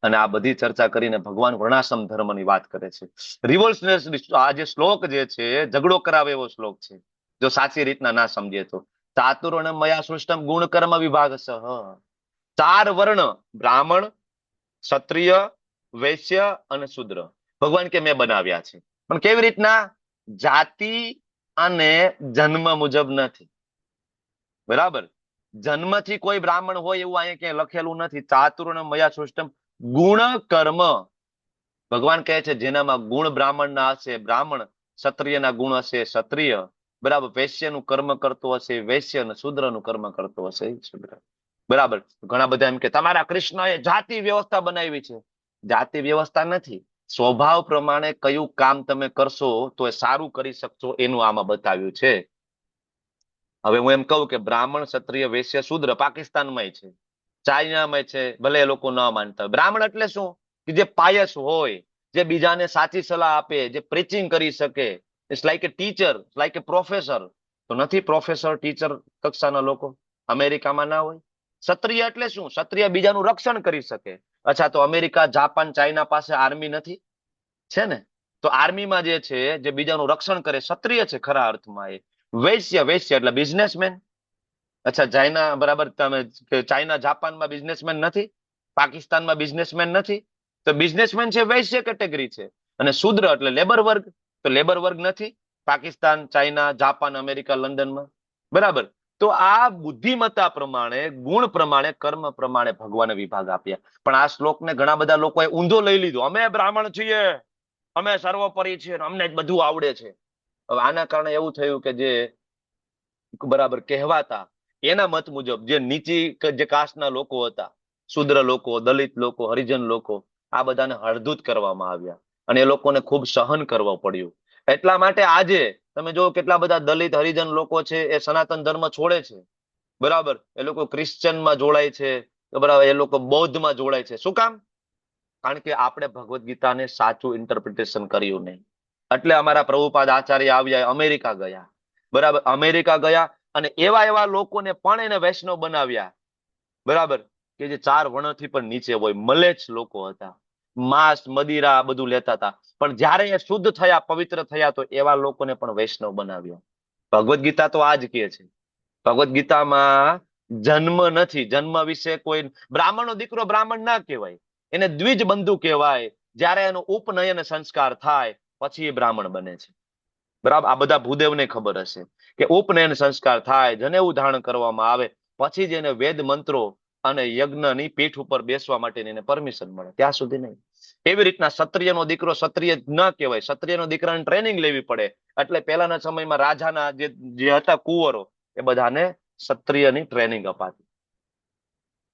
અને આ બધી ચર્ચા કરીને ભગવાન વર્ણાશ્રમ ધર્મની વાત કરે છે. રિવોલ્યુશનરી આ જે શ્લોક જે છે ઝઘડો કરાવે એવો શ્લોક છે જો સાચી રીતના ના સમજીએ તો. ચાતુર્ણ મયા સૃષ્ટમ ગુણ કર્મ વિભાગ સહ, 4 વર્ણ બ્રાહ્મણ, ક્ષત્રિય, વૈશ્ય અને શૂદ્ર ભગવાન કે મેં બનાવ્યા છે. પણ કેવી રીતના? જાતિ અને જન્મ મુજબ નથી. બરાબર, જન્મથી કોઈ બ્રાહ્મણ હોય એવું અહીંયા ક્યાંય લખેલું નથી. ચાતુર્ણ મયા સૃષ્ટમ ગુણ કર્મ, ભગવાન કહે છે જેનામાં ગુણ બ્રાહ્મણના હશે બ્રાહ્મણ, ક્ષત્રિયના ગુણ હશે ક્ષત્રિય, બરાબર, વૈશ્યનું કર્મ કરતો હશે વૈશ્ય, અને શૂદ્રનું કર્મ કરતો હશે શૂદ્ર. બરાબર, ઘણા બધા એમ કે તમારા કૃષ્ણએ જાતિ વ્યવસ્થા બનાવી છે. જાતિ વ્યવસ્થા નથી, સ્વભાવ પ્રમાણે કયું કામ તમે કરશો તો એ સારું કરી શકશો એનું આમાં બતાવ્યું છે. હવે હું એમ કહું કે બ્રાહ્મણ, ક્ષત્રિય, વૈશ્ય, શૂદ્ર પાકિસ્તાનમાં છે, ચાઇનામાં છે, ભલે એ લોકો ન માનતા હોય. બ્રાહ્મણ એટલે શું? કે જે પાયસ હોય, જે બીજાને સાચી સલાહ આપે, જે પ્રીચિંગ કરી શકે. It's like a teacher, like a professor. તો નથી પ્રોફેસર ટીચર કક્ષાના લોકો અમેરિકામાં ના હોય. ક્ષત્રિય એટલે શું? ક્ષત્રિય બીજાનું રક્ષણ કરી શકે. અચ્છા, તો અમેરિકા, જાપાન, ચાઇના પાસે આર્મી નથી? છે ને. તો આર્મીમાં જે છે જે બીજાનું રક્ષણ કરે ક્ષત્રિય છે ખરા અર્થમાં. એ વૈશ્ય, વૈશ્ય એટલે બિઝનેસમેન. અચ્છા, ચાઇના, બરાબર, તમે ચાઇના જાપાનમાં બિઝનેસમેન નથી, પાકિસ્તાનમાં બિઝનેસમેન નથી, તો બિઝનેસમેન છે વૈશ્ય કેટેગરી છે. અને શૂદ્ર એટલે લેબર વર્ગ, તો લેબર વર્ગ નથી પાકિસ્તાન, ચાઇના, જાપાન, અમેરિકા, લંડનમાં. બરાબર, તો આ બુદ્ધિમત્તા પ્રમાણે, ગુણ પ્રમાણે, કર્મ પ્રમાણે ભગવાને વિભાગ આપ્યા. પણ આ શ્લોકને ઘણા બધા લોકોએ ઊંધો લઈ લીધો. અમે બ્રાહ્મણ છીએ, અમે સર્વોપરી છીએ, અમને જ બધું આવડે છે. હવે આના કારણે એવું થયું કે જે બરાબર કહેવાતા એના મત મુજબ જે નીચી જે કાસ્ટના લોકો હતા, શૂદ્ર લોકો, દલિત લોકો, હરિજન લોકો, આ બધાને હળધૂત કરવામાં આવ્યા અને એ લોકોને ખૂબ સહન કરવું પડ્યું. એટલા માટે આજે તમે જો કેટલા બધા દલિત હરિજન લોકો છે એ સનાતન ધર્મ છોડે છે. બરાબર, એ લોકો ક્રિશ્ચનમાં જોડાય છે, બરાબર, એ લોકો બૌદ્ધમાં જોડાય છે. શું કામ? કારણ કે આપણે ભગવદ્ ગીતાને સાચું ઇન્ટરપ્રિટેશન કર્યું નહીં. એટલે અમારા પ્રભુપાદ આચાર્ય આવ્યા, અમેરિકા ગયા. બરાબર, અમેરિકા ગયા અને એવા એવા લોકોને પણ એને વૈષ્ણવ બનાવ્યા. બરાબર, કે જે 4 વર્ણથી પણ નીચે હોય, મલેચ્છ લોકો હતા, માંસ મદિરા બધું લેતા હતા, પણ જ્યારે એ શુદ્ધ થયા, પવિત્ર થયા, તો એવા લોકોને પણ વૈષ્ણવ બનાવ્યા. ભગવદ ગીતા તો આ જ કહે છે. ભગવદ ગીતામાં જન્મ નથી, જન્મ વિશે કોઈ, બ્રાહ્મણનો દીકરો બ્રાહ્મણ ના કહેવાય, એને દ્વિજ બંધુ કહેવાય. જ્યારે એનો ઉપનયન સંસ્કાર થાય પછી એ બ્રાહ્મણ બને છે. બરાબર, આ બધા ભૂદેવને ખબર હશે કે ઉપનયન સંસ્કાર થાય, જનેઉ ધારણ કરવામાં આવે, પછી જ એને વેદ મંત્રો અને યજ્ઞની પીઠ ઉપર બેસવા માટેની એને પરમિશન મળે, ત્યાં સુધી નહીં. એવી રીતના ક્ષત્રિયનો દીકરો ક્ષત્રિય ન કહેવાય, ક્ષત્રિયનો દીકરાને ટ્રેનિંગ લેવી પડે. એટલે પહેલાના સમયમાં રાજાના જે હતા કુંવરો, એ બધાને ક્ષત્રિયની ટ્રેનિંગ અપાતી.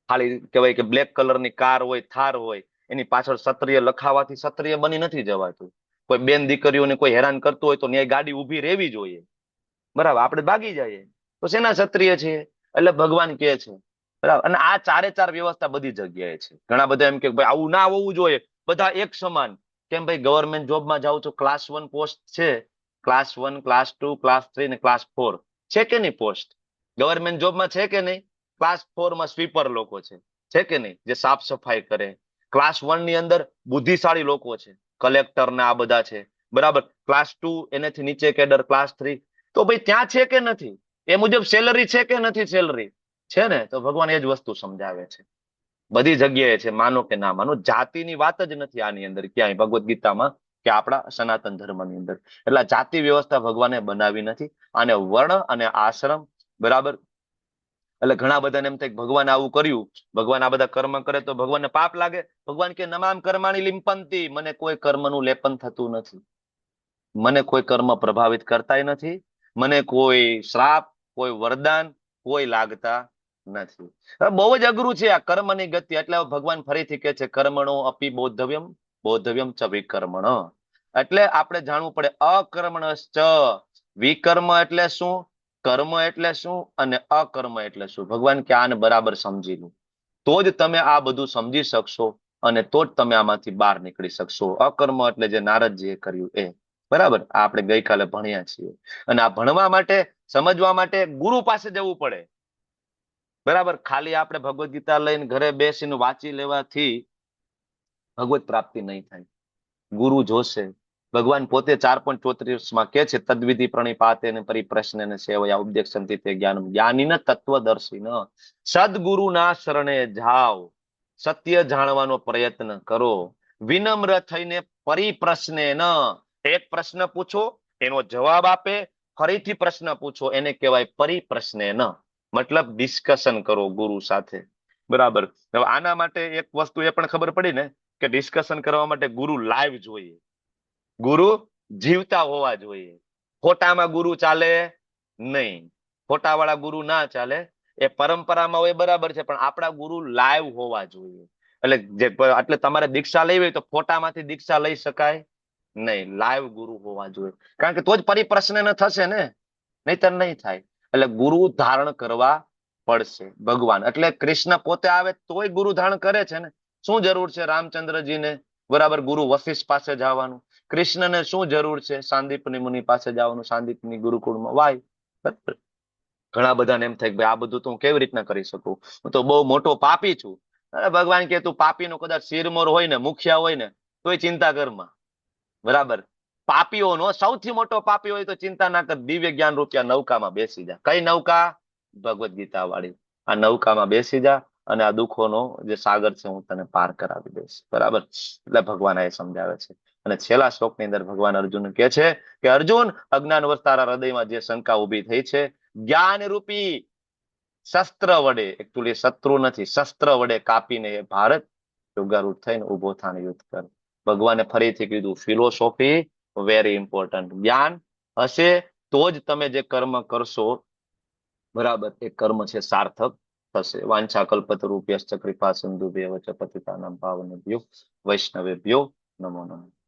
ખાલી કહેવાય કે બ્લેક કલરની કાર હોય, થાર હોય, એની પાછળ ક્ષત્રિય લખાવાથી ક્ષત્રિય બની નથી જવાતું. કોઈ બેન દીકરીઓને કોઈ હેરાન કરતું હોય તો ન્યાય ગાડી ઊભી રહેવી જોઈએ. બરાબર, આપણે ભાગી જઈએ તો શેના ક્ષત્રિય છે? એટલે ભગવાન કહે છે. બરાબર, અને આ 4 વ્યવસ્થા બધી જગ્યાએ છે. ઘણા બધા એમ કે ભાઈ આવું ના હોવું જોઈએ, બધા એક સમાન. કેમ ભાઈ, ગવર્મેન્ટ જોબમાં જાવ તો ક્લાસ 1 પોસ્ટ છે, ક્લાસ 1, ક્લાસ 2, ક્લાસ 3 ને ક્લાસ 4 છે કે નહીં પોસ્ટ? ગવર્મેન્ટ જોબમાં છે કે નહીં? ક્લાસ 4 માં સ્વીપર લોકો છે કે નહીં, જે સાફ સફાઈ કરે. ક્લાસ 1 ની અંદર બુદ્ધિશાળી લોકો છે, કલેક્ટર ને આ બધા છે. બરાબર, ક્લાસ 2 એનાથી નીચે કેડર, ક્લાસ 3. તો ભાઈ ત્યાં છે કે નથી? એ મુજબ સેલરી છે કે નથી? સેલરી છે ને? તો ભગવાન એ જ વસ્તુ સમજાવે છે. બધી જગ્યાએ છે, માનો કે ના માનો. જાતિની વાત જ નથી આની અંદર ક્યાંય ભગવદ ગીતામાં કે આપણા સનાતન ધર્મની અંદર. એટલે જાતિ વ્યવસ્થા ભગવાને બનાવી નથી. અને વર્ણ અને આશ્રમ, બરાબર. એટલે ઘણા બધાને એમ થાય કે ભગવાન આવું કર્યું, ભગવાન આ બધા કર્મ કરે તો ભગવાનને પાપ લાગે. ભગવાન કે નમામ કર્માણી લિંપંતી, મને કોઈ કર્મનું લેપન થતું નથી, મને કોઈ કર્મ પ્રભાવિત કરતા નથી, મને કોઈ શ્રાપ, કોઈ વરદાન કોઈ લાગતા નથી. બહુ જ અઘરું છે આ કર્મની ગતિ. એટલે ભગવાન ફરીથી કહે છે કર્મણો અપી બોધવ્યમ, બોધવ્યમ ચ વિકર્મણ. એટલે આપણે જાણવું પડે અકર્મણશ્ચ. વિકર્મ એટલે શું, કર્મ એટલે શું, અને અકર્મ એટલે શું. ભગવાન કે આને બરાબર સમજી લો, તો જ તમે આ બધું સમજી શકશો, અને તો જ તમે આમાંથી બહાર નીકળી શકશો. અકર્મ એટલે જે નારદજીએ કર્યું એ. બરાબર, આ આપણે ગઈકાલે ભણ્યા છીએ. અને આ ભણવા માટે, સમજવા માટે ગુરુ પાસે જવું પડે. બરાબર, ખાલી આપણે ભગવદ ગીતા લઈને ઘરે બેસીને વાંચી લેવાથી ભગવત પ્રાપ્તિ નહીં થાય. ગુરુ જોશે. ભગવાન પોતે 4.34 કે છે તદ્વિધિ પ્રણિપાતે ને પરિપ્રશ્ન ને સેવયા ઉપદેશંતિ તે જ્ઞાનમ જ્ઞાનીન તત્વદર્શી ન. સદગુરુના શરણે જાઓ, સત્ય જાણવાનો પ્રયત્ન કરો, વિનમ્ર થઈને પરિપ્રશ્ને ન. એક પ્રશ્ન પૂછો, એનો જવાબ આપે, ફરીથી પ્રશ્ન પૂછો, એને કહેવાય પરિપ્રશ્ને ન. મતલબ ડિસ્કશન કરો ગુરુ સાથે. બરાબર, હવે આના માટે એક વસ્તુ એ પણ ખબર પડી ને કે ડિસ્કશન કરવા માટે ગુરુ લાઈવ જોઈએ, ગુરુ જીવતા હોવા જોઈએ. ફોટામાં ગુરુ ચાલે નહીં, ફોટાવાળા ગુરુ ના ચાલે. એ પરંપરામાં હોય બરાબર છે, પણ આપણા ગુરુ લાઈવ હોવા જોઈએ. એટલે તમારે દીક્ષા લેવી હોય તો ફોટામાંથી દીક્ષા લઈ શકાય નહીં, લાઈવ ગુરુ હોવા જોઈએ. કારણ કે તો જ પરિપ્રશ્ન થશે ને, નહીતર નહીં થાય. એટલે ગુરુ ધારણ કરવા પડશે. ભગવાન એટલે કૃષ્ણ પોતે આવે તોય ગુરુ ધારણ કરે છે ને. શું જરૂર છે રામચંદ્રજીને, બરાબર, ગુરુ વશિષ્ઠ પાસે જવાનું? કૃષ્ણને શું જરૂર છે સાંદીપની મુનિ પાસે જવાનું, સાંદીપની ગુરુકુળમાં વાય? બરાબર. ઘણા બધાને એમ થાય કે ભાઈ આ બધું તો હું કેવી રીતના કરી શકું, હું તો બહુ મોટો પાપી છું. અરે ભગવાન કે તું પાપીનો કદાચ શિરમોર હોય ને, મુખિયા હોય ને, તોય ચિંતા કરમાં. બરાબર, પાપીઓનો સૌથી મોટો પાપી હોય તો ચિંતા ના કર, દિવ્ય જ્ઞાન રૂપિયા નૌકામાં બેસી જા. કઈ નૌકા? ભગવદ ગીતા વાળી. આ નૌકામાં બેસી જા અને આ દુઃખોનો જે સાગર છે હું તને પાર કરાવી દઈશ. બરાબર, એટલે ભગવાન એ સમજાવે છે. અને છેલ્લા શ્લોકની અંદર ભગવાન અર્જુન કહે છે કે અર્જુન, અજ્ઞાનવશ તારા હૃદયમાં જે શંકા ઉભી થઈ છે, જ્ઞાન રૂપી શસ્ત્ર વડે, એકચ્યુઅલી શત્રુ નથી, શસ્ત્ર વડે કાપીને એ ભારત યોગારૂઢ થઈને ઉભો થાને યુદ્ધ કર. ભગવાને ફરીથી કીધું ફિલોસોફી વેરી ઇમ્પોર્ટન્ટ. જ્ઞાન હશે તો જ તમે જે કર્મ કરશો, બરાબર, એ કર્મ છે સાર્થક થશે. વાંછા કલ્પતરુભ્યશ્ચ કૃપા સિંધુભ્યઃ ચ પતિતાનાં પાવનેભ્યો વૈષ્ણવેભ્યો નમો નમઃ.